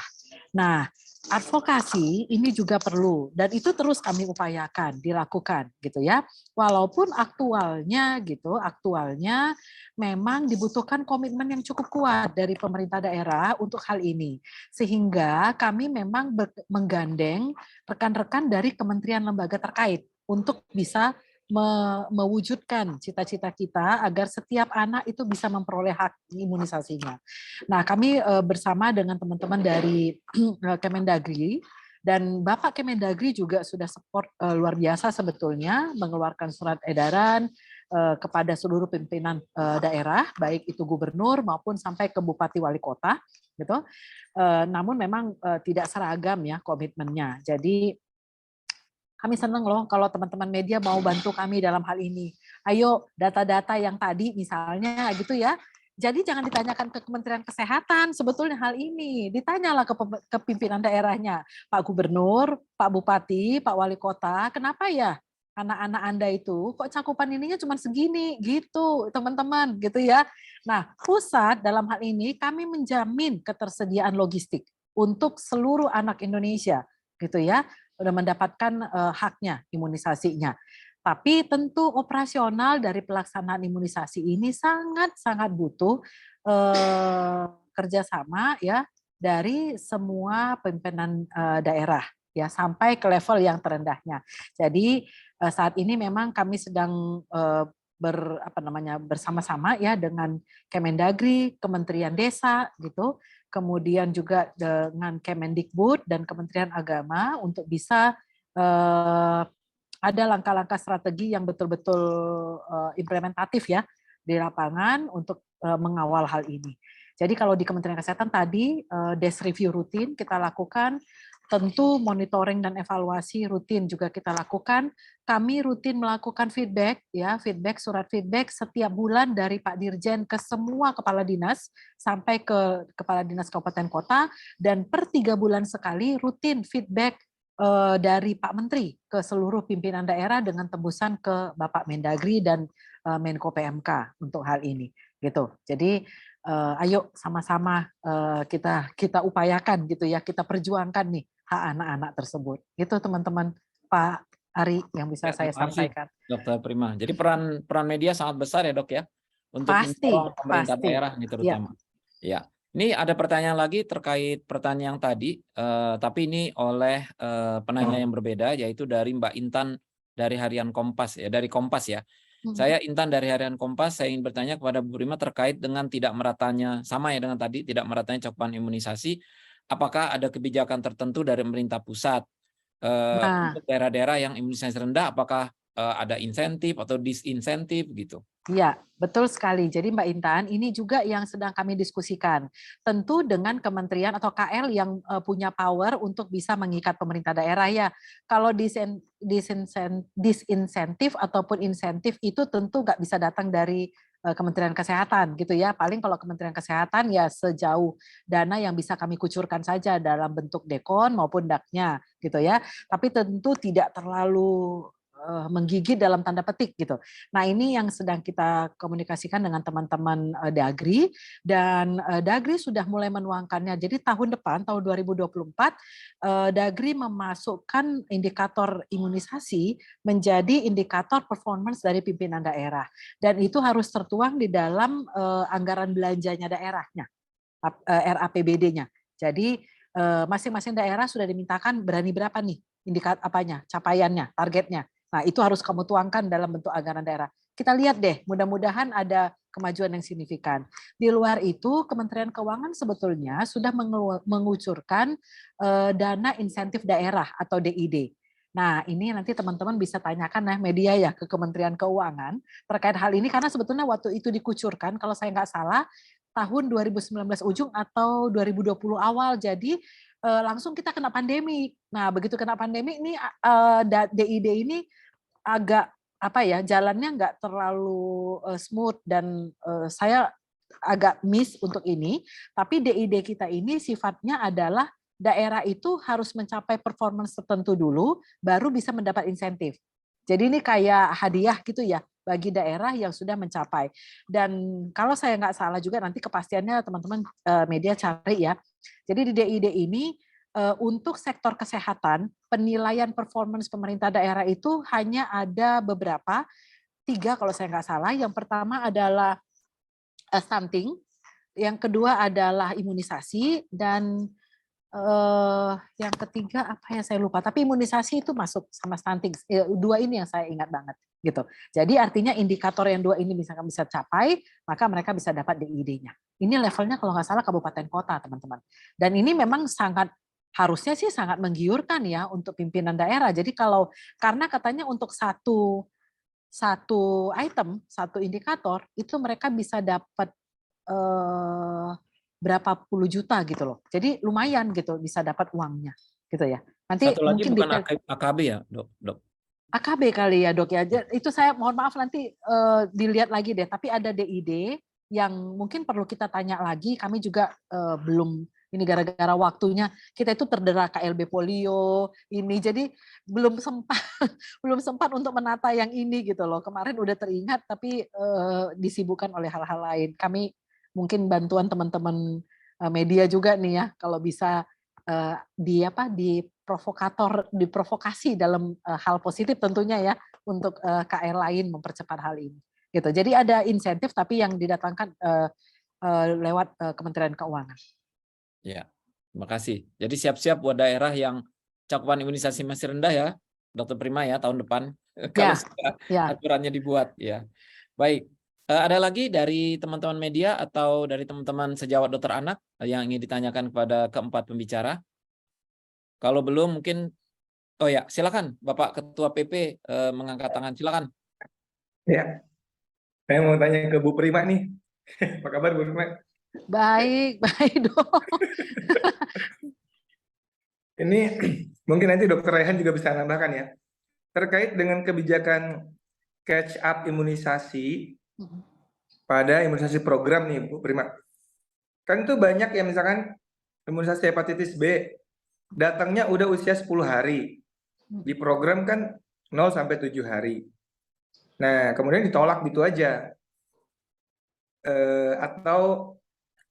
Nah, advokasi ini juga perlu, dan itu terus kami upayakan dilakukan, gitu ya. Walaupun aktualnya memang dibutuhkan komitmen yang cukup kuat dari pemerintah daerah untuk hal ini, sehingga kami memang menggandeng rekan-rekan dari kementerian lembaga terkait untuk bisa mewujudkan cita-cita kita agar setiap anak itu bisa memperoleh hak imunisasinya. Nah, kami bersama dengan teman-teman dari Kemendagri, dan Bapak Kemendagri juga sudah support luar biasa sebetulnya, mengeluarkan surat edaran kepada seluruh pimpinan daerah, baik itu gubernur maupun sampai ke bupati wali kota, gitu. Namun memang tidak seragam ya komitmennya. Jadi kami senang loh kalau teman-teman media mau bantu kami dalam hal ini. Ayo data-data yang tadi misalnya gitu ya. Jadi jangan ditanyakan ke Kementerian Kesehatan sebetulnya hal ini. Ditanyalah ke pimpinan daerahnya. Pak Gubernur, Pak Bupati, Pak Wali Kota, kenapa ya anak-anak Anda itu kok cakupan ininya cuma segini gitu teman-teman gitu ya. Nah pusat dalam hal ini kami menjamin ketersediaan logistik untuk seluruh anak Indonesia gitu ya, sudah mendapatkan haknya imunisasinya. Tapi tentu operasional dari pelaksanaan imunisasi ini sangat-sangat butuh kerjasama ya dari semua pimpinan daerah ya sampai ke level yang terendahnya. Jadi saat ini memang kami sedang bersama-sama ya dengan Kemendagri, Kementerian Desa gitu, kemudian juga dengan Kemendikbud dan Kementerian Agama untuk bisa ada langkah-langkah strategi yang betul-betul implementatif ya di lapangan untuk mengawal hal ini. Jadi kalau di Kementerian Kesehatan tadi desk review rutin kita lakukan, tentu monitoring dan evaluasi rutin juga kita lakukan. Kami rutin melakukan feedback ya, surat feedback setiap bulan dari Pak Dirjen ke semua kepala dinas sampai ke kepala dinas kabupaten kota, dan per 3 bulan sekali rutin feedback dari Pak Menteri ke seluruh pimpinan daerah dengan tembusan ke Bapak Mendagri dan Menko PMK untuk hal ini gitu. Jadi ayo sama-sama kita upayakan gitu ya, kita perjuangkan nih hak anak-anak tersebut. Itu teman-teman Pak Ari yang bisa Ya, saya terima kasih, sampaikan. Dr. Prima. Jadi peran media sangat besar ya, Dok ya, untuk Pasti, mendorong pemerintah pasti. daerah ini terutama. Ya. Ini ada pertanyaan lagi terkait pertanyaan yang tadi, tapi ini oleh penanya yang berbeda, yaitu dari Mbak Intan dari Harian Kompas ya, dari Kompas ya. Saya Intan dari Harian Kompas, saya ingin bertanya kepada Bu Prima terkait dengan tidak meratanya, sama ya dengan tadi, tidak meratanya cakupan imunisasi, apakah ada kebijakan tertentu dari pemerintah pusat Nah, untuk daerah-daerah yang imunisasi rendah, apakah ada insentif atau disinsentif gitu? iya, betul sekali. Jadi Mbak Intan, ini juga yang sedang kami diskusikan. Tentu dengan kementerian atau KL yang punya power untuk bisa mengikat pemerintah daerah ya. Kalau disinsentif ataupun insentif itu tentu nggak bisa datang dari Kementerian Kesehatan gitu ya. Paling kalau Kementerian Kesehatan ya sejauh dana yang bisa kami kucurkan saja dalam bentuk dekon maupun daknya gitu ya. Tapi tentu tidak terlalu menggigit dalam tanda petik gitu. Nah, ini yang sedang kita komunikasikan dengan teman-teman Dagri, dan Dagri sudah mulai menuangkannya. Jadi tahun depan, tahun 2024, Dagri memasukkan indikator imunisasi menjadi indikator performance dari pimpinan daerah. Dan itu harus tertuang di dalam anggaran belanjanya daerahnya, RAPBD-nya. Jadi masing-masing daerah sudah dimintakan berani berapa nih indikator capaiannya, targetnya. Nah, itu harus kamu tuangkan dalam bentuk anggaran daerah. Kita lihat deh, mudah-mudahan ada kemajuan yang signifikan. Di luar itu, Kementerian Keuangan sebetulnya sudah mengucurkan dana insentif daerah atau DID. Nah, ini nanti teman-teman bisa tanyakan ya media ya ke Kementerian Keuangan terkait hal ini, karena sebetulnya waktu itu dikucurkan, kalau saya nggak salah, tahun 2019 ujung atau 2020 awal. Jadi langsung kita kena pandemi. Nah, begitu kena pandemi ini DID ini agak jalannya nggak terlalu smooth, dan saya agak miss untuk ini. Tapi DID kita ini sifatnya adalah daerah itu harus mencapai performance tertentu dulu, baru bisa mendapat insentif. Jadi ini kayak hadiah gitu ya bagi daerah yang sudah mencapai. Dan kalau saya nggak salah juga, nanti kepastiannya teman-teman media cari ya. Jadi di DID ini untuk sektor kesehatan, penilaian performance pemerintah daerah itu hanya ada beberapa, 3 kalau saya nggak salah. Yang pertama adalah stunting, yang kedua adalah imunisasi, dan yang ketiga apa ya saya lupa. Tapi imunisasi itu masuk sama stunting. 2 ini yang saya ingat banget gitu. Jadi artinya indikator yang 2 ini bisa capai, maka mereka bisa dapat DID-nya. Ini levelnya kalau nggak salah kabupaten kota, teman-teman. Dan ini memang harusnya sih sangat menggiurkan ya untuk pimpinan daerah. Jadi karena katanya untuk satu item, satu indikator, itu mereka bisa dapat berapa puluh juta gitu loh. Jadi lumayan gitu bisa dapat uangnya gitu ya. Nanti Satu lagi mungkin bukan detail AKB ya, Dok? AKB kali ya, Dok ya. Itu saya mohon maaf, nanti dilihat lagi deh. Tapi ada DID yang mungkin perlu kita tanya lagi. Kami juga belum, ini gara-gara waktunya kita itu terderah KLB polio ini, jadi belum sempat untuk menata yang ini gitu loh. Kemarin udah teringat tapi disibukkan oleh hal-hal lain. Kami mungkin bantuan teman-teman media juga nih ya, kalau bisa diprovokasi dalam hal positif tentunya ya, untuk KL lain mempercepat hal ini gitu. Jadi ada insentif tapi yang didatangkan lewat Kementerian Keuangan. Ya, terima kasih. Jadi siap-siap buat daerah yang cakupan imunisasi masih rendah ya, Dr. Prima ya, tahun depan kalau aturannya dibuat ya. Baik, ada lagi dari teman-teman media atau dari teman-teman sejawat dokter anak yang ingin ditanyakan kepada keempat pembicara? Kalau belum mungkin, oh ya silakan Bapak Ketua PP mengangkat tangan, silakan. Ya, saya mau tanya ke Bu Prima nih. Apa kabar Bu Prima? Baik dong. Ini mungkin nanti Dokter Rehan juga bisa nambahkan ya. Terkait dengan kebijakan catch up imunisasi pada imunisasi program nih Bu Prima. Kan itu banyak ya, misalkan imunisasi hepatitis B, datangnya udah usia 10 hari. Di program kan 0 sampai 7 hari. Nah, kemudian ditolak gitu aja. Atau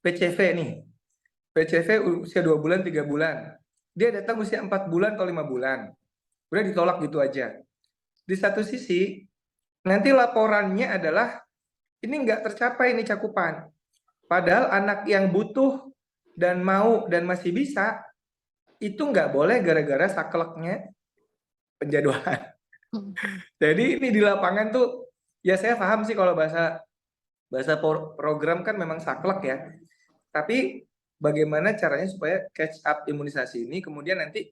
PCV nih. PCV usia 2 bulan, 3 bulan. Dia datang usia 4 bulan atau 5 bulan. Udah ditolak gitu aja. di satu sisi nanti laporannya adalah ini nggak tercapai ini cakupan. Padahal anak yang butuh dan mau dan masih bisa itu nggak boleh gara-gara sakleknya penjadwalan. Jadi ini di lapangan tuh ya saya paham sih kalau bahasa program kan memang saklek ya. Tapi bagaimana caranya supaya catch up imunisasi ini kemudian nanti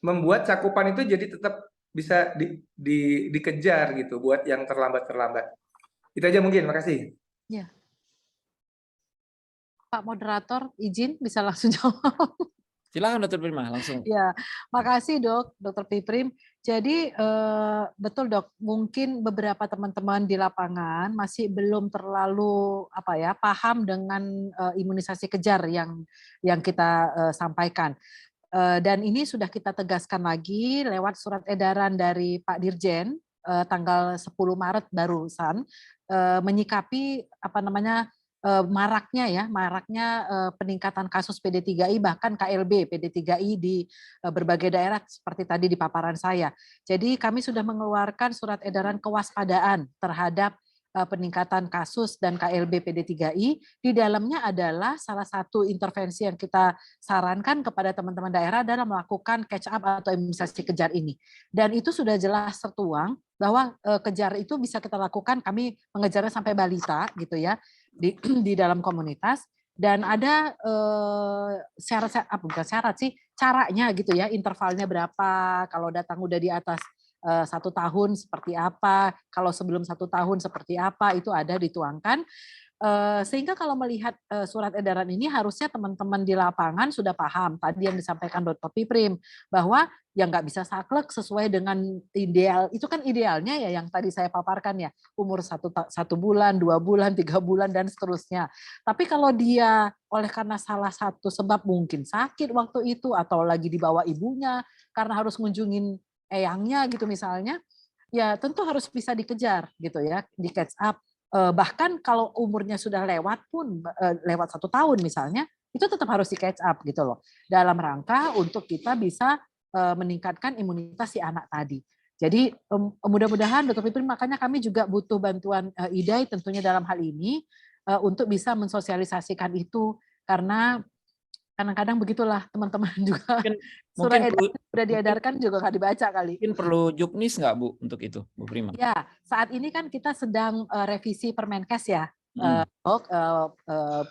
membuat cakupan itu jadi tetap bisa dikejar gitu buat yang terlambat. Itu aja mungkin, makasih. Ya. Pak Moderator, izin bisa langsung jawab. Silakan Dr. Prima, langsung. Ya, makasih Dr. Piprim. Jadi betul Dok, mungkin beberapa teman-teman di lapangan masih belum terlalu paham dengan imunisasi kejar yang kita sampaikan. Dan ini sudah kita tegaskan lagi lewat surat edaran dari Pak Dirjen tanggal 10 Maret barusan menyikapi maraknya peningkatan kasus PD3I bahkan KLB PD3I di berbagai daerah seperti tadi di paparan saya. Jadi kami sudah mengeluarkan surat edaran kewaspadaan terhadap peningkatan kasus dan KLB PD3I. Di dalamnya adalah salah satu intervensi yang kita sarankan kepada teman-teman daerah adalah melakukan catch up atau imunisasi kejar ini. Dan itu sudah jelas tertuang bahwa kejar itu bisa kita lakukan, kami mengejarnya sampai balita gitu ya di dalam komunitas. Dan ada caranya gitu ya, intervalnya berapa, kalau datang udah di atas 1 tahun seperti apa, kalau sebelum 1 tahun seperti apa, itu ada dituangkan. Sehingga kalau melihat surat edaran ini harusnya teman-teman di lapangan sudah paham tadi yang disampaikan Dr. Piprim bahwa yang nggak bisa saklek sesuai dengan ideal, itu kan idealnya ya yang tadi saya paparkan ya, umur 1 bulan, 2 bulan, 3 bulan dan seterusnya. Tapi kalau dia oleh karena salah satu sebab mungkin sakit waktu itu atau lagi dibawa ibunya karena harus ngunjungin eyangnya gitu misalnya, ya tentu harus bisa dikejar gitu ya, di catch up. Bahkan kalau umurnya sudah lewat pun, lewat 1 tahun misalnya, itu tetap harus di catch up gitu loh. Dalam rangka untuk kita bisa meningkatkan imunitas si anak tadi. Jadi mudah-mudahan Dr. Piprim, makanya kami juga butuh bantuan IDAI tentunya dalam hal ini untuk bisa mensosialisasikan itu, karena kadang-kadang begitulah teman-teman juga surat edaran sudah diedarkan juga nggak dibaca kali. Mungkin perlu juknis nggak Bu untuk itu, Bu Prima? Ya, saat ini kan kita sedang revisi Permenkes ya,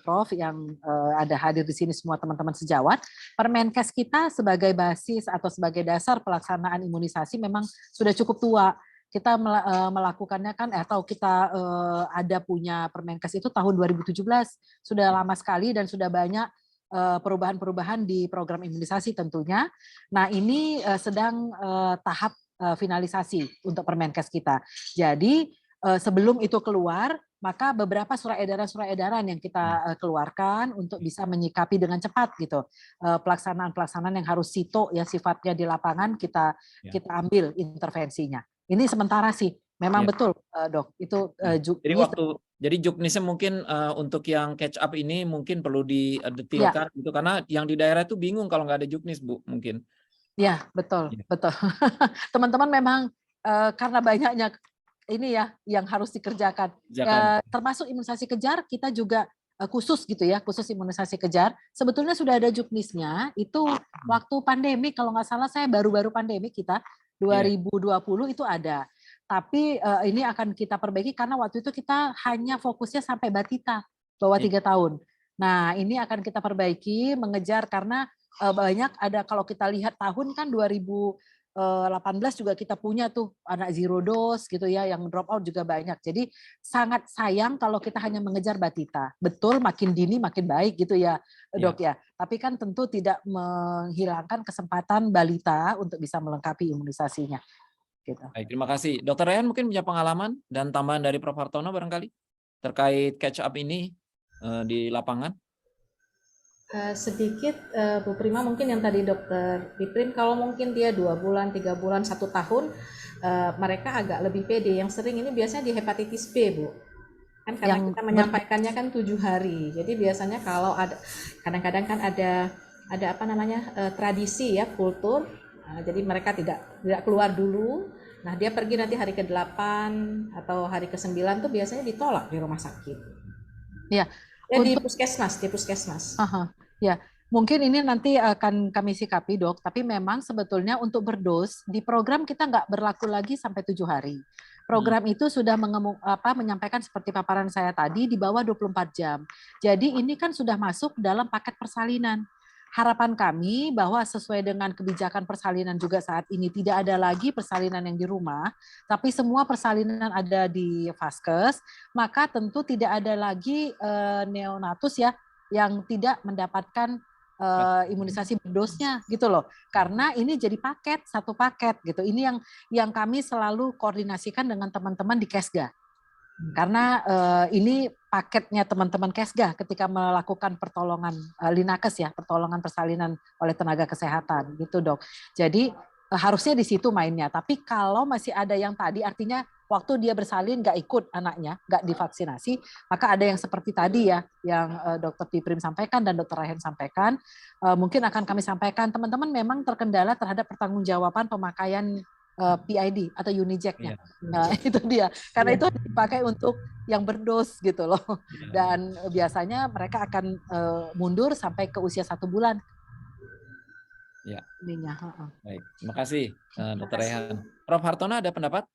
Prof yang ada hadir di sini semua teman-teman sejawat. Permenkes kita sebagai basis atau sebagai dasar pelaksanaan imunisasi memang sudah cukup tua. Kita melakukannya kan atau kita ada punya Permenkes itu tahun 2017, sudah lama sekali dan sudah banyak perubahan-perubahan di program imunisasi tentunya. Nah ini sedang tahap finalisasi untuk Permenkes kita. Jadi sebelum itu keluar, maka beberapa surat edaran yang kita keluarkan untuk bisa menyikapi dengan cepat gitu. Pelaksanaan yang harus sito ya sifatnya di lapangan kita ambil intervensinya. Ini sementara sih. Memang betul, Dok. Itu jadi juknisnya mungkin untuk yang catch up ini mungkin perlu didetilkan gitu, karena yang di daerah itu bingung kalau nggak ada juknis, Bu, mungkin. Ya, betul. Teman-teman memang karena banyaknya ini ya yang harus dikerjakan. Termasuk imunisasi kejar kita juga khusus gitu ya, khusus imunisasi kejar. Sebetulnya sudah ada juknisnya, itu waktu pandemi kalau nggak salah saya baru-baru pandemi kita 2020 itu ada. Tapi ini akan kita perbaiki karena waktu itu kita hanya fokusnya sampai batita bawah 3 tahun. Nah ini akan kita perbaiki mengejar karena banyak ada kalau kita lihat tahun kan 2018 juga kita punya tuh anak zero dose gitu ya yang drop out juga banyak. Jadi sangat sayang kalau kita hanya mengejar batita. Betul makin dini makin baik gitu ya Dok ya. Tapi kan tentu tidak menghilangkan kesempatan balita untuk bisa melengkapi imunisasinya. Gitu. Baik, terima kasih. Dr. Ryan mungkin punya pengalaman dan tambahan dari Prof. Hartono barangkali terkait catch up ini di lapangan? Sedikit Bu Prima, mungkin yang tadi Dr. Piprim, kalau mungkin dia 2 bulan, 3 bulan, 1 tahun, mereka agak lebih pede. Yang sering ini biasanya di hepatitis B, Bu. Kan karena kita menyampaikannya kan 7 hari. Jadi biasanya kalau ada kadang-kadang kan ada tradisi ya, kultur. Jadi mereka tidak keluar dulu. Nah, dia pergi nanti hari ke-8 atau hari ke-9 tuh biasanya ditolak di rumah sakit. Ya, Di untuk puskesmas. ya, mungkin ini nanti akan kami sikapi, Dok, tapi memang sebetulnya untuk berdos di program kita nggak berlaku lagi sampai 7 hari. Program itu sudah menyampaikan seperti paparan saya tadi di bawah 24 jam. Jadi ini kan sudah masuk dalam paket persalinan. Harapan kami bahwa sesuai dengan kebijakan persalinan juga saat ini tidak ada lagi persalinan yang di rumah, tapi semua persalinan ada di vaskes, maka tentu tidak ada lagi neonatus ya yang tidak mendapatkan imunisasi berdosnya gitu loh, karena ini jadi satu paket gitu. Ini yang kami selalu koordinasikan dengan teman-teman di Kesga, karena ini paketnya teman-teman Kesga ketika melakukan pertolongan Linakes ya, pertolongan persalinan oleh tenaga kesehatan gitu, Dok. Jadi harusnya di situ mainnya. Tapi kalau masih ada yang tadi, artinya waktu dia bersalin nggak ikut anaknya, nggak divaksinasi, maka ada yang seperti tadi ya, yang Dr. Piprim sampaikan dan Dr. Raihan sampaikan, mungkin akan kami sampaikan, teman-teman memang terkendala terhadap pertanggungjawaban pemakaian PID atau Unijack-nya. Nah, itu dia. Karena itu dipakai untuk yang berdos gitu loh. Dan biasanya mereka akan mundur sampai ke usia 1 bulan. Ya. Ininya. Baik, terima kasih Dr. Rehan. Prof. Hartono ada pendapat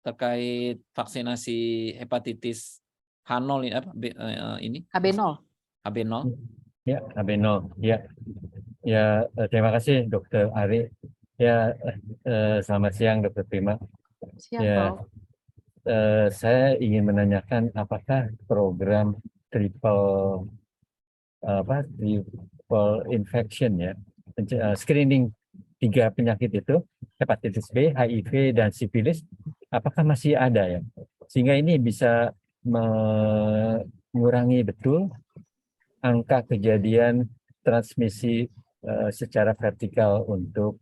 terkait vaksinasi hepatitis H0 ini apa ini? HB0. HB0. Ya, HB0. Ya. Ya, terima kasih Dr. Ari. Ya, selamat siang Dr. Prima. Siang, ya, Prof. Saya ingin menanyakan apakah program triple infection ya, screening 3 penyakit itu, hepatitis B, HIV, dan sifilis, apakah masih ada ya? Sehingga ini bisa mengurangi betul angka kejadian transmisi secara vertikal untuk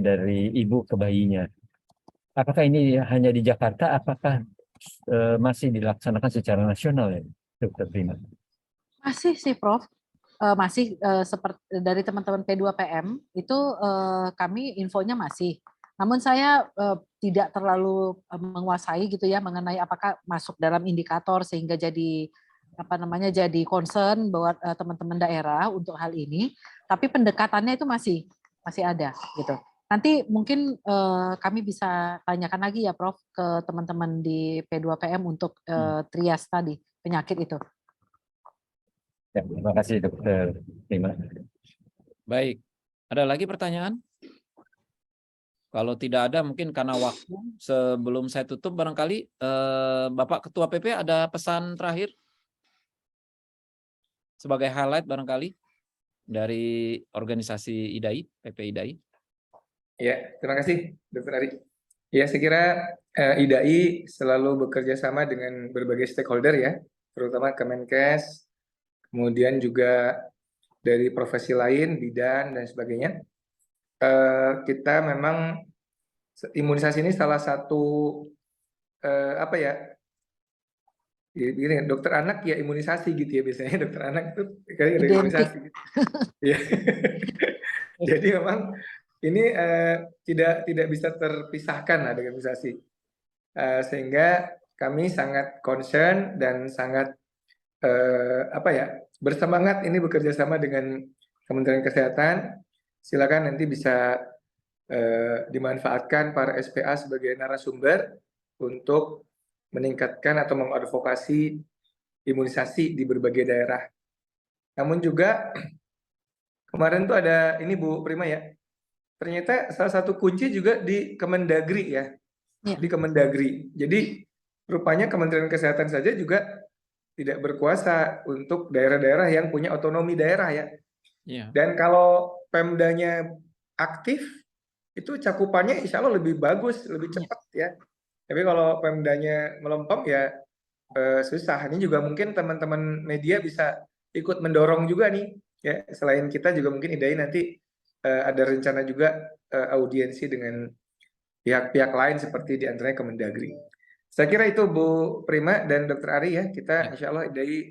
dari ibu ke bayinya. Apakah ini hanya di Jakarta? Apakah masih dilaksanakan secara nasional ya, Dr. Prima? Masih sih, Prof. Masih seperti dari teman-teman P2PM itu kami infonya masih. Namun saya tidak terlalu menguasai gitu ya mengenai apakah masuk dalam indikator sehingga jadi jadi concern buat teman-teman daerah untuk hal ini. Tapi pendekatannya itu masih ada gitu. Nanti mungkin kami bisa tanyakan lagi ya, Prof, ke teman-teman di P2PM untuk trias tadi penyakit itu. Ya, terima kasih Dr. Prima. Baik, ada lagi pertanyaan? Kalau tidak ada, mungkin karena waktu, sebelum saya tutup barangkali Bapak Ketua PP ada pesan terakhir sebagai highlight barangkali dari organisasi IDAI, PP IDAI. Ya, terima kasih Dr. Ari. Ya, saya kira IDAI selalu bekerja sama dengan berbagai stakeholder ya, terutama Kemenkes, kemudian juga dari profesi lain, bidan dan sebagainya. Kita memang imunisasi ini salah satu gini, dokter anak ya imunisasi gitu ya, biasanya dokter anak itu kayak ada imunisasi gitu. Ya. Jadi memang ini tidak bisa terpisahkan lah dengan imunisasi, sehingga kami sangat concern dan sangat bersemangat ini bekerja sama dengan Kementerian Kesehatan. Silakan nanti bisa dimanfaatkan para SPA sebagai narasumber untuk meningkatkan atau mengadvokasi imunisasi di berbagai daerah. Namun juga kemarin tuh ada ini Bu Prima ya, ternyata salah satu kunci juga di Kemendagri ya, di Kemendagri. Jadi rupanya Kementerian Kesehatan saja juga tidak berkuasa untuk daerah-daerah yang punya otonomi daerah ya. Dan kalau Pemdanya aktif, itu cakupannya insya Allah lebih bagus, lebih cepat ya. Tapi kalau Pemdanya melempem ya susah. Ini juga mungkin teman-teman media bisa ikut mendorong juga nih ya. Selain kita juga mungkin IDAI nanti ada rencana juga audiensi dengan pihak-pihak lain seperti diantaranya Kemendagri. Saya kira itu Bu Prima dan Dr. Ari ya. Kita insya Allah IDAI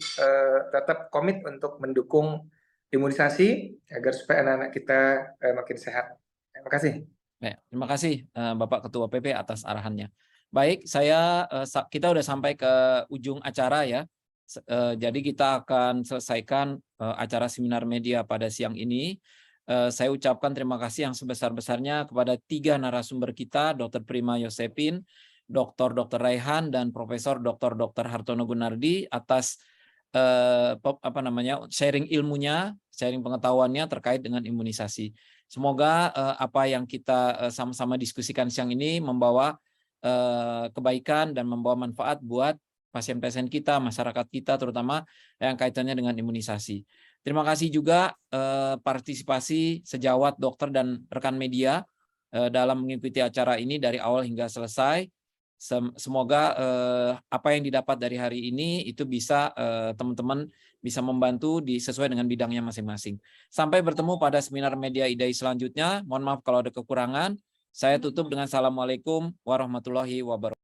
tetap komit untuk mendukung imunisasi agar supaya anak-anak kita makin sehat. Terima kasih. Baik, terima kasih Bapak Ketua PP atas arahannya. Baik, kita udah sampai ke ujung acara ya. Jadi kita akan selesaikan acara seminar media pada siang ini. Saya ucapkan terima kasih yang sebesar-besarnya kepada 3 narasumber kita, Dr. Prima Yosefin, Dr. Raihan, dan Profesor Dr. Hartono Gunardi atas sharing ilmunya, sharing pengetahuannya terkait dengan imunisasi. Semoga apa yang kita sama-sama diskusikan siang ini membawa kebaikan dan membawa manfaat buat pasien-pasien kita, masyarakat kita, terutama yang kaitannya dengan imunisasi. Terima kasih juga partisipasi sejawat dokter dan rekan media dalam mengikuti acara ini dari awal hingga selesai. Semoga apa yang didapat dari hari ini itu bisa teman-teman bisa membantu sesuai dengan bidangnya masing-masing. Sampai bertemu pada seminar media IDAI selanjutnya. Mohon maaf kalau ada kekurangan. Saya tutup dengan Assalamualaikum warahmatullahi wabarakatuh.